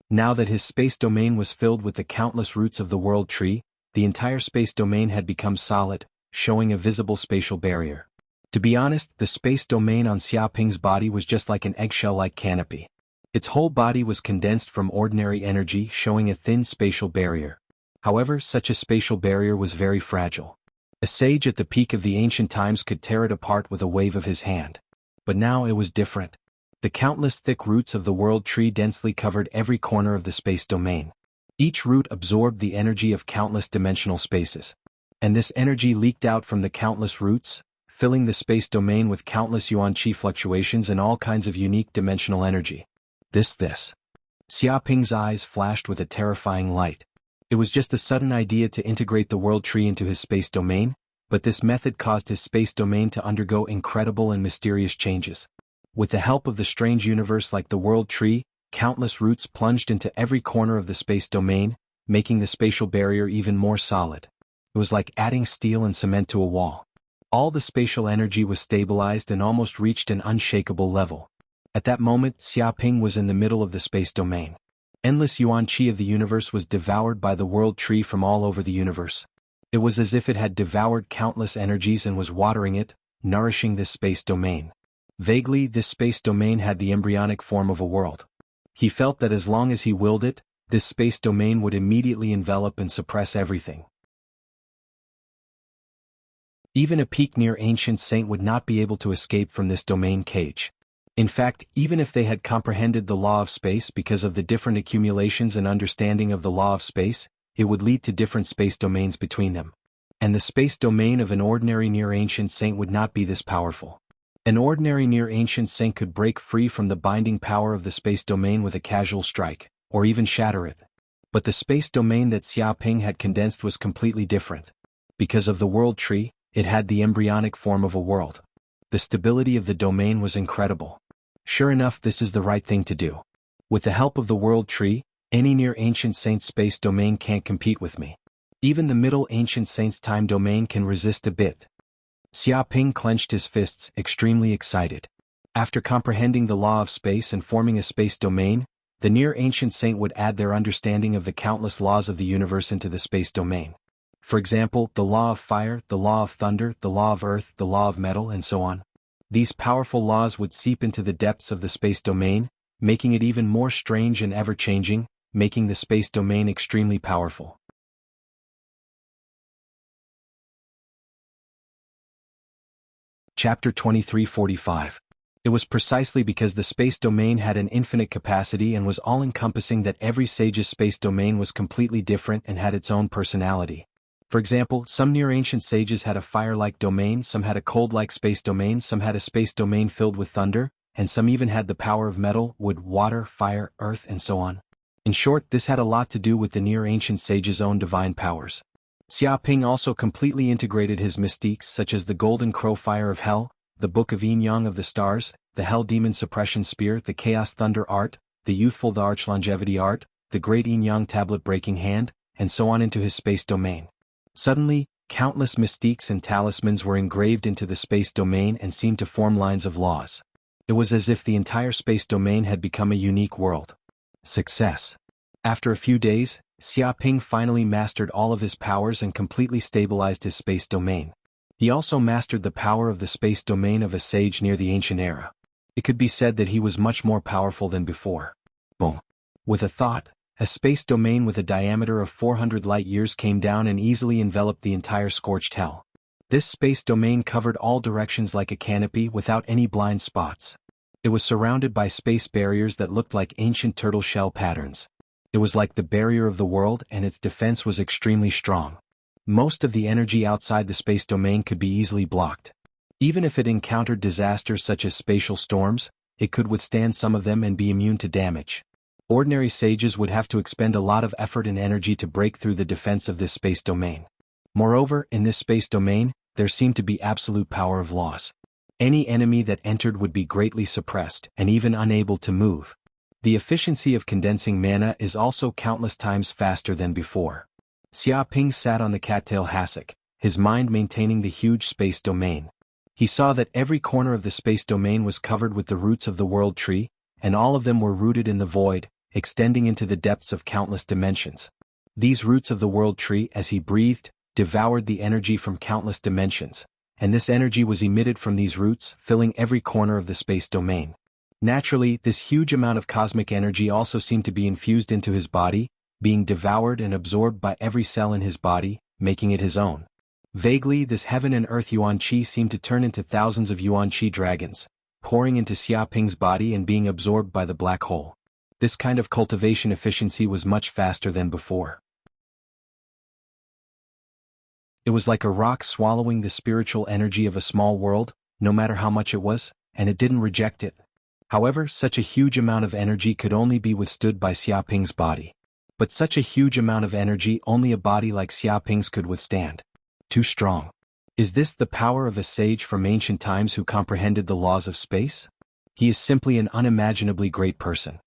Now that his space domain was filled with the countless roots of the world tree, the entire space domain had become solid, showing a visible spatial barrier. To be honest, the space domain on Xiaoping's body was just like an eggshell-like canopy. Its whole body was condensed from ordinary energy, showing a thin spatial barrier. However, such a spatial barrier was very fragile. A sage at the peak of the ancient times could tear it apart with a wave of his hand. But now it was different. The countless thick roots of the world tree densely covered every corner of the space domain. Each root absorbed the energy of countless dimensional spaces. And this energy leaked out from the countless roots, filling the space domain with countless yuan qi fluctuations and all kinds of unique dimensional energy. This. Xiaoping's eyes flashed with a terrifying light. It was just a sudden idea to integrate the world tree into his space domain, but this method caused his space domain to undergo incredible and mysterious changes. With the help of the strange universe like the world tree, countless roots plunged into every corner of the space domain, making the spatial barrier even more solid. It was like adding steel and cement to a wall. All the spatial energy was stabilized and almost reached an unshakable level. At that moment, Xiaoping was in the middle of the space domain. Endless yuan qi of the universe was devoured by the world tree from all over the universe. It was as if it had devoured countless energies and was watering it, nourishing this space domain. Vaguely, this space domain had the embryonic form of a world. He felt that as long as he willed it, this space domain would immediately envelop and suppress everything. Even a peak near ancient saint would not be able to escape from this domain cage. In fact, even if they had comprehended the law of space because of the different accumulations and understanding of the law of space, it would lead to different space domains between them. And the space domain of an ordinary near-ancient saint would not be this powerful. An ordinary near-ancient saint could break free from the binding power of the space domain with a casual strike, or even shatter it. But the space domain that Xiaoping had condensed was completely different. Because of the world tree, it had the embryonic form of a world. The stability of the domain was incredible. Sure enough, this is the right thing to do. With the help of the world tree, any near-ancient saint's space domain can't compete with me. Even the middle ancient saint's time domain can resist a bit. Xiaoping clenched his fists, extremely excited. After comprehending the law of space and forming a space domain, The near ancient saint would add their understanding of the countless laws of the universe into the space domain. For example, the law of fire, the law of thunder, the law of earth, the law of metal, and so on. These powerful laws would seep into the depths of the space domain, making it even more strange and ever-changing, making the space domain extremely powerful. Chapter 2345. It was precisely because the space domain had an infinite capacity and was all-encompassing that every sage's space domain was completely different and had its own personality. For example, some near-ancient sages had a fire-like domain, some had a cold-like space domain, some had a space domain filled with thunder, and some even had the power of metal, wood, water, fire, earth, and so on. In short, this had a lot to do with the near-ancient sage's own divine powers. Xia Ping also completely integrated his mystiques such as the Golden Crow Fire of Hell, the Book of Yin Yang of the Stars, the Hell Demon Suppression Spear, the Chaos Thunder Art, the Youthful the Arch Longevity Art, the Great Yin Yang Tablet Breaking Hand, and so on into his space domain. Suddenly, countless mystiques and talismans were engraved into the space domain and seemed to form lines of laws. It was as if the entire space domain had become a unique world. Success. After a few days, Xia Ping finally mastered all of his powers and completely stabilized his space domain. He also mastered the power of the space domain of a sage near the ancient era. It could be said that he was much more powerful than before. Boom. With a thought, a space domain with a diameter of 400 light-years came down and easily enveloped the entire scorched hell. This space domain covered all directions like a canopy without any blind spots. It was surrounded by space barriers that looked like ancient turtle shell patterns. It was like the barrier of the world, and its defense was extremely strong. Most of the energy outside the space domain could be easily blocked. Even if it encountered disasters such as spatial storms, it could withstand some of them and be immune to damage. Ordinary sages would have to expend a lot of effort and energy to break through the defense of this space domain. Moreover, in this space domain, there seemed to be absolute power of laws. Any enemy that entered would be greatly suppressed and even unable to move. The efficiency of condensing mana is also countless times faster than before. Xia Ping sat on the cattail hassock, his mind maintaining the huge space domain. He saw that every corner of the space domain was covered with the roots of the world tree, and all of them were rooted in the void, extending into the depths of countless dimensions. These roots of the world tree, as he breathed, devoured the energy from countless dimensions, and this energy was emitted from these roots, filling every corner of the space domain. Naturally, this huge amount of cosmic energy also seemed to be infused into his body, being devoured and absorbed by every cell in his body, making it his own. Vaguely, this heaven and earth yuan qi seemed to turn into thousands of yuan qi dragons, pouring into Xia Ping's body and being absorbed by the black hole. This kind of cultivation efficiency was much faster than before. It was like a rock swallowing the spiritual energy of a small world, no matter how much it was, and it didn't reject it. However, such a huge amount of energy could only be withstood by Xia Ping's body. But such a huge amount of energy only a body like Xia Ping's could withstand. Too strong. Is this the power of a sage from ancient times who comprehended the laws of space? He is simply an unimaginably great person.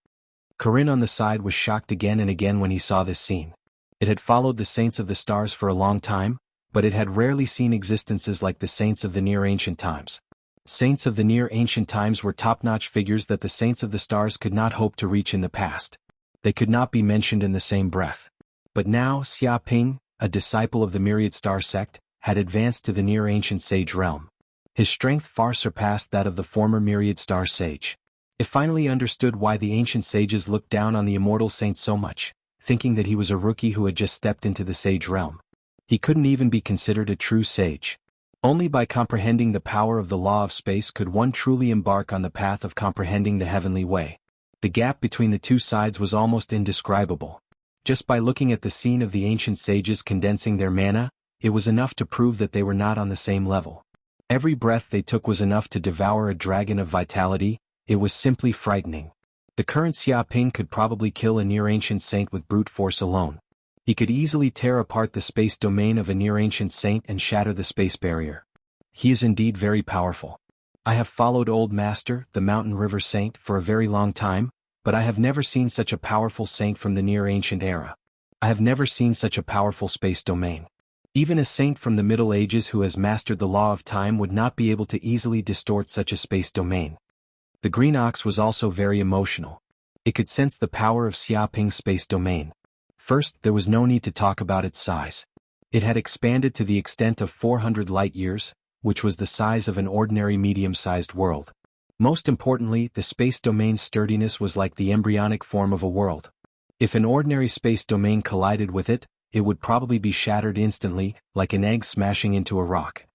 Corinne on the side was shocked again and again when he saw this scene. It had followed the saints of the stars for a long time, but it had rarely seen existences like the saints of the near ancient times. Saints of the near ancient times were top-notch figures that the saints of the stars could not hope to reach in the past. They could not be mentioned in the same breath. But now Xia Ping, a disciple of the Myriad Star sect, had advanced to the near ancient sage realm. His strength far surpassed that of the former Myriad Star sage. It finally understood why the ancient sages looked down on the immortal saint so much, thinking that he was a rookie who had just stepped into the sage realm. He couldn't even be considered a true sage. Only by comprehending the power of the law of space could one truly embark on the path of comprehending the heavenly way. The gap between the two sides was almost indescribable. Just by looking at the scene of the ancient sages condensing their mana, it was enough to prove that they were not on the same level. Every breath they took was enough to devour a dragon of vitality. It was simply frightening. The current Xia Ping could probably kill a near-ancient saint with brute force alone. He could easily tear apart the space domain of a near-ancient saint and shatter the space barrier. He is indeed very powerful. I have followed Old Master, the Mountain River Saint, for a very long time, but I have never seen such a powerful saint from the near-ancient era. I have never seen such a powerful space domain. Even a saint from the Middle Ages who has mastered the law of time would not be able to easily distort such a space domain. The green ox was also very emotional. It could sense the power of Xiaoping's space domain. First, there was no need to talk about its size. It had expanded to the extent of 400 light-years, which was the size of an ordinary medium-sized world. Most importantly, the space domain's sturdiness was like the embryonic form of a world. If an ordinary space domain collided with it, it would probably be shattered instantly, like an egg smashing into a rock.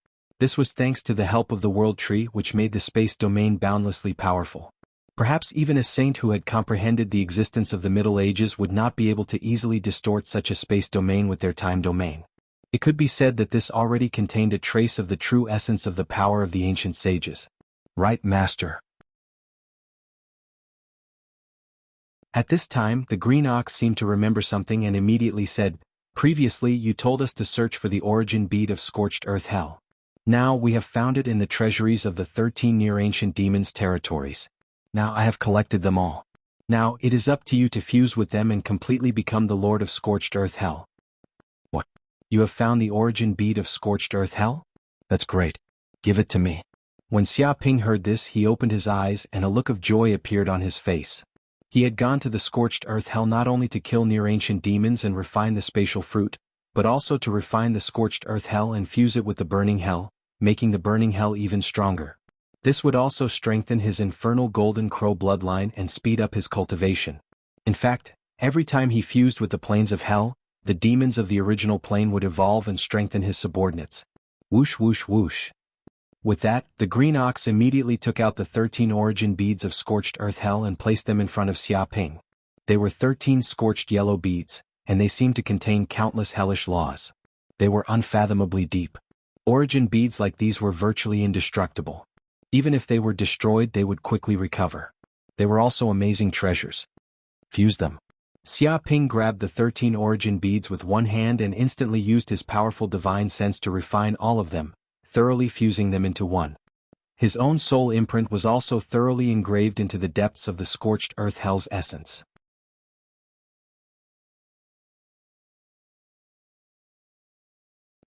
This was thanks to the help of the World Tree, which made the space domain boundlessly powerful. Perhaps even a saint who had comprehended the existence of the Middle Ages would not be able to easily distort such a space domain with their time domain. It could be said that this already contained a trace of the true essence of the power of the ancient sages. Right, Master? At this time, the green ox seemed to remember something and immediately said, "Previously you told us to search for the origin bead of scorched earth hell. Now we have found it in the treasuries of the 13 near-ancient demons' territories. Now I have collected them all. Now it is up to you to fuse with them and completely become the Lord of Scorched Earth Hell." "What? You have found the origin bead of Scorched Earth Hell? That's great. Give it to me." When Xiaoping heard this, he opened his eyes and a look of joy appeared on his face. He had gone to the Scorched Earth Hell not only to kill near-ancient demons and refine the spatial fruit, but also to refine the Scorched Earth Hell and fuse it with the Burning Hell, making the Burning Hell even stronger. This would also strengthen his infernal Golden Crow bloodline and speed up his cultivation. In fact, every time he fused with the planes of hell, the demons of the original plane would evolve and strengthen his subordinates. Whoosh whoosh whoosh. With that, the green ox immediately took out the 13 origin beads of Scorched Earth Hell and placed them in front of Xiaoping. They were 13 scorched yellow beads, and they seemed to contain countless hellish laws. They were unfathomably deep. Origin beads like these were virtually indestructible. Even if they were destroyed, they would quickly recover. They were also amazing treasures. Fuse them. Xiaoping grabbed the 13 origin beads with one hand and instantly used his powerful divine sense to refine all of them, thoroughly fusing them into one. His own soul imprint was also thoroughly engraved into the depths of the Scorched Earth Hell's essence.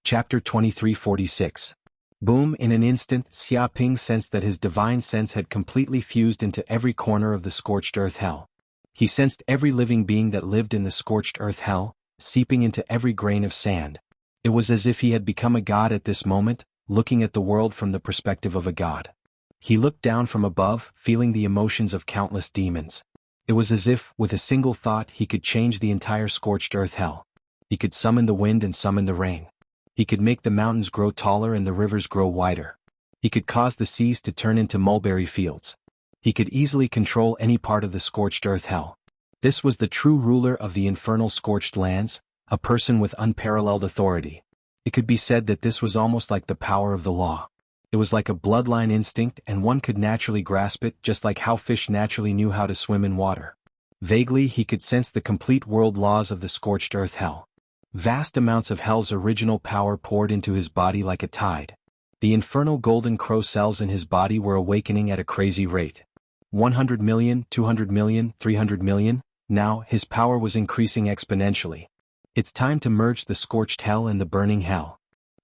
Chapter 2346. Boom! In an instant, Xiaoping sensed that his divine sense had completely fused into every corner of the Scorched Earth Hell. He sensed every living being that lived in the Scorched Earth Hell, seeping into every grain of sand. It was as if he had become a god at this moment, looking at the world from the perspective of a god. He looked down from above, feeling the emotions of countless demons. It was as if, with a single thought, he could change the entire Scorched Earth Hell. He could summon the wind and summon the rain. He could make the mountains grow taller and the rivers grow wider. He could cause the seas to turn into mulberry fields. He could easily control any part of the Scorched Earth Hell. This was the true ruler of the infernal scorched lands, a person with unparalleled authority. It could be said that this was almost like the power of the law. It was like a bloodline instinct and one could naturally grasp it just like how fish naturally knew how to swim in water. Vaguely he could sense the complete world laws of the Scorched Earth Hell. Vast amounts of Hell's original power poured into his body like a tide. The infernal Golden Crow cells in his body were awakening at a crazy rate. 100 million, 200 million, 300 million, now his power was increasing exponentially. It's time to merge the Scorched Hell and the Burning Hell.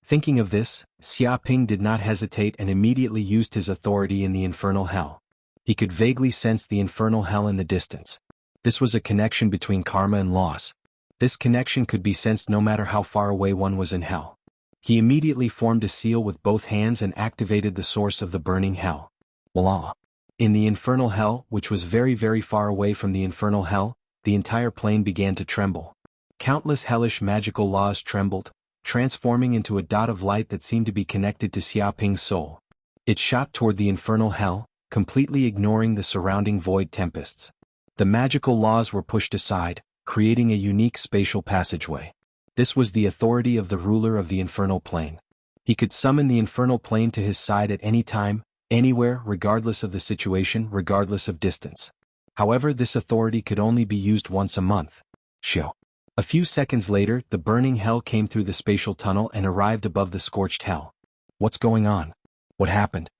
Thinking of this, Xiaoping did not hesitate and immediately used his authority in the infernal hell. He could vaguely sense the infernal hell in the distance. This was a connection between karma and laws. This connection could be sensed no matter how far away one was in hell. He immediately formed a seal with both hands and activated the source of the burning hell. Voila! In the infernal hell, which was very very far away from the infernal hell, the entire plane began to tremble. Countless hellish magical laws trembled, transforming into a dot of light that seemed to be connected to Xiaoping's soul. It shot toward the infernal hell, completely ignoring the surrounding void tempests. The magical laws were pushed aside, creating a unique spatial passageway. This was the authority of the ruler of the infernal plane. He could summon the infernal plane to his side at any time, anywhere, regardless of the situation, regardless of distance. However, this authority could only be used once a month. Shoo. A few seconds later, the burning hell came through the spatial tunnel and arrived above the scorched hell. What's going on? What happened?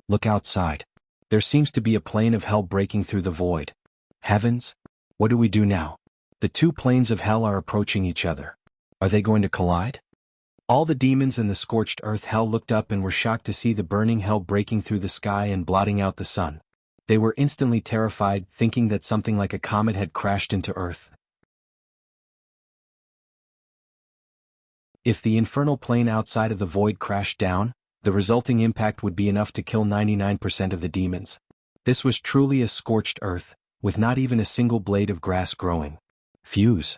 Look outside. There seems to be a plane of hell breaking through the void. Heavens! What do we do now? The two planes of hell are approaching each other. Are they going to collide? All the demons in the scorched earth hell looked up and were shocked to see the burning hell breaking through the sky and blotting out the sun. They were instantly terrified, thinking that something like a comet had crashed into Earth. If the infernal plane outside of the void crashed down, the resulting impact would be enough to kill 99% of the demons. This was truly a scorched earth, with not even a single blade of grass growing. Fuse.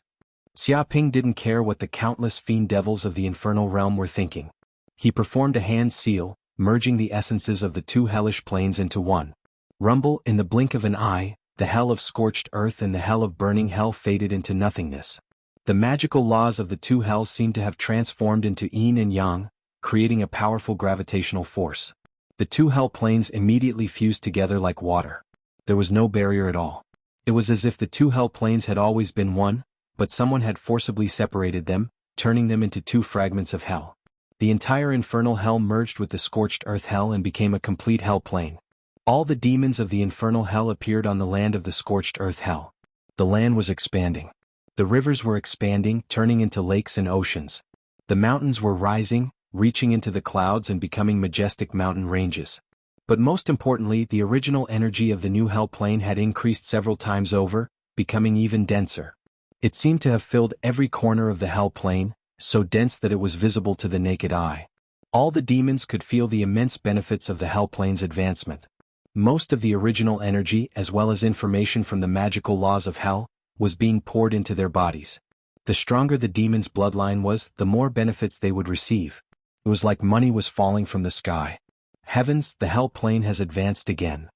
Xiaoping didn't care what the countless fiend devils of the infernal realm were thinking. He performed a hand seal, merging the essences of the two hellish planes into one. Rumble, in the blink of an eye, the hell of scorched earth and the hell of burning hell faded into nothingness. The magical laws of the two hells seemed to have transformed into yin and yang, creating a powerful gravitational force. The two hell planes immediately fused together like water. There was no barrier at all. It was as if the two hell planes had always been one, but someone had forcibly separated them, turning them into two fragments of hell. The entire infernal hell merged with the scorched earth hell and became a complete hell plane. All the demons of the infernal hell appeared on the land of the scorched earth hell. The land was expanding. The rivers were expanding, turning into lakes and oceans. The mountains were rising, reaching into the clouds and becoming majestic mountain ranges. But most importantly, the original energy of the new hell plane had increased several times over, becoming even denser. It seemed to have filled every corner of the hell plane, so dense that it was visible to the naked eye. All the demons could feel the immense benefits of the hell plane's advancement. Most of the original energy, as well as information from the magical laws of hell, was being poured into their bodies. The stronger the demon's bloodline was, the more benefits they would receive. It was like money was falling from the sky. Heavens, the hell plane has advanced again.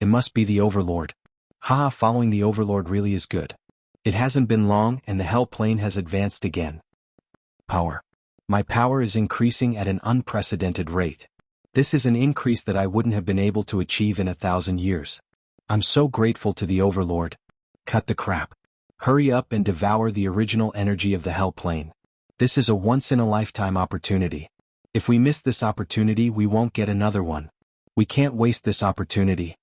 It must be the Overlord. Haha, following the Overlord really is good. It hasn't been long and the hell plane has advanced again. Power. My power is increasing at an unprecedented rate. This is an increase that I wouldn't have been able to achieve in 1,000 years. I'm so grateful to the Overlord. Cut the crap. Hurry up and devour the original energy of the hell plane. This is a once-in-a-lifetime opportunity. If we miss this opportunity, we won't get another one. We can't waste this opportunity.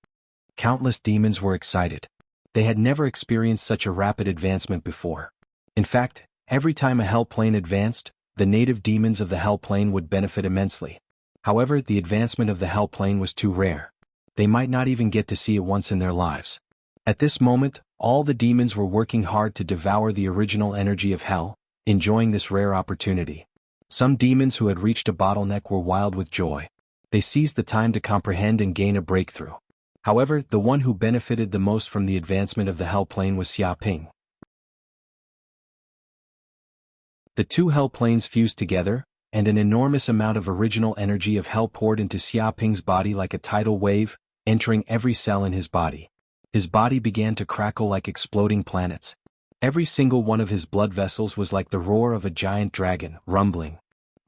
Countless demons were excited. They had never experienced such a rapid advancement before. In fact, every time a hell plane advanced, the native demons of the hell plane would benefit immensely. However, the advancement of the hell plane was too rare. They might not even get to see it once in their lives. At this moment, all the demons were working hard to devour the original energy of hell, enjoying this rare opportunity. Some demons who had reached a bottleneck were wild with joy. They seized the time to comprehend and gain a breakthrough. However, the one who benefited the most from the advancement of the hell plane was Xiaoping. The two hell planes fused together, and an enormous amount of original energy of hell poured into Xiaoping's body like a tidal wave, entering every cell in his body. His body began to crackle like exploding planets. Every single one of his blood vessels was like the roar of a giant dragon, rumbling.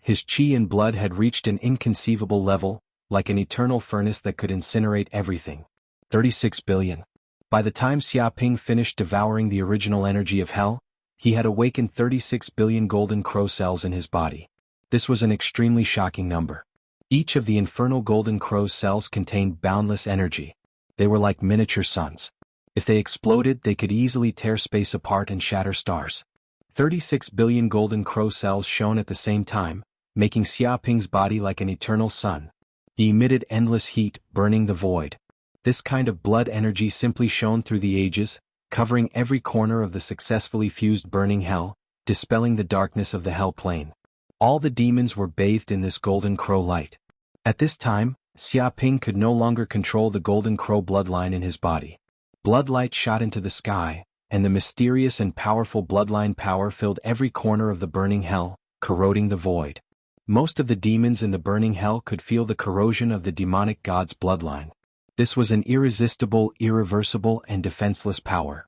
His qi and blood had reached an inconceivable level, like an eternal furnace that could incinerate everything. 36 billion. By the time Xiaoping finished devouring the original energy of hell, he had awakened 36 billion golden crow cells in his body. This was an extremely shocking number. Each of the infernal golden crow cells contained boundless energy. They were like miniature suns. If they exploded, they could easily tear space apart and shatter stars. 36 billion golden crow cells shone at the same time, making Xiaoping's body like an eternal sun. He emitted endless heat, burning the void. This kind of blood energy simply shone through the ages, covering every corner of the successfully fused burning hell, dispelling the darkness of the hell plane. All the demons were bathed in this golden crow light. At this time, Xiaoping could no longer control the golden crow bloodline in his body. Bloodlight shot into the sky, and the mysterious and powerful bloodline power filled every corner of the burning hell, corroding the void. Most of the demons in the burning hell could feel the corrosion of the demonic god's bloodline. This was an irresistible, irreversible, and defenseless power.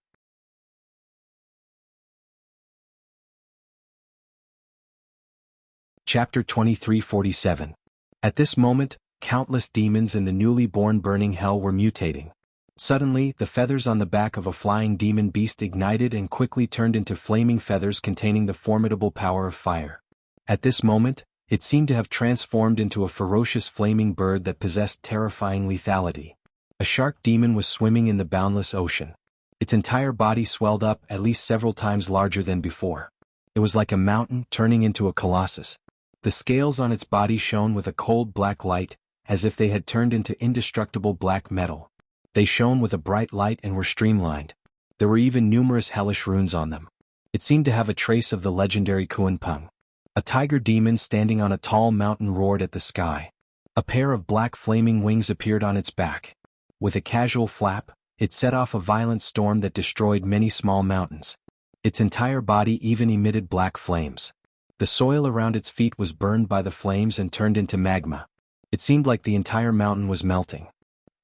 Chapter 2347. At this moment, countless demons in the newly born burning hell were mutating. Suddenly, the feathers on the back of a flying demon beast ignited and quickly turned into flaming feathers containing the formidable power of fire. At this moment, it seemed to have transformed into a ferocious flaming bird that possessed terrifying lethality. A shark demon was swimming in the boundless ocean. Its entire body swelled up at least several times larger than before. It was like a mountain turning into a colossus. The scales on its body shone with a cold black light, as if they had turned into indestructible black metal. They shone with a bright light and were streamlined. There were even numerous hellish runes on them. It seemed to have a trace of the legendary Kuan-Peng. A tiger demon standing on a tall mountain roared at the sky. A pair of black flaming wings appeared on its back. With a casual flap, it set off a violent storm that destroyed many small mountains. Its entire body even emitted black flames. The soil around its feet was burned by the flames and turned into magma. It seemed like the entire mountain was melting.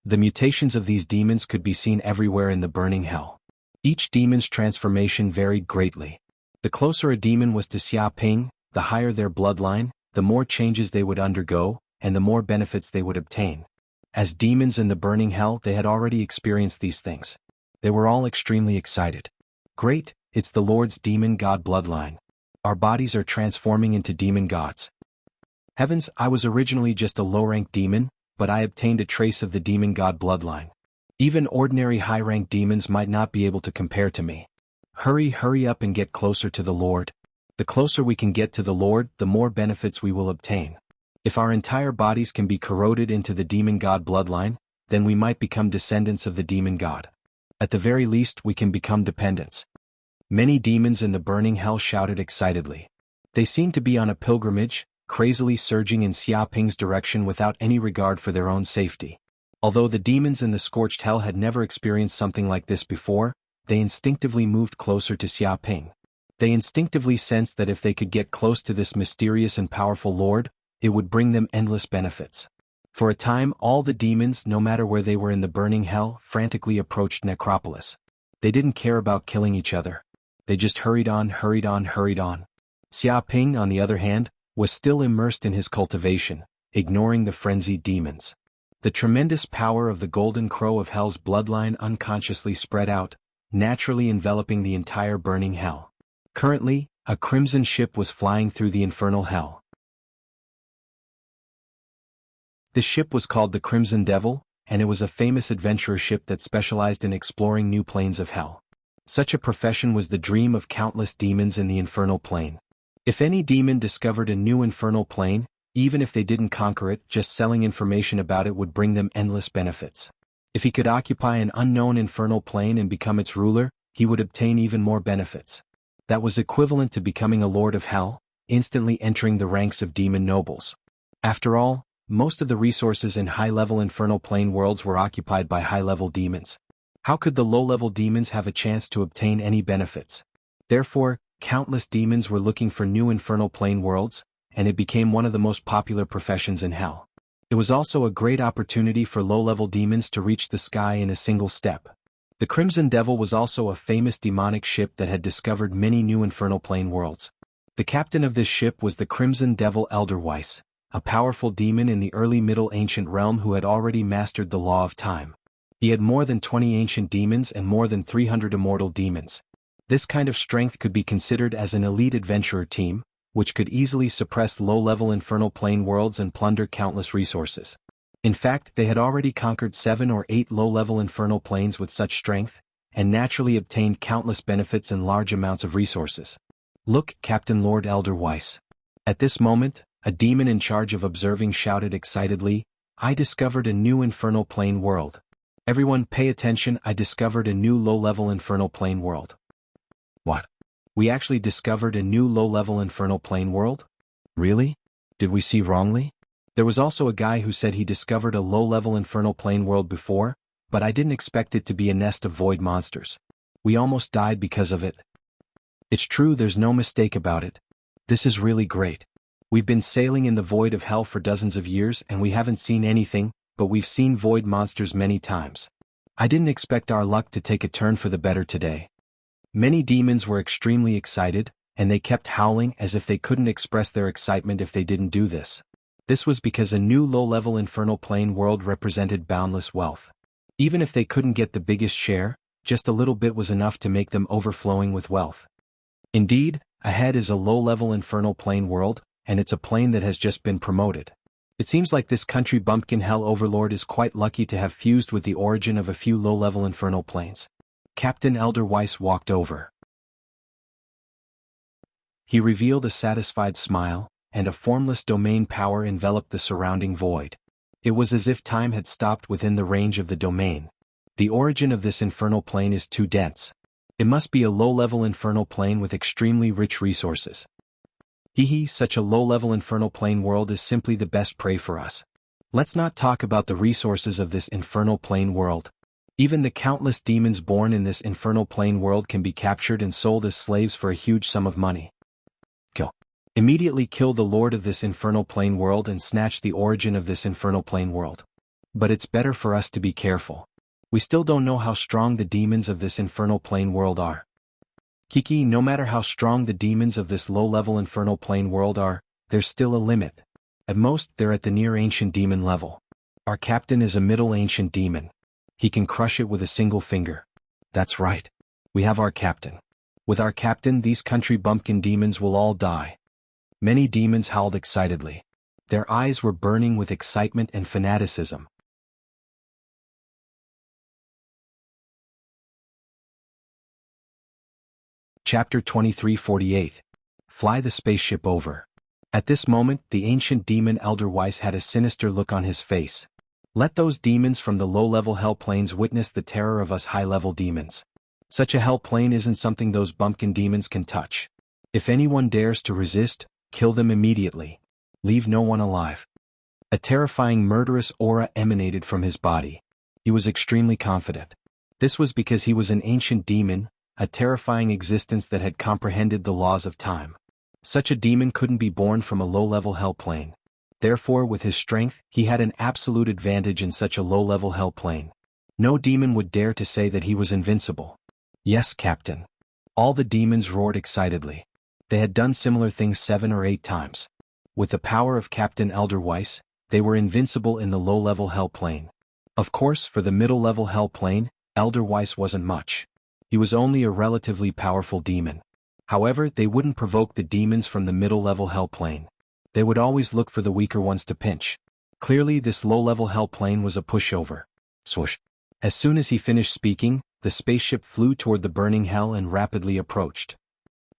The mutations of these demons could be seen everywhere in the burning hell. Each demon's transformation varied greatly. The closer a demon was to Xia Ping, the higher their bloodline, the more changes they would undergo, and the more benefits they would obtain. As demons in the burning hell, they had already experienced these things. They were all extremely excited. Great, it's the Lord's demon god bloodline. Our bodies are transforming into demon gods. Heavens, I was originally just a low-ranked demon, but I obtained a trace of the demon god bloodline. Even ordinary high-ranked demons might not be able to compare to me. Hurry up and get closer to the Lord. The closer we can get to the Lord, the more benefits we will obtain. If our entire bodies can be corroded into the demon god bloodline, then we might become descendants of the demon god. At the very least, we can become dependents. Many demons in the burning hell shouted excitedly. They seemed to be on a pilgrimage, crazily surging in Xia Ping's direction without any regard for their own safety. Although the demons in the scorched hell had never experienced something like this before, they instinctively moved closer to Xia Ping. They instinctively sensed that if they could get close to this mysterious and powerful Lord, it would bring them endless benefits. For a time, all the demons, no matter where they were in the burning hell, frantically approached Necropolis. They didn't care about killing each other. They just hurried on. Xia Ping, on the other hand, was still immersed in his cultivation, ignoring the frenzied demons. The tremendous power of the Golden Crow of Hell's bloodline unconsciously spread out, naturally enveloping the entire burning hell. Currently, a crimson ship was flying through the infernal hell. The ship was called the Crimson Devil, and it was a famous adventurer ship that specialized in exploring new planes of hell. Such a profession was the dream of countless demons in the infernal plane. If any demon discovered a new infernal plane, even if they didn't conquer it, just selling information about it would bring them endless benefits. If he could occupy an unknown infernal plane and become its ruler, he would obtain even more benefits. That was equivalent to becoming a lord of hell, instantly entering the ranks of demon nobles. After all, most of the resources in high-level infernal plane worlds were occupied by high-level demons. How could the low-level demons have a chance to obtain any benefits? Therefore, countless demons were looking for new infernal plane worlds, and it became one of the most popular professions in hell. It was also a great opportunity for low-level demons to reach the sky in a single step. The Crimson Devil was also a famous demonic ship that had discovered many new infernal plane worlds. The captain of this ship was the Crimson Devil Elderweiss, a powerful demon in the early Middle Ancient realm who had already mastered the law of time. He had more than 20 ancient demons and more than 300 immortal demons. This kind of strength could be considered as an elite adventurer team, which could easily suppress low-level infernal plane worlds and plunder countless resources. In fact, they had already conquered 7 or 8 low-level infernal planes with such strength, and naturally obtained countless benefits and large amounts of resources. Look, Captain Lord Elderweiss. At this moment, a demon in charge of observing shouted excitedly, I discovered a new infernal plane world. Everyone pay attention, I discovered a new low-level infernal plane world. What? We actually discovered a new low-level infernal plane world? Really? Did we see wrongly? There was also a guy who said he discovered a low-level infernal plane world before, but I didn't expect it to be a nest of void monsters. We almost died because of it. It's true, there's no mistake about it. This is really great. We've been sailing in the void of hell for dozens of years and we haven't seen anything, but we've seen void monsters many times. I didn't expect our luck to take a turn for the better today. Many demons were extremely excited, and they kept howling as if they couldn't express their excitement if they didn't do this. This was because a new low-level infernal plane world represented boundless wealth. Even if they couldn't get the biggest share, just a little bit was enough to make them overflowing with wealth. Indeed, ahead is a low-level infernal plane world, and it's a plane that has just been promoted. It seems like this country bumpkin hell overlord is quite lucky to have fused with the origin of a few low-level infernal planes. Captain Elderweiss walked over. He revealed a satisfied smile, and a formless domain power enveloped the surrounding void. It was as if time had stopped within the range of the domain. The origin of this infernal plane is too dense. It must be a low-level infernal plane with extremely rich resources. Such a low-level infernal plane world is simply the best prey for us. Let's not talk about the resources of this infernal plane world. Even the countless demons born in this infernal plane world can be captured and sold as slaves for a huge sum of money. Kill. Immediately kill the lord of this infernal plane world and snatch the origin of this infernal plane world. But it's better for us to be careful. We still don't know how strong the demons of this infernal plane world are. No matter how strong the demons of this low-level infernal plane world are, there's still a limit. At most, they're at the near ancient demon level. Our captain is a middle ancient demon. He can crush it with a single finger. That's right. We have our captain. With our captain, these country bumpkin demons will all die. Many demons howled excitedly. Their eyes were burning with excitement and fanaticism. Chapter 23:48. Fly the spaceship over. At this moment, the ancient demon Elder Weiss had a sinister look on his face. Let those demons from the low-level hell planes witness the terror of us high-level demons. Such a hell plane isn't something those bumpkin demons can touch. If anyone dares to resist, kill them immediately. Leave no one alive. A terrifying murderous aura emanated from his body. He was extremely confident. This was because he was an ancient demon, a terrifying existence that had comprehended the laws of time. Such a demon couldn't be born from a low-level hell plane. Therefore, with his strength, he had an absolute advantage in such a low-level hell plane. No demon would dare to say that he was invincible. Yes, Captain. All the demons roared excitedly. They had done similar things 7 or 8 times. With the power of Captain Elder Weiss, they were invincible in the low-level hell plane. Of course, for the middle-level hell plane, Elder Weiss wasn't much. He was only a relatively powerful demon. However, they wouldn't provoke the demons from the middle-level hell plane. They would always look for the weaker ones to pinch. Clearly, this low-level hell plane was a pushover. Swoosh. As soon as he finished speaking, the spaceship flew toward the burning hell and rapidly approached.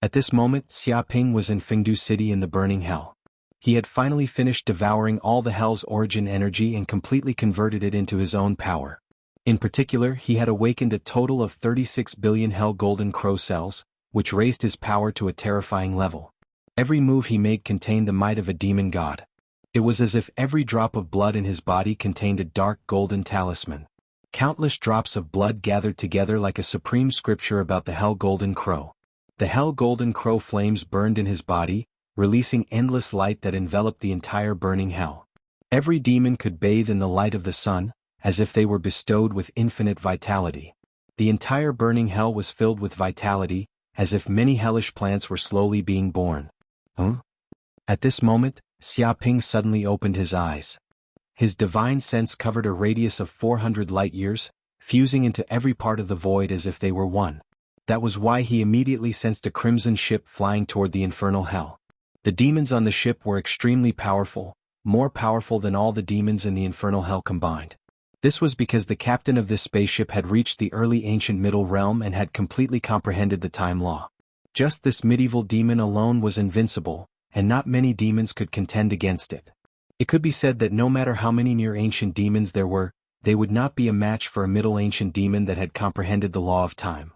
At this moment, Xiaoping was in Fengdu City in the burning hell. He had finally finished devouring all the hell's origin energy and completely converted it into his own power. In particular, he had awakened a total of 36 billion hell golden crow cells, which raised his power to a terrifying level. Every move he made contained the might of a demon god. It was as if every drop of blood in his body contained a dark golden talisman. Countless drops of blood gathered together like a supreme scripture about the hell golden crow. The hell golden crow flames burned in his body, releasing endless light that enveloped the entire burning hell. Every demon could bathe in the light of the sun, as if they were bestowed with infinite vitality. The entire burning hell was filled with vitality, as if many hellish plants were slowly being born. At this moment, Xiaoping suddenly opened his eyes. His divine sense covered a radius of 400 light-years, fusing into every part of the void as if they were one. That was why he immediately sensed a crimson ship flying toward the infernal hell. The demons on the ship were extremely powerful, more powerful than all the demons in the infernal hell combined. This was because the captain of this spaceship had reached the early ancient middle realm and had completely comprehended the time law. Just this medieval demon alone was invincible, and not many demons could contend against it. It could be said that no matter how many near ancient demons there were, they would not be a match for a middle ancient demon that had comprehended the law of time.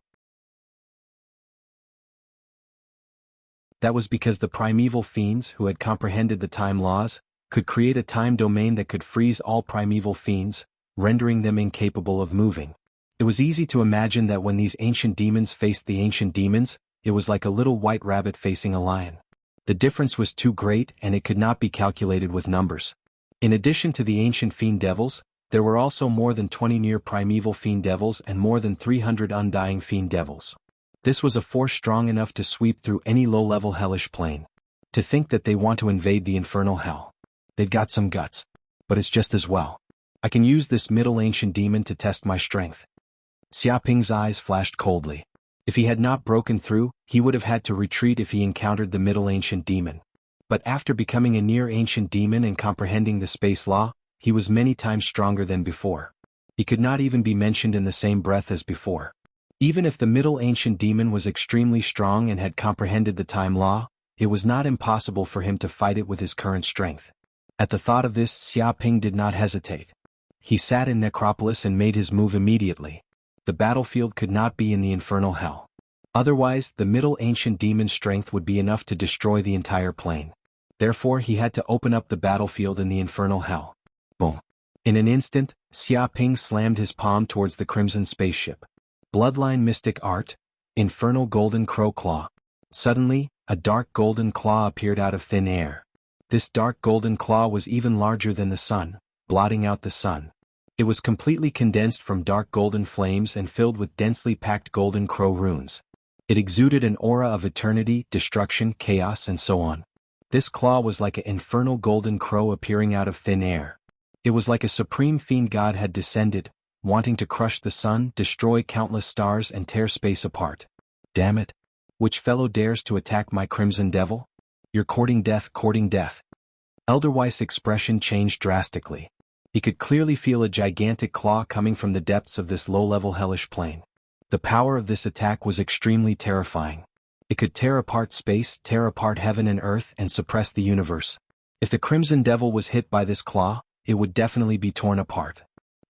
That was because the primeval fiends who had comprehended the time laws could create a time domain that could freeze all primeval fiends, rendering them incapable of moving. It was easy to imagine that when these ancient demons faced the ancient demons, it was like a little white rabbit facing a lion. The difference was too great and it could not be calculated with numbers. In addition to the ancient fiend devils, there were also more than 20 near primeval fiend devils and more than 300 undying fiend devils. This was a force strong enough to sweep through any low-level hellish plane. To think that they want to invade the infernal hell. They've got some guts. But it's just as well. I can use this middle ancient demon to test my strength. Xiaoping's eyes flashed coldly. If he had not broken through, he would have had to retreat if he encountered the middle ancient demon. But after becoming a near ancient demon and comprehending the space law, he was many times stronger than before. He could not even be mentioned in the same breath as before. Even if the middle ancient demon was extremely strong and had comprehended the time law, it was not impossible for him to fight it with his current strength. At the thought of this, Xiaoping did not hesitate. He sat in Necropolis and made his move immediately. The battlefield could not be in the infernal hell. Otherwise, the Middle Ancient Demon's strength would be enough to destroy the entire plane. Therefore, he had to open up the battlefield in the infernal hell. Boom. In an instant, Xia Ping slammed his palm towards the crimson spaceship. Bloodline Mystic Art, Infernal Golden Crow Claw. Suddenly, a dark golden claw appeared out of thin air. This dark golden claw was even larger than the sun, blotting out the sun. It was completely condensed from dark golden flames and filled with densely packed golden crow runes. It exuded an aura of eternity, destruction, chaos, and so on. This claw was like an infernal golden crow appearing out of thin air. It was like a supreme fiend god had descended, wanting to crush the sun, destroy countless stars, and tear space apart. Damn it. Which fellow dares to attack my crimson devil? You're courting death, courting death. Elder Weiss's expression changed drastically. He could clearly feel a gigantic claw coming from the depths of this low-level hellish plane. The power of this attack was extremely terrifying. It could tear apart space, tear apart heaven and earth, and suppress the universe. If the Crimson Devil was hit by this claw, it would definitely be torn apart.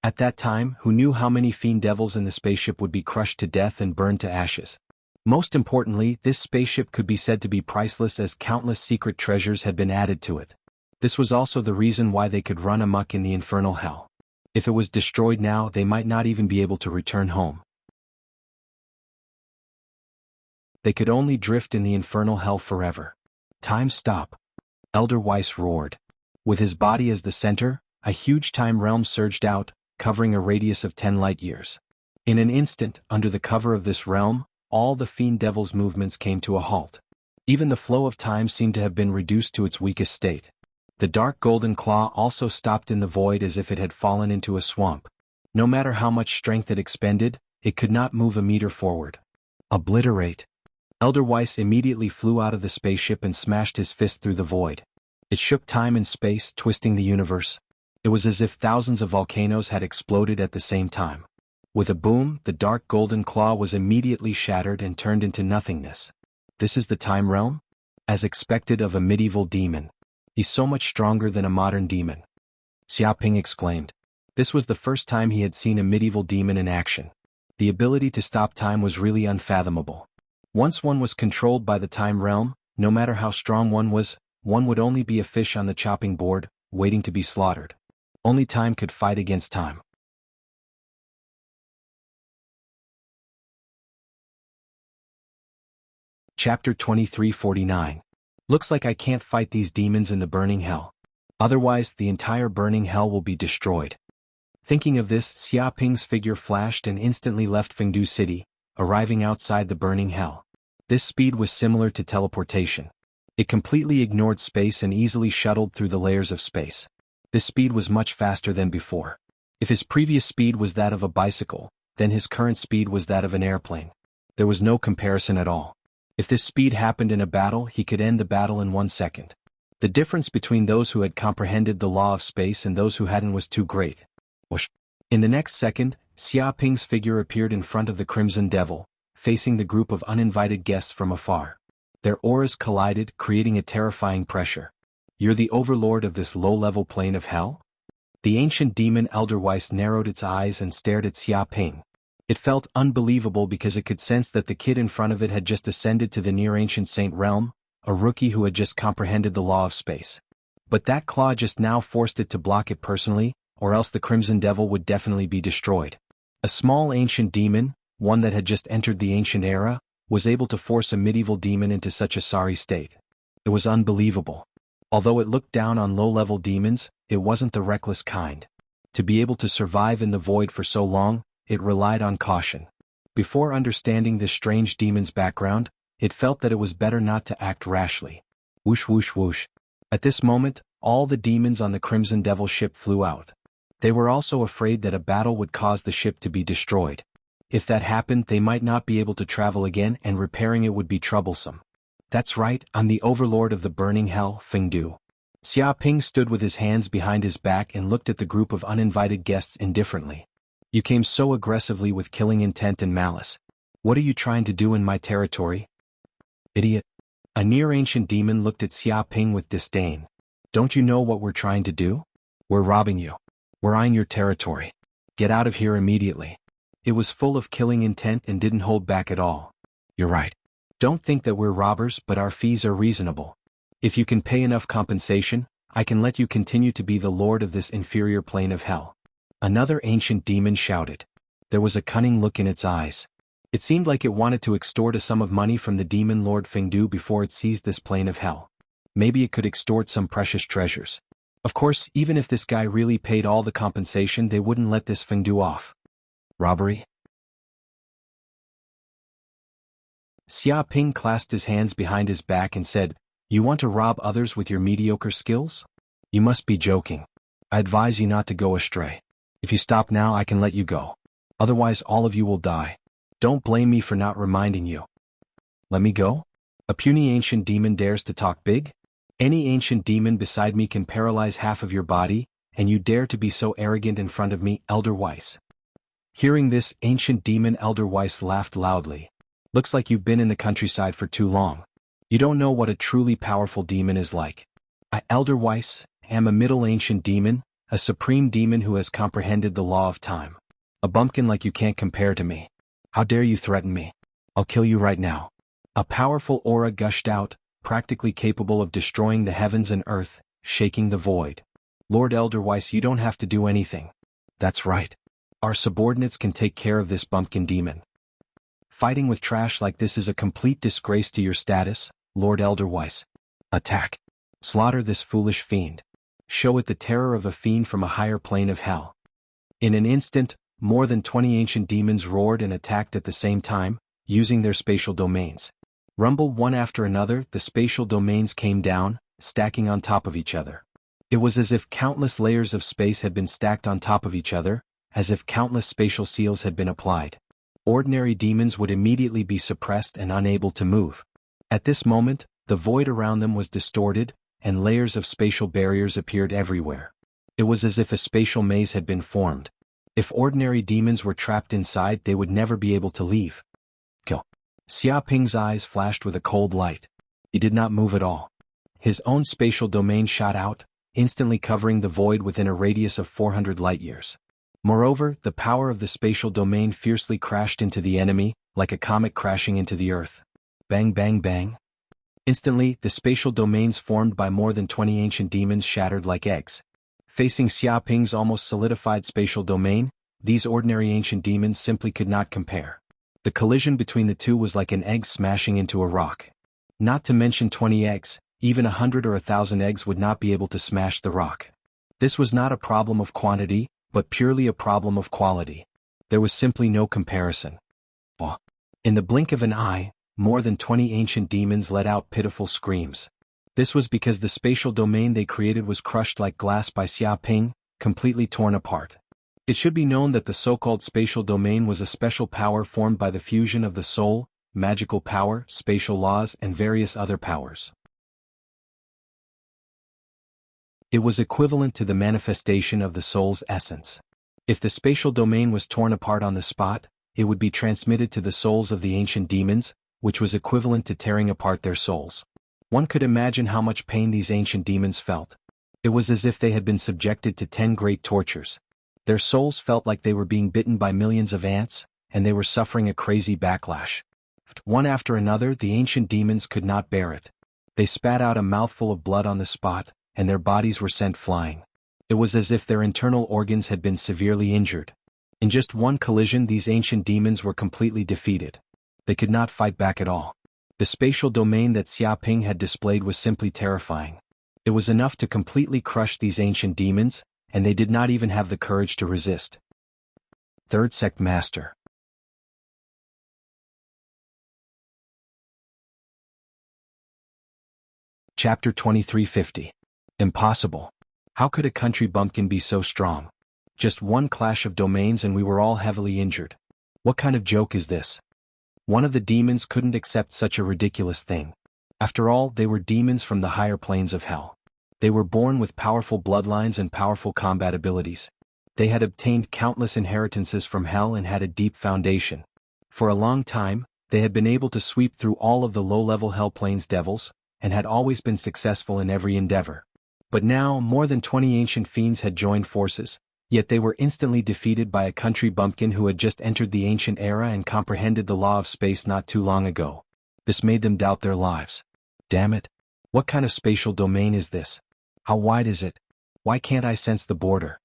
At that time, who knew how many fiend devils in the spaceship would be crushed to death and burned to ashes? Most importantly, this spaceship could be said to be priceless as countless secret treasures had been added to it. This was also the reason why they could run amok in the infernal hell. If it was destroyed now, they might not even be able to return home. They could only drift in the infernal hell forever. Time stop. Elder Weiss roared. With his body as the center, a huge time realm surged out, covering a radius of 10 light years. In an instant, under the cover of this realm, all the fiend devil's movements came to a halt. Even the flow of time seemed to have been reduced to its weakest state. The dark golden claw also stopped in the void as if it had fallen into a swamp. No matter how much strength it expended, it could not move a meter forward. Obliterate. Elder Weiss immediately flew out of the spaceship and smashed his fist through the void. It shook time and space, twisting the universe. It was as if thousands of volcanoes had exploded at the same time. With a boom, the dark golden claw was immediately shattered and turned into nothingness. This is the time realm? As expected of a medieval demon. He's so much stronger than a modern demon. Xia Ping exclaimed. This was the first time he had seen a medieval demon in action. The ability to stop time was really unfathomable. Once one was controlled by the time realm, no matter how strong one would only be a fish on the chopping board, waiting to be slaughtered. Only time could fight against time. Chapter 2349. Looks like I can't fight these demons in the burning hell. Otherwise, the entire burning hell will be destroyed. Thinking of this, Xia Ping's figure flashed and instantly left Fengdu City, arriving outside the burning hell. This speed was similar to teleportation. It completely ignored space and easily shuttled through the layers of space. This speed was much faster than before. If his previous speed was that of a bicycle, then his current speed was that of an airplane. There was no comparison at all. If this speed happened in a battle, he could end the battle in 1 second. The difference between those who had comprehended the law of space and those who hadn't was too great. Whoosh. In the next second, Xia Ping's figure appeared in front of the Crimson Devil, facing the group of uninvited guests from afar. Their auras collided, creating a terrifying pressure. You're the overlord of this low-level plane of hell? The ancient demon Elder Weiss narrowed its eyes and stared at Xia Ping. It felt unbelievable because it could sense that the kid in front of it had just ascended to the near-ancient saint realm, a rookie who had just comprehended the law of space. But that claw just now forced it to block it personally, or else the Crimson Devil would definitely be destroyed. A small ancient demon, one that had just entered the ancient era, was able to force a medieval demon into such a sorry state. It was unbelievable. Although it looked down on low-level demons, it wasn't the reckless kind. To be able to survive in the void for so long, it relied on caution. Before understanding this strange demon's background, it felt that it was better not to act rashly. Whoosh whoosh whoosh. At this moment, all the demons on the Crimson Devil ship flew out. They were also afraid that a battle would cause the ship to be destroyed. If that happened, they might not be able to travel again and repairing it would be troublesome. That's right, I'm the overlord of the burning hell, Fengdu. Xia Ping stood with his hands behind his back and looked at the group of uninvited guests indifferently. You came so aggressively with killing intent and malice. What are you trying to do in my territory? Idiot. A near-ancient demon looked at Xia Ping with disdain. Don't you know what we're trying to do? We're robbing you. We're eyeing your territory. Get out of here immediately. It was full of killing intent and didn't hold back at all. You're right. Don't think that we're robbers, but our fees are reasonable. If you can pay enough compensation, I can let you continue to be the lord of this inferior plane of hell. Another ancient demon shouted. There was a cunning look in its eyes. It seemed like it wanted to extort a sum of money from the demon lord Fengdu before it seized this plane of hell. Maybe it could extort some precious treasures. Of course, even if this guy really paid all the compensation, they wouldn't let this Fengdu off. Robbery? Xia Ping clasped his hands behind his back and said, You want to rob others with your mediocre skills? You must be joking. I advise you not to go astray. If you stop now, I can let you go. Otherwise, all of you will die. Don't blame me for not reminding you. Let me go? A puny ancient demon dares to talk big? Any ancient demon beside me can paralyze half of your body, and you dare to be so arrogant in front of me, Elder Weiss. Hearing this, ancient demon Elder Weiss laughed loudly. Looks like you've been in the countryside for too long. You don't know what a truly powerful demon is like. I, Elder Weiss, am a middle ancient demon, a supreme demon who has comprehended the law of time. A bumpkin like you can't compare to me. How dare you threaten me? I'll kill you right now. A powerful aura gushed out, practically capable of destroying the heavens and earth, shaking the void. Lord Elder Weiss, you don't have to do anything. That's right. Our subordinates can take care of this bumpkin demon. Fighting with trash like this is a complete disgrace to your status, Lord Elder Weiss. Attack. Slaughter this foolish fiend. Show it the terror of a fiend from a higher plane of hell. In an instant, more than 20 ancient demons roared and attacked at the same time, using their spatial domains. Rumble one after another, the spatial domains came down, stacking on top of each other. It was as if countless layers of space had been stacked on top of each other, as if countless spatial seals had been applied. Ordinary demons would immediately be suppressed and unable to move. At this moment, the void around them was distorted, and layers of spatial barriers appeared everywhere. It was as if a spatial maze had been formed. If ordinary demons were trapped inside, they would never be able to leave. Kill. Xia Ping's eyes flashed with a cold light. He did not move at all. His own spatial domain shot out, instantly covering the void within a radius of 400 light-years. Moreover, the power of the spatial domain fiercely crashed into the enemy, like a comet crashing into the earth. Bang bang bang. Instantly, the spatial domains formed by more than 20 ancient demons shattered like eggs. Facing Xia Ping's almost solidified spatial domain, these ordinary ancient demons simply could not compare. The collision between the two was like an egg smashing into a rock. Not to mention 20 eggs, even 100 or 1,000 eggs would not be able to smash the rock. This was not a problem of quantity, but purely a problem of quality. There was simply no comparison. In the blink of an eye, more than 20 ancient demons let out pitiful screams. This was because the spatial domain they created was crushed like glass by Xia Ping, completely torn apart. It should be known that the so-called spatial domain was a special power formed by the fusion of the soul, magical power, spatial laws, and various other powers. It was equivalent to the manifestation of the soul's essence. If the spatial domain was torn apart on the spot, it would be transmitted to the souls of the ancient demons, which was equivalent to tearing apart their souls. One could imagine how much pain these ancient demons felt. It was as if they had been subjected to 10 great tortures. Their souls felt like they were being bitten by millions of ants, and they were suffering a crazy backlash. One after another, the ancient demons could not bear it. They spat out a mouthful of blood on the spot, and their bodies were sent flying. It was as if their internal organs had been severely injured. In just one collision, these ancient demons were completely defeated. They could not fight back at all. The spatial domain that Xia Ping had displayed was simply terrifying. It was enough to completely crush these ancient demons, and they did not even have the courage to resist. Third Sect Master. Chapter 2350. Impossible. How could a country bumpkin be so strong? Just one clash of domains and we were all heavily injured. What kind of joke is this? One of the demons couldn't accept such a ridiculous thing. After all, they were demons from the higher planes of hell. They were born with powerful bloodlines and powerful combat abilities. They had obtained countless inheritances from hell and had a deep foundation. For a long time, they had been able to sweep through all of the low-level hell planes devils, and had always been successful in every endeavor. But now, more than 20 ancient fiends had joined forces, Yet they were instantly defeated by a country bumpkin who had just entered the ancient era and comprehended the law of space not too long ago. This made them doubt their lives. Damn it. What kind of spatial domain is this? How wide is it? Why can't I sense the border?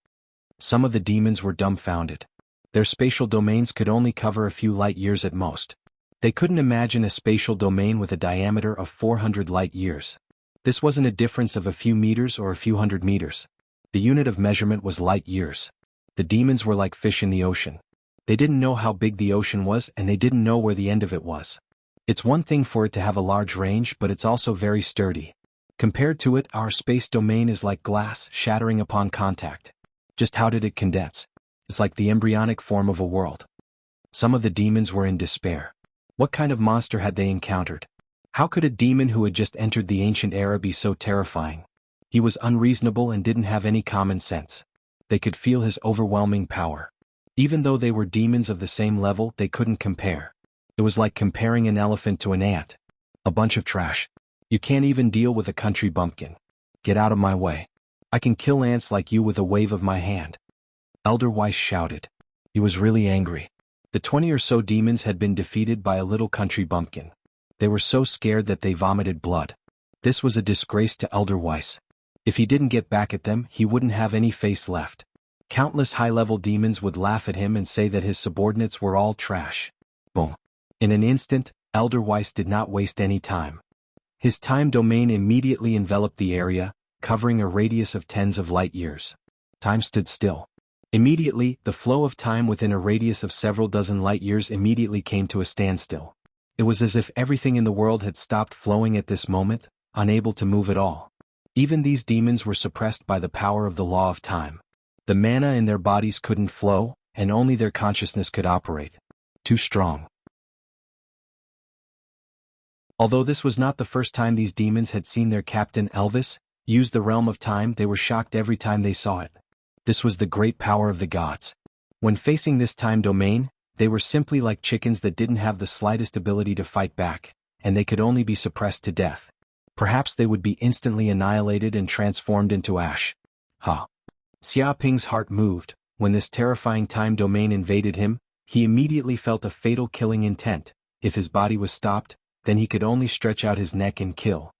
Some of the demons were dumbfounded. Their spatial domains could only cover a few light years at most. They couldn't imagine a spatial domain with a diameter of 400 light years. This wasn't a difference of a few meters or a few hundred meters. The unit of measurement was light years. The demons were like fish in the ocean. They didn't know how big the ocean was and they didn't know where the end of it was. It's one thing for it to have a large range, but it's also very sturdy. Compared to it, our space domain is like glass shattering upon contact. Just how did it condense? It's like the embryonic form of a world. Some of the demons were in despair. What kind of monster had they encountered? How could a demon who had just entered the ancient era be so terrifying? He was unreasonable and didn't have any common sense. They could feel his overwhelming power. Even though they were demons of the same level, they couldn't compare. It was like comparing an elephant to an ant. A bunch of trash. You can't even deal with a country bumpkin. Get out of my way. I can kill ants like you with a wave of my hand. Elder Weiss shouted. He was really angry. The 20 or so demons had been defeated by a little country bumpkin. They were so scared that they vomited blood. This was a disgrace to Elder Weiss. If he didn't get back at them, he wouldn't have any face left. Countless high-level demons would laugh at him and say that his subordinates were all trash. Boom. In an instant, Elder Weiss did not waste any time. His time domain immediately enveloped the area, covering a radius of tens of light years. Time stood still. Immediately, the flow of time within a radius of several dozen light years immediately came to a standstill. It was as if everything in the world had stopped flowing at this moment, unable to move at all. Even these demons were suppressed by the power of the law of time. The mana in their bodies couldn't flow, and only their consciousness could operate. Too strong. Although this was not the first time these demons had seen their captain Elvis use the realm of time, they were shocked every time they saw it. This was the great power of the gods. When facing this time domain, they were simply like chickens that didn't have the slightest ability to fight back, and they could only be suppressed to death. Perhaps they would be instantly annihilated and transformed into ash. Xiaoping's heart moved. When this terrifying time domain invaded him, he immediately felt a fatal killing intent. If his body was stopped, then he could only stretch out his neck and kill.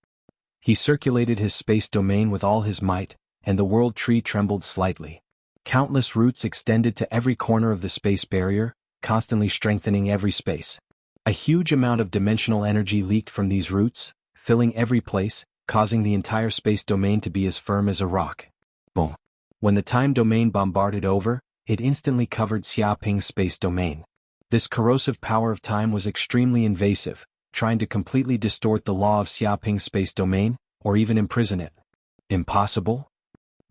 He circulated his space domain with all his might, and the world tree trembled slightly. Countless roots extended to every corner of the space barrier, constantly strengthening every space. A huge amount of dimensional energy leaked from these roots, filling every place, causing the entire space domain to be as firm as a rock. Boom. When the time domain bombarded over, it instantly covered Xiaoping's space domain. This corrosive power of time was extremely invasive, trying to completely distort the law of Xiaoping's space domain, or even imprison it. Impossible?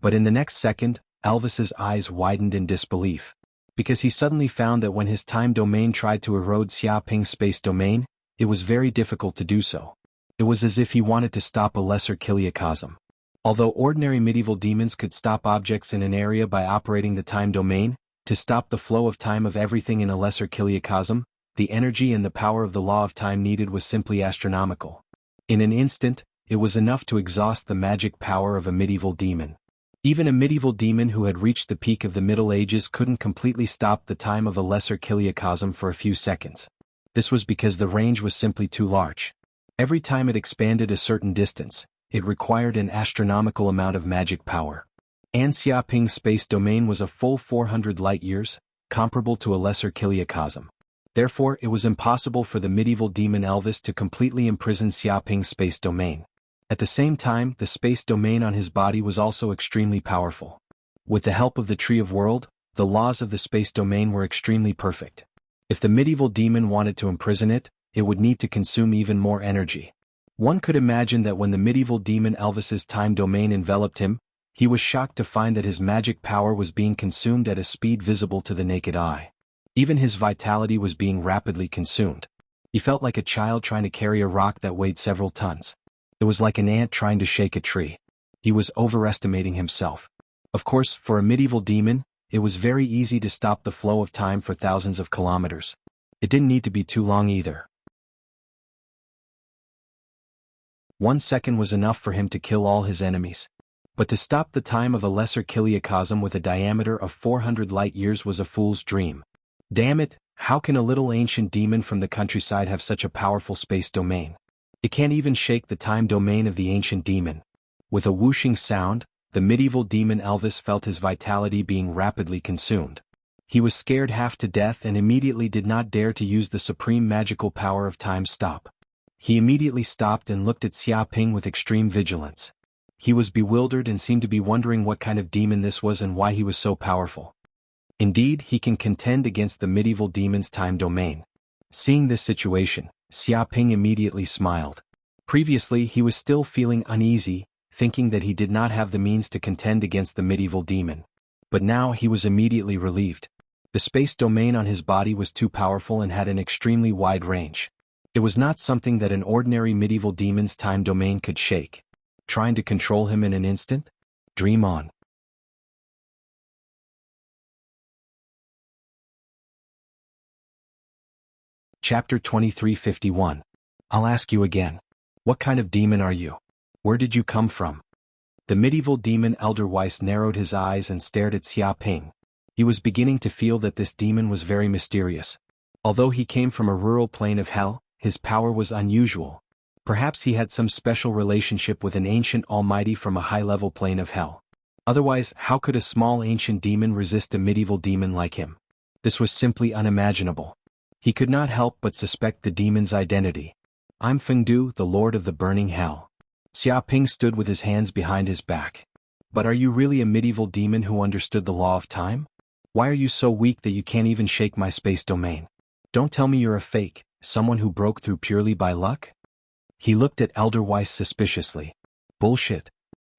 But in the next second, Elvis's eyes widened in disbelief. Because he suddenly found that when his time domain tried to erode Xiaoping's space domain, it was very difficult to do so. It was as if he wanted to stop a lesser kiliacosm. Although ordinary medieval demons could stop objects in an area by operating the time domain, to stop the flow of time of everything in a lesser kiliacosm, the energy and the power of the law of time needed was simply astronomical. In an instant, it was enough to exhaust the magic power of a medieval demon. Even a medieval demon who had reached the peak of the Middle Ages couldn't completely stop the time of a lesser kiliacosm for a few seconds. This was because the range was simply too large. Every time it expanded a certain distance, it required an astronomical amount of magic power. And Xiaoping's space domain was a full 400 light years, comparable to a lesser kiliacosm. Therefore, it was impossible for the medieval demon Elvis to completely imprison Xiaoping's space domain. At the same time, the space domain on his body was also extremely powerful. With the help of the Tree of World, the laws of the space domain were extremely perfect. If the medieval demon wanted to imprison it, it would need to consume even more energy. One could imagine that when the medieval demon Elvis's time domain enveloped him, he was shocked to find that his magic power was being consumed at a speed visible to the naked eye. Even his vitality was being rapidly consumed. He felt like a child trying to carry a rock that weighed several tons. It was like an ant trying to shake a tree. He was overestimating himself. Of course, for a medieval demon, it was very easy to stop the flow of time for thousands of kilometers. It didn't need to be too long either. 1 second was enough for him to kill all his enemies. But to stop the time of a lesser kiliacosm with a diameter of 400 light-years was a fool's dream. Damn it, how can a little ancient demon from the countryside have such a powerful space domain? It can't even shake the time domain of the ancient demon. With a whooshing sound, the medieval demon Elvis felt his vitality being rapidly consumed. He was scared half to death and immediately did not dare to use the supreme magical power of time stop. He immediately stopped and looked at Xiaoping with extreme vigilance. He was bewildered and seemed to be wondering what kind of demon this was and why he was so powerful. Indeed, he can contend against the medieval demon's time domain. Seeing this situation, Xiaoping immediately smiled. Previously he was still feeling uneasy, thinking that he did not have the means to contend against the medieval demon. But now he was immediately relieved. The space domain on his body was too powerful and had an extremely wide range. It was not something that an ordinary medieval demon's time domain could shake. Trying to control him in an instant? Dream on. Chapter 2351. I'll ask you again. What kind of demon are you? Where did you come from? The medieval demon Elder Weiss narrowed his eyes and stared at Xiaoping. He was beginning to feel that this demon was very mysterious. Although he came from a rural plane of hell, his power was unusual. Perhaps he had some special relationship with an ancient almighty from a high-level plane of hell. Otherwise, how could a small ancient demon resist a medieval demon like him? This was simply unimaginable. He could not help but suspect the demon's identity. I'm Fengdu, the Lord of the Burning Hell. Xiaoping stood with his hands behind his back. But are you really a medieval demon who understood the law of time? Why are you so weak that you can't even shake my space domain? Don't tell me you're a fake, someone who broke through purely by luck? He looked at Elder Weiss suspiciously. Bullshit.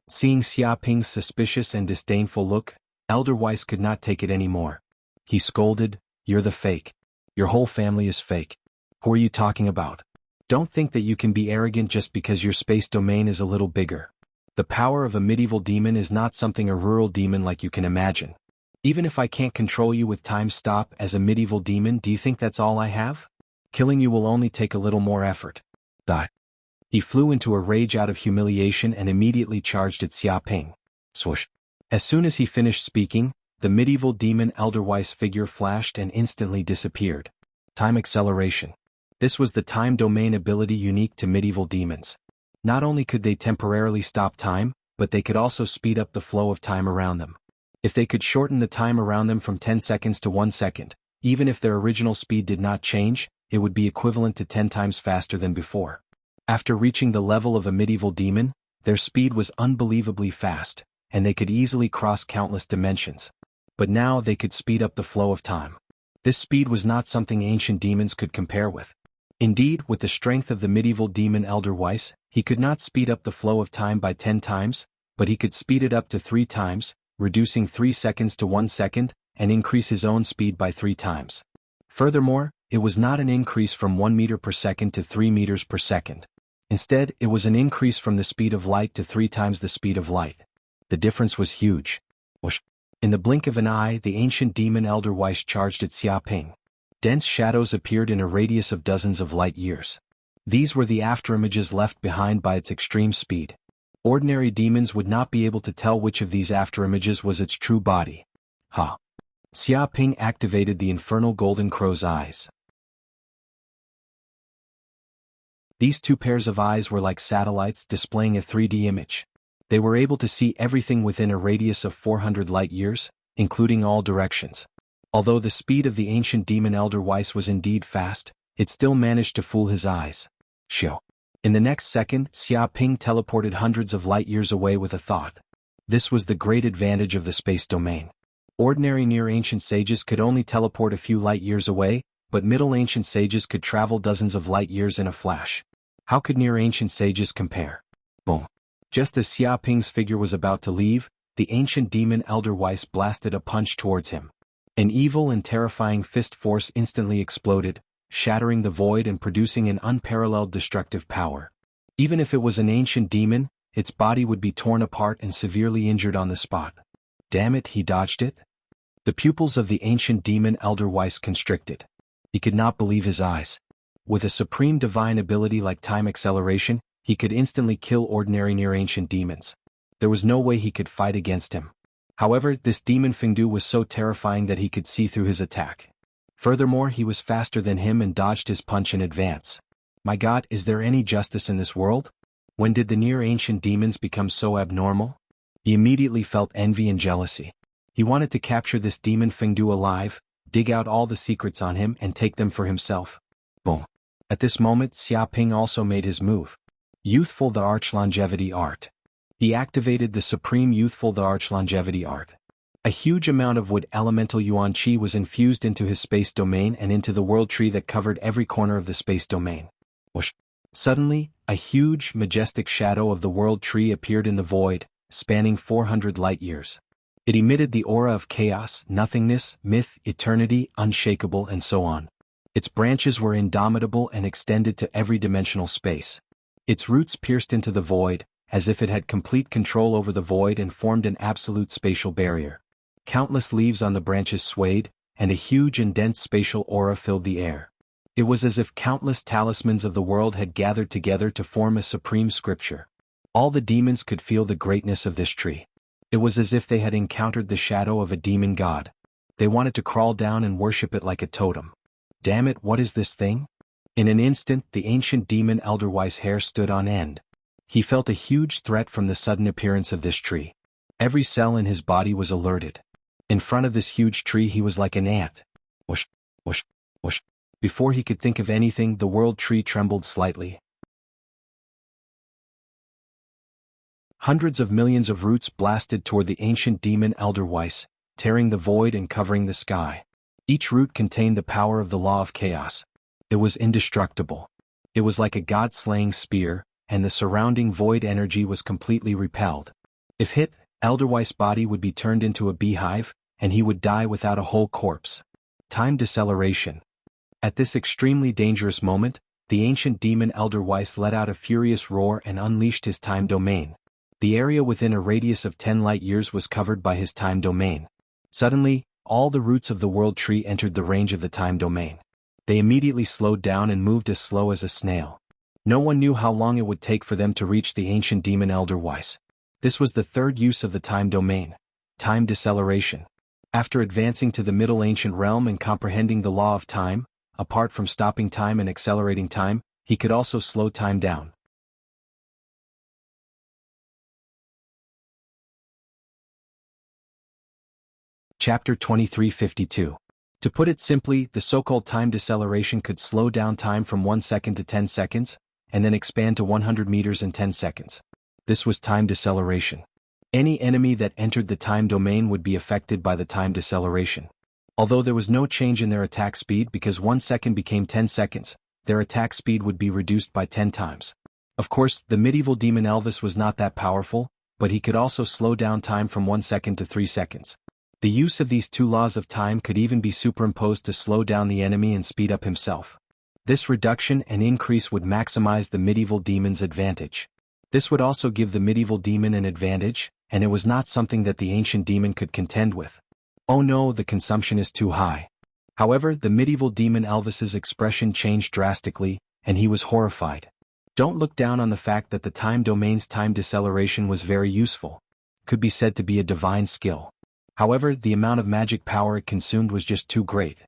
Seeing Xiaoping's suspicious and disdainful look, Elder Weiss could not take it anymore. He scolded, "You're the fake. Your whole family is fake. Who are you talking about? Don't think that you can be arrogant just because your space domain is a little bigger. The power of a medieval demon is not something a rural demon like you can imagine. Even if I can't control you with time stop as a medieval demon, do you think that's all I have? Killing you will only take a little more effort." Die. He flew into a rage out of humiliation and immediately charged at Xiaoping. Swoosh. As soon as he finished speaking, the medieval demon Elder Weiss figure flashed and instantly disappeared. Time acceleration. This was the time domain ability unique to medieval demons. Not only could they temporarily stop time, but they could also speed up the flow of time around them. If they could shorten the time around them from 10 seconds to 1 second, even if their original speed did not change, it would be equivalent to 10 times faster than before. After reaching the level of a medieval demon, their speed was unbelievably fast, and they could easily cross countless dimensions. But now they could speed up the flow of time. This speed was not something ancient demons could compare with. Indeed, with the strength of the medieval demon Elder Weiss, he could not speed up the flow of time by 10 times, but he could speed it up to 3 times, reducing 3 seconds to 1 second, and increase his own speed by 3 times. Furthermore, it was not an increase from 1 meter per second to 3 meters per second. Instead, it was an increase from the speed of light to 3 times the speed of light. The difference was huge. Whoosh. In the blink of an eye, the ancient demon Elder Weiss charged at Xiaoping. Dense shadows appeared in a radius of dozens of light years. These were the afterimages left behind by its extreme speed. Ordinary demons would not be able to tell which of these afterimages was its true body. Ha! Xiaoping activated the infernal golden crow's eyes. These 2 pairs of eyes were like satellites displaying a 3D image. They were able to see everything within a radius of 400 light years, including all directions. Although the speed of the ancient demon Elder Weiss was indeed fast, it still managed to fool his eyes. Shoo. In the next second, Xiaoping teleported hundreds of light years away with a thought. This was the great advantage of the space domain. Ordinary near-ancient sages could only teleport a few light years away, but middle-ancient sages could travel dozens of light years in a flash. How could near-ancient sages compare? Boom. Just as Xiaoping's figure was about to leave, the ancient demon Elder Weiss blasted a punch towards him. An evil and terrifying fist force instantly exploded, shattering the void and producing an unparalleled destructive power. Even if it was an ancient demon, its body would be torn apart and severely injured on the spot. Damn it, he dodged it? The pupils of the ancient demon Elder Weiss constricted. He could not believe his eyes. With a supreme divine ability like time acceleration, he could instantly kill ordinary near-ancient demons. There was no way he could fight against him. However, this demon Fengdu was so terrifying that he could see through his attack. Furthermore, he was faster than him and dodged his punch in advance. My God, is there any justice in this world? When did the near-ancient demons become so abnormal? He immediately felt envy and jealousy. He wanted to capture this demon Fengdu alive, dig out all the secrets on him and take them for himself. Boom. At this moment, Xiaoping also made his move. Youthful the Arch Longevity Art. He activated the Supreme Youthful the Arch Longevity Art. A huge amount of wood elemental yuan qi was infused into his space domain and into the world tree that covered every corner of the space domain. Whoosh. Suddenly, a huge, majestic shadow of the world tree appeared in the void, spanning 400 light-years. It emitted the aura of chaos, nothingness, myth, eternity, unshakable, and so on. Its branches were indomitable and extended to every dimensional space. Its roots pierced into the void, as if it had complete control over the void and formed an absolute spatial barrier. Countless leaves on the branches swayed, and a huge and dense spatial aura filled the air. It was as if countless talismans of the world had gathered together to form a supreme scripture. All the demons could feel the greatness of this tree. It was as if they had encountered the shadow of a demon god. They wanted to crawl down and worship it like a totem. Damn it, what is this thing? In an instant, the ancient demon Elderwise hair stood on end. He felt a huge threat from the sudden appearance of this tree. Every cell in his body was alerted. In front of this huge tree he was like an ant. Whoosh, whoosh, whoosh. Before he could think of anything, the world tree trembled slightly. Hundreds of millions of roots blasted toward the ancient demon Elderwise, tearing the void and covering the sky. Each root contained the power of the law of chaos. It was indestructible. It was like a god-slaying spear, and the surrounding void energy was completely repelled. If hit, Elderwise's body would be turned into a beehive, and he would die without a whole corpse. Time deceleration. At this extremely dangerous moment, the ancient demon Elderwise let out a furious roar and unleashed his time domain. The area within a radius of 10 light-years was covered by his time domain. Suddenly, all the roots of the world tree entered the range of the time domain. They immediately slowed down and moved as slow as a snail. No one knew how long it would take for them to reach the ancient demon Elderwise. This was the third use of the time domain, time deceleration. After advancing to the Middle Ancient realm and comprehending the law of time, apart from stopping time and accelerating time, he could also slow time down. Chapter 2352. To put it simply, the so-called time deceleration could slow down time from 1 second to 10 seconds, and then expand to 100 meters in 10 seconds. This was time deceleration. Any enemy that entered the time domain would be affected by the time deceleration. Although there was no change in their attack speed because 1 second became 10 seconds, their attack speed would be reduced by 10 times. Of course, the medieval demon Elvis was not that powerful, but he could also slow down time from 1 second to 3 seconds. The use of these two laws of time could even be superimposed to slow down the enemy and speed up himself. This reduction and increase would maximize the medieval demon's advantage. This would also give the medieval demon an advantage, and it was not something that the ancient demon could contend with. Oh no, the consumption is too high. However, the medieval demon Elvis's expression changed drastically, and he was horrified. Don't look down on the fact that the time domain's time deceleration was very useful. Could be said to be a divine skill. However, the amount of magic power it consumed was just too great.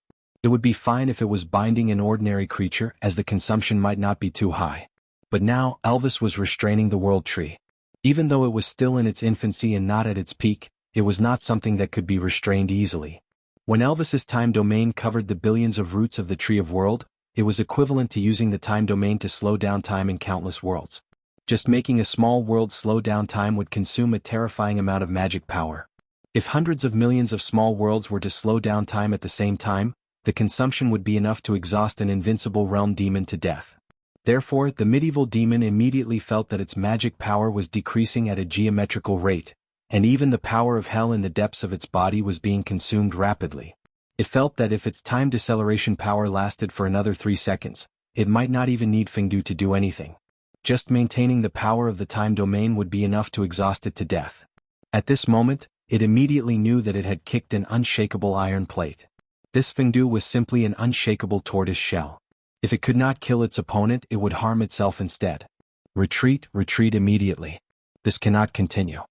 It would be fine if it was binding an ordinary creature, as the consumption might not be too high. But now, Elvis was restraining the world tree. Even though it was still in its infancy and not at its peak, it was not something that could be restrained easily. When Elvis's time domain covered the billions of roots of the Tree of World, it was equivalent to using the time domain to slow down time in countless worlds. Just making a small world slow down time would consume a terrifying amount of magic power. If hundreds of millions of small worlds were to slow down time at the same time, the consumption would be enough to exhaust an invincible realm demon to death. Therefore, the medieval demon immediately felt that its magic power was decreasing at a geometrical rate, and even the power of hell in the depths of its body was being consumed rapidly. It felt that if its time deceleration power lasted for another 3 seconds, it might not even need Fengdu to do anything. Just maintaining the power of the time domain would be enough to exhaust it to death. At this moment, it immediately knew that it had kicked an unshakable iron plate. This Fengdu was simply an unshakable tortoise shell. If it could not kill its opponent, it would harm itself instead. Retreat, retreat immediately. This cannot continue.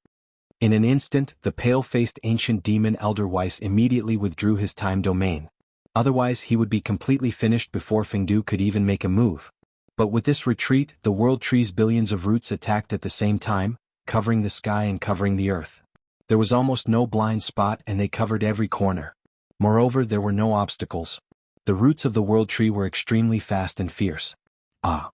In an instant, the pale-faced ancient demon Elder Weiss immediately withdrew his time domain. Otherwise he would be completely finished before Fengdu could even make a move. But with this retreat, the world tree's billions of roots attacked at the same time, covering the sky and covering the earth. There was almost no blind spot and they covered every corner. Moreover, there were no obstacles. The roots of the world tree were extremely fast and fierce. Ah!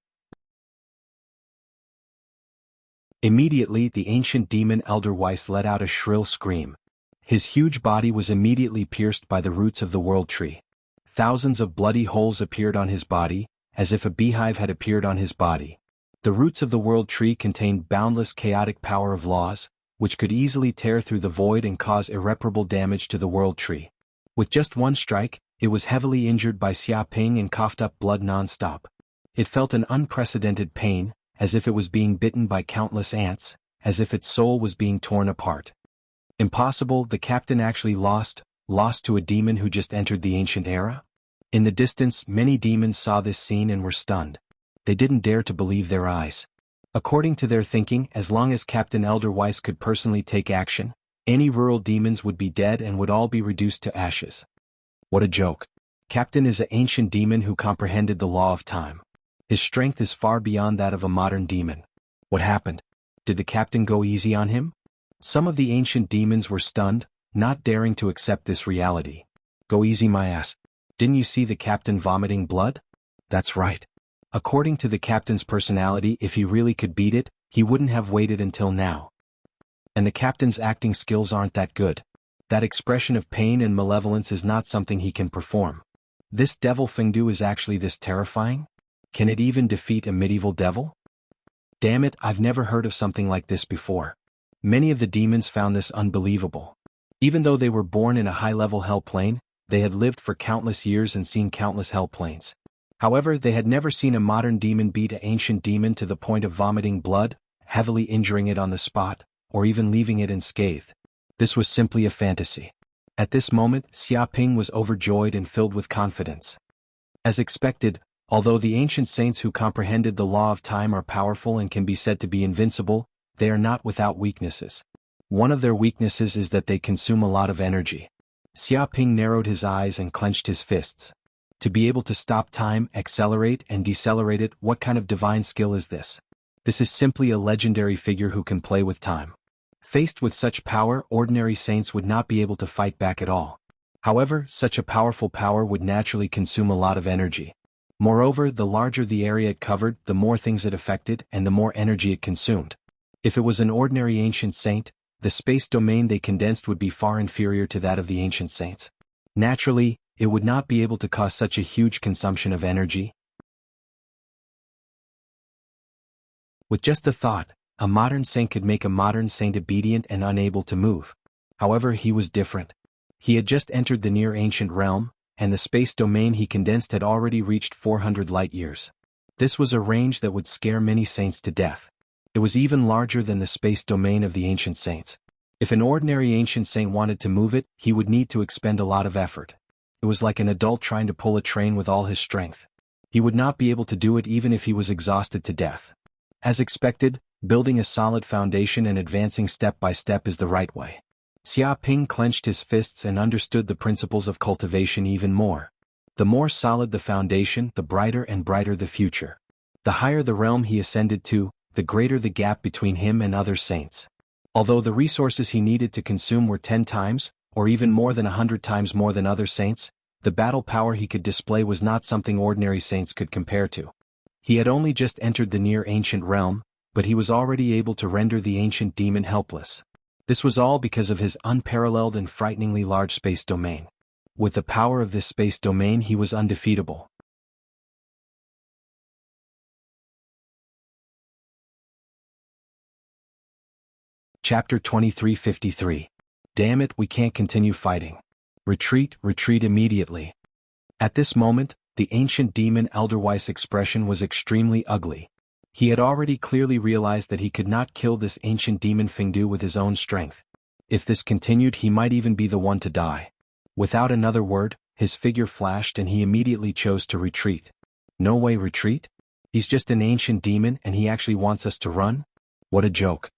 Immediately, the ancient demon Elder Weiss let out a shrill scream. His huge body was immediately pierced by the roots of the world tree. Thousands of bloody holes appeared on his body, as if a beehive had appeared on his body. The roots of the world tree contained boundless chaotic power of laws, which could easily tear through the void and cause irreparable damage to the world tree. With just one strike, it was heavily injured by Xia Ping and coughed up blood non-stop. It felt an unprecedented pain, as if it was being bitten by countless ants, as if its soul was being torn apart. Impossible, the captain actually lost to a demon who just entered the ancient era? In the distance, many demons saw this scene and were stunned. They didn't dare to believe their eyes. According to their thinking, as long as Captain Elder Weiss could personally take action, any rural demons would be dead and would all be reduced to ashes. What a joke. Captain is an ancient demon who comprehended the law of time. His strength is far beyond that of a modern demon. What happened? Did the captain go easy on him? Some of the ancient demons were stunned, not daring to accept this reality. Go easy my ass. Didn't you see the captain vomiting blood? That's right. According to the captain's personality, if he really could beat it, he wouldn't have waited until now. And the captain's acting skills aren't that good. That expression of pain and malevolence is not something he can perform. This devil Fengdu is actually this terrifying? Can it even defeat a medieval devil? Damn it, I've never heard of something like this before. Many of the demons found this unbelievable. Even though they were born in a high-level hell plane, they had lived for countless years and seen countless hell planes. However, they had never seen a modern demon beat an ancient demon to the point of vomiting blood, heavily injuring it on the spot, or even leaving it unscathed. This was simply a fantasy. At this moment, Xia Ping was overjoyed and filled with confidence. As expected, although the ancient saints who comprehended the law of time are powerful and can be said to be invincible, they are not without weaknesses. One of their weaknesses is that they consume a lot of energy. Xia Ping narrowed his eyes and clenched his fists. To be able to stop time, accelerate and decelerate it, what kind of divine skill is this? This is simply a legendary figure who can play with time. Faced with such power, ordinary saints would not be able to fight back at all. However, such a powerful power would naturally consume a lot of energy. Moreover, the larger the area it covered, the more things it affected and the more energy it consumed. If it was an ordinary ancient saint, the space domain they condensed would be far inferior to that of the ancient saints. Naturally, it would not be able to cause such a huge consumption of energy. With just a thought, a modern saint could make a modern saint obedient and unable to move. However, he was different. He had just entered the near-ancient realm, and the space domain he condensed had already reached 400 light-years. This was a range that would scare many saints to death. It was even larger than the space domain of the ancient saints. If an ordinary ancient saint wanted to move it, he would need to expend a lot of effort. It was like an adult trying to pull a train with all his strength. He would not be able to do it even if he was exhausted to death. As expected, building a solid foundation and advancing step by step is the right way. Xia Ping clenched his fists and understood the principles of cultivation even more. The more solid the foundation, the brighter and brighter the future. The higher the realm he ascended to, the greater the gap between him and other saints. Although the resources he needed to consume were 10 times, or even more than 100 times more than other saints, the battle power he could display was not something ordinary saints could compare to. He had only just entered the near-ancient realm, but he was already able to render the ancient demon helpless. This was all because of his unparalleled and frighteningly large space domain. With the power of this space domain he was undefeatable. Chapter 2353. Damn it, we can't continue fighting. Retreat, retreat immediately. At this moment, the ancient demon Elder Weiss' expression was extremely ugly. He had already clearly realized that he could not kill this ancient demon Fengdu with his own strength. If this continued, he might even be the one to die. Without another word, his figure flashed and he immediately chose to retreat. No way retreat? He's just an ancient demon and he actually wants us to run? What a joke.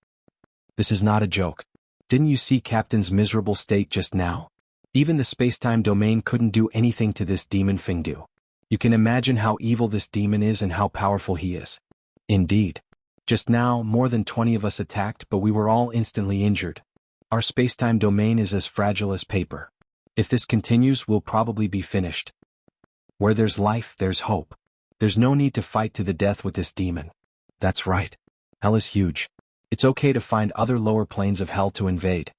This is not a joke. Didn't you see Captain's miserable state just now? Even the spacetime domain couldn't do anything to this demon Fengdu. You can imagine how evil this demon is and how powerful he is. Indeed. Just now, more than 20 of us attacked, but we were all instantly injured. Our spacetime domain is as fragile as paper. If this continues, we'll probably be finished. Where there's life, there's hope. There's no need to fight to the death with this demon. That's right. Hell is huge. It's okay to find other lower planes of hell to invade.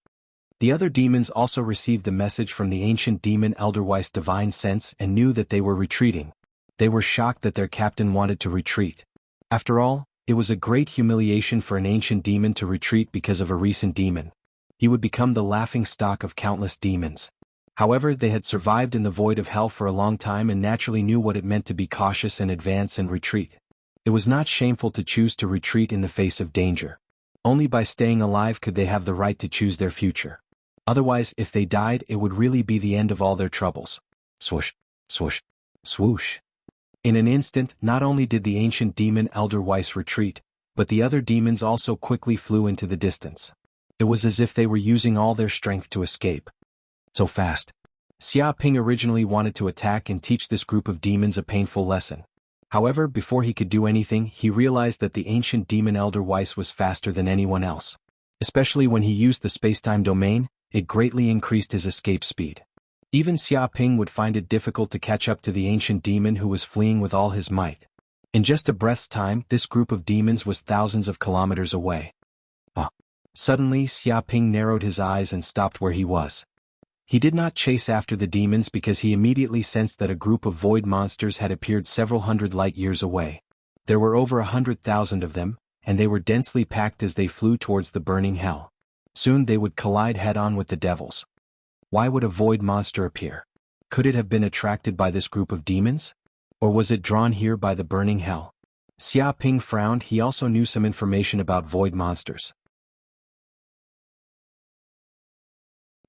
The other demons also received the message from the ancient demon Elderweis' divine sense and knew that they were retreating. They were shocked that their captain wanted to retreat. After all, it was a great humiliation for an ancient demon to retreat because of a recent demon. He would become the laughingstock of countless demons. However, they had survived in the void of hell for a long time and naturally knew what it meant to be cautious and advance and retreat. It was not shameful to choose to retreat in the face of danger. Only by staying alive could they have the right to choose their future. Otherwise, if they died, it would really be the end of all their troubles. Swoosh, swoosh, swoosh. In an instant, not only did the ancient demon Elderweis retreat, but the other demons also quickly flew into the distance. It was as if they were using all their strength to escape. So fast. Xia Ping originally wanted to attack and teach this group of demons a painful lesson. However, before he could do anything, he realized that the ancient demon Elderweis was faster than anyone else. Especially when he used the spacetime domain, it greatly increased his escape speed. Even Xia Ping would find it difficult to catch up to the ancient demon who was fleeing with all his might. In just a breath's time, this group of demons was thousands of kilometers away. Suddenly, Xia Ping narrowed his eyes and stopped where he was. He did not chase after the demons because he immediately sensed that a group of void monsters had appeared several hundred light-years away. There were over 100,000 of them, and they were densely packed as they flew towards the burning hell. Soon they would collide head-on with the devils. Why would a void monster appear? Could it have been attracted by this group of demons? Or was it drawn here by the burning hell? Xia Ping frowned. He also knew some information about void monsters.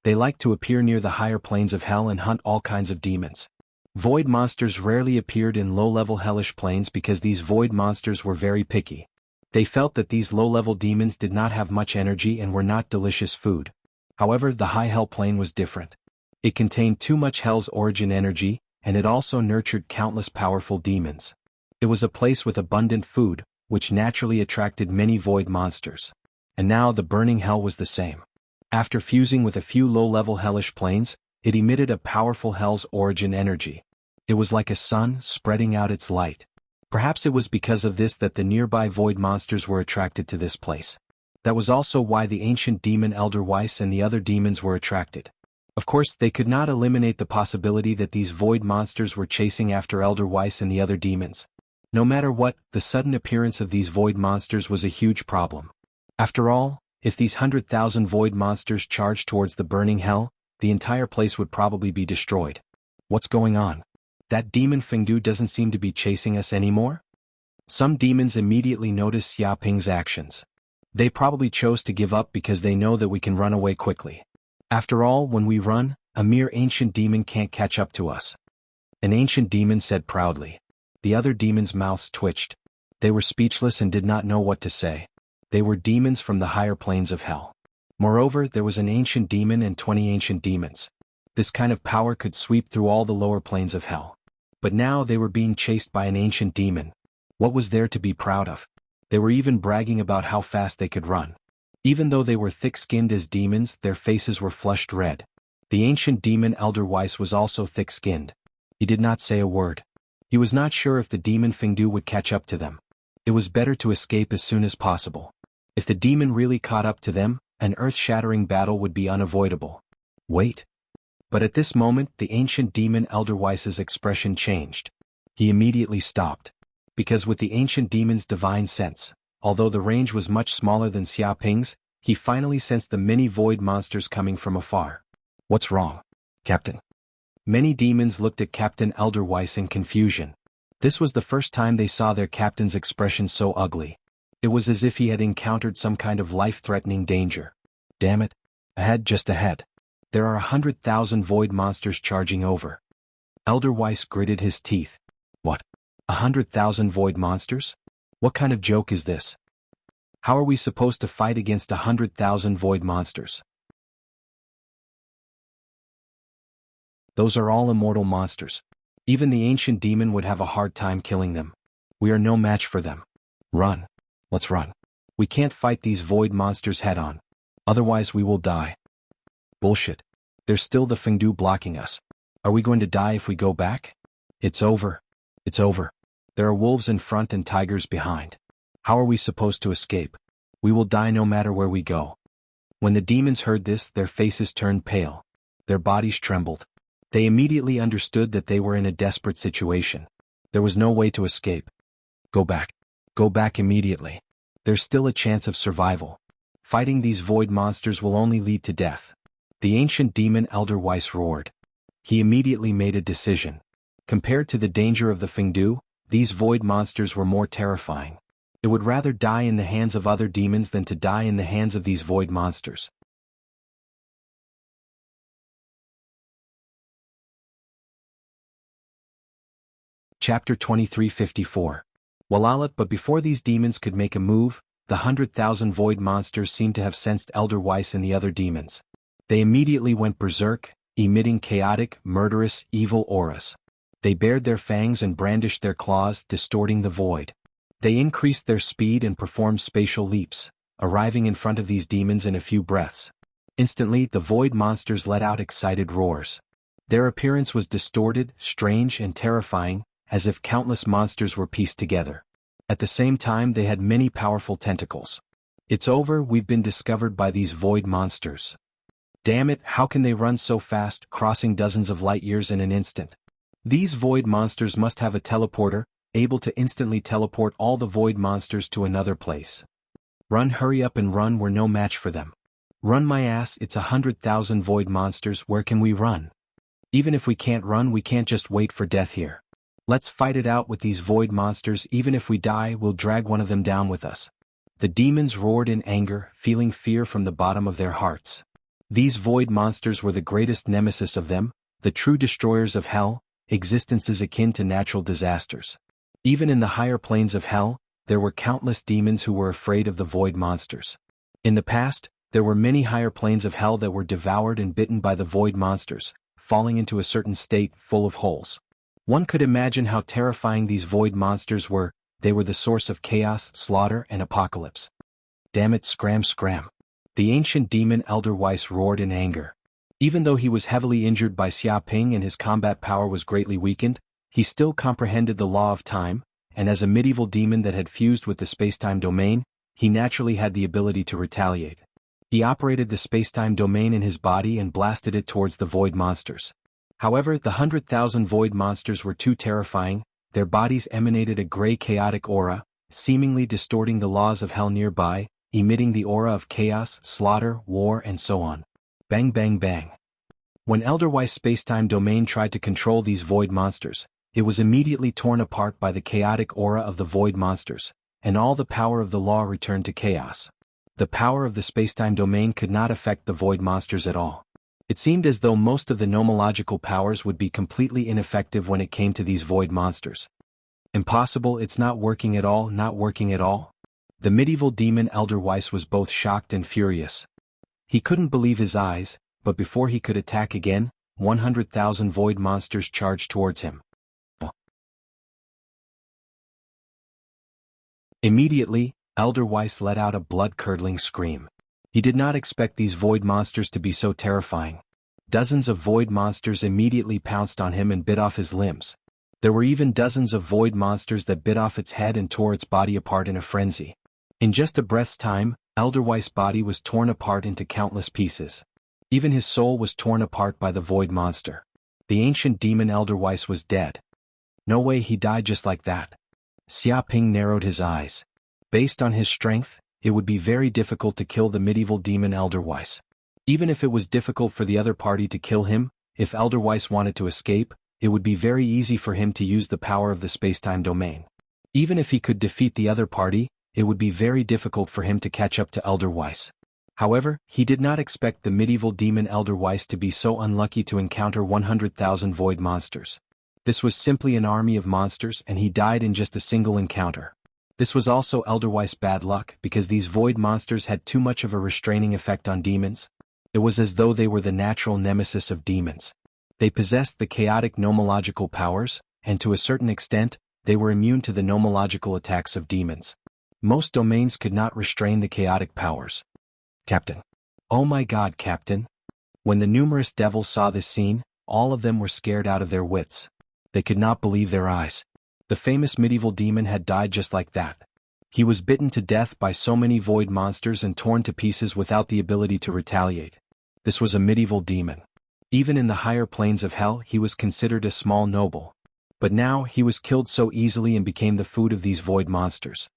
They like to appear near the higher planes of hell and hunt all kinds of demons. Void monsters rarely appeared in low-level hellish planes because these void monsters were very picky. They felt that these low-level demons did not have much energy and were not delicious food. However, the high hell plane was different. It contained too much hell's origin energy, and it also nurtured countless powerful demons. It was a place with abundant food, which naturally attracted many void monsters. And now the burning hell was the same. After fusing with a few low-level hellish planes, it emitted a powerful hell's origin energy. It was like a sun spreading out its light. Perhaps it was because of this that the nearby void monsters were attracted to this place. That was also why the ancient demon Elderweis and the other demons were attracted. Of course, they could not eliminate the possibility that these void monsters were chasing after Elderweis and the other demons. No matter what, the sudden appearance of these void monsters was a huge problem. After all, if these 100,000 void monsters charged towards the burning hell, the entire place would probably be destroyed. What's going on? That demon Fengdu doesn't seem to be chasing us anymore? Some demons immediately noticed Xia Ping's actions. They probably chose to give up because they know that we can run away quickly. After all, when we run, a mere ancient demon can't catch up to us. An ancient demon said proudly. The other demons' mouths twitched. They were speechless and did not know what to say. They were demons from the higher planes of hell. Moreover, there was an ancient demon and 20 ancient demons. This kind of power could sweep through all the lower planes of hell. But now they were being chased by an ancient demon. What was there to be proud of? They were even bragging about how fast they could run. Even though they were thick-skinned as demons, their faces were flushed red. The ancient demon Elderweis was also thick-skinned. He did not say a word. He was not sure if the demon Fengdu would catch up to them. It was better to escape as soon as possible. If the demon really caught up to them, an earth-shattering battle would be unavoidable. Wait. But at this moment, the ancient demon Elderweis's expression changed. He immediately stopped. Because with the ancient demon's divine sense, although the range was much smaller than Xia Ping's, he finally sensed the many void monsters coming from afar. What's wrong, Captain? Many demons looked at Captain Elderweis in confusion. This was the first time they saw their captain's expression so ugly. It was as if he had encountered some kind of life-threatening danger. Damn it. Ahead, just ahead. There are 100,000 void monsters charging over. Elderweis gritted his teeth. What? 100,000 void monsters? What kind of joke is this? How are we supposed to fight against 100,000 void monsters? Those are all immortal monsters. Even the ancient demon would have a hard time killing them. We are no match for them. Run. Let's run. We can't fight these void monsters head-on. Otherwise we will die. Bullshit. There's still the Fengdu blocking us. Are we going to die if we go back? It's over. It's over. There are wolves in front and tigers behind. How are we supposed to escape? We will die no matter where we go. When the demons heard this, their faces turned pale. Their bodies trembled. They immediately understood that they were in a desperate situation. There was no way to escape. Go back. Go back immediately. There's still a chance of survival. Fighting these void monsters will only lead to death. The ancient demon Elder Weiss roared. He immediately made a decision. Compared to the danger of the Fengdu, these void monsters were more terrifying. It would rather die in the hands of other demons than to die in the hands of these void monsters. Chapter 2354. Walalat. But before these demons could make a move, the 100,000 void monsters seemed to have sensed Elder Weiss and the other demons. They immediately went berserk, emitting chaotic, murderous, evil auras. They bared their fangs and brandished their claws, distorting the void. They increased their speed and performed spatial leaps, arriving in front of these demons in a few breaths. Instantly, the void monsters let out excited roars. Their appearance was distorted, strange, and terrifying, as if countless monsters were pieced together. At the same time, they had many powerful tentacles. It's over, we've been discovered by these void monsters. Damn it, how can they run so fast, crossing dozens of light years in an instant? These void monsters must have a teleporter, able to instantly teleport all the void monsters to another place. Run, hurry up and run, we're no match for them. Run my ass, it's 100,000 void monsters, where can we run? Even if we can't run, we can't just wait for death here. Let's fight it out with these void monsters, even if we die, we'll drag one of them down with us. The demons roared in anger, feeling fear from the bottom of their hearts. These void monsters were the greatest nemesis of them, the true destroyers of hell, existences akin to natural disasters. Even in the higher planes of hell, there were countless demons who were afraid of the void monsters. In the past, there were many higher planes of hell that were devoured and bitten by the void monsters, falling into a certain state full of holes. One could imagine how terrifying these void monsters were. They were the source of chaos, slaughter, and apocalypse. Damn it, scram scram. The ancient demon Elder Weiss roared in anger. Even though he was heavily injured by Xia Ping and his combat power was greatly weakened, he still comprehended the law of time, and as a medieval demon that had fused with the spacetime domain, he naturally had the ability to retaliate. He operated the spacetime domain in his body and blasted it towards the void monsters. However, the 100,000 void monsters were too terrifying. Their bodies emanated a gray chaotic aura, seemingly distorting the laws of hell nearby, emitting the aura of chaos, slaughter, war, and so on. Bang bang bang. When Elder Weiss' spacetime domain tried to control these void monsters, it was immediately torn apart by the chaotic aura of the void monsters, and all the power of the law returned to chaos. The power of the spacetime domain could not affect the void monsters at all. It seemed as though most of the nomological powers would be completely ineffective when it came to these void monsters. Impossible, it's not working at all, not working at all. The medieval demon Elder Weiss was both shocked and furious. He couldn't believe his eyes, but before he could attack again, 100,000 void monsters charged towards him. Immediately, Elder Weiss let out a blood-curdling scream. He did not expect these void monsters to be so terrifying. Dozens of void monsters immediately pounced on him and bit off his limbs. There were even dozens of void monsters that bit off its head and tore its body apart in a frenzy. In just a breath's time, Elder Weiss' body was torn apart into countless pieces. Even his soul was torn apart by the void monster. The ancient demon Elder Weiss was dead. No way, he died just like that. Xia Ping narrowed his eyes. Based on his strength, it would be very difficult to kill the medieval demon Elder Weiss. Even if it was difficult for the other party to kill him, if Elder Weiss wanted to escape, it would be very easy for him to use the power of the spacetime domain. Even if he could defeat the other party, it would be very difficult for him to catch up to Elder Weiss. However, he did not expect the medieval demon Elder Weiss to be so unlucky to encounter 100,000 void monsters. This was simply an army of monsters and he died in just a single encounter. This was also elderwise bad luck because these void monsters had too much of a restraining effect on demons. It was as though they were the natural nemesis of demons. They possessed the chaotic nomological powers, and to a certain extent, they were immune to the nomological attacks of demons. Most domains could not restrain the chaotic powers. Captain. Oh my God, Captain. When the numerous devils saw this scene, all of them were scared out of their wits. They could not believe their eyes. The famous medieval demon had died just like that. He was bitten to death by so many void monsters and torn to pieces without the ability to retaliate. This was a medieval demon. Even in the higher planes of hell he was considered a small noble. But now he was killed so easily and became the food of these void monsters.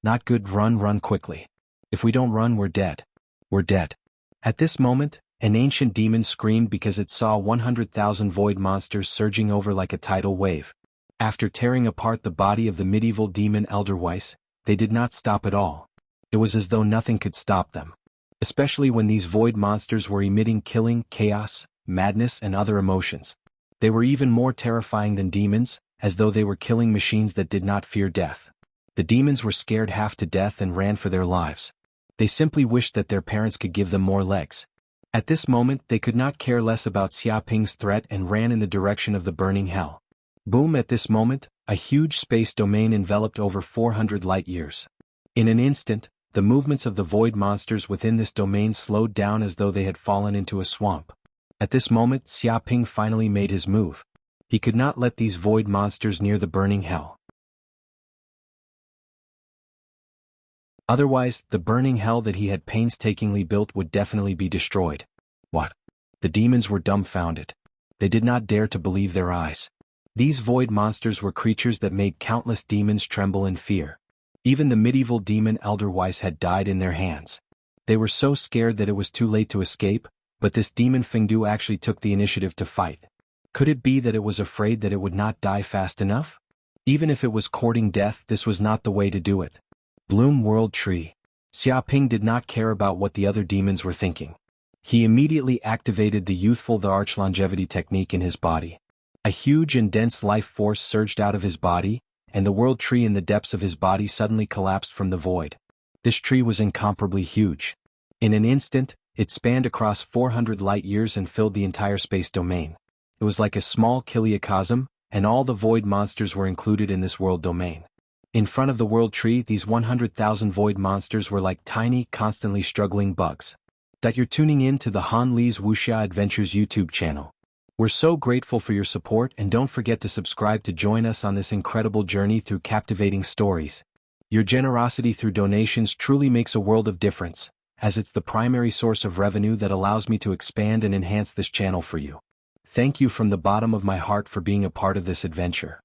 Not good. Run quickly. If we don't run, we're dead. We're dead. At this moment, an ancient demon screamed because it saw 100,000 void monsters surging over like a tidal wave. After tearing apart the body of the medieval demon Elderweiss, they did not stop at all. It was as though nothing could stop them. Especially when these void monsters were emitting killing, chaos, madness and other emotions. They were even more terrifying than demons, as though they were killing machines that did not fear death. The demons were scared half to death and ran for their lives. They simply wished that their parents could give them more legs. At this moment they could not care less about Xiaoping's threat and ran in the direction of the burning hell. Boom! At this moment, a huge space domain enveloped over 400 light-years. In an instant, the movements of the void monsters within this domain slowed down as though they had fallen into a swamp. At this moment Xiaoping finally made his move. He could not let these void monsters near the burning hell. Otherwise, the burning hell that he had painstakingly built would definitely be destroyed. What? The demons were dumbfounded. They did not dare to believe their eyes. These void monsters were creatures that made countless demons tremble in fear. Even the medieval demon Elderweiss had died in their hands. They were so scared that it was too late to escape, but this demon Fengdu actually took the initiative to fight. Could it be that it was afraid that it would not die fast enough? Even if it was courting death, this was not the way to do it. Bloom World Tree. Xiaoping did not care about what the other demons were thinking. He immediately activated the youthful the arch longevity technique in his body. A huge and dense life force surged out of his body, and the world tree in the depths of his body suddenly collapsed from the void. This tree was incomparably huge. In an instant, it spanned across 400 light-years and filled the entire space domain. It was like a small kiliacosm, and all the void monsters were included in this world domain. In front of the world tree, these 100,000 void monsters were like tiny, constantly struggling bugs. That you're tuning in to the Han Li's Wuxia Adventures YouTube channel. We're so grateful for your support, and don't forget to subscribe to join us on this incredible journey through captivating stories. Your generosity through donations truly makes a world of difference, as it's the primary source of revenue that allows me to expand and enhance this channel for you. Thank you from the bottom of my heart for being a part of this adventure.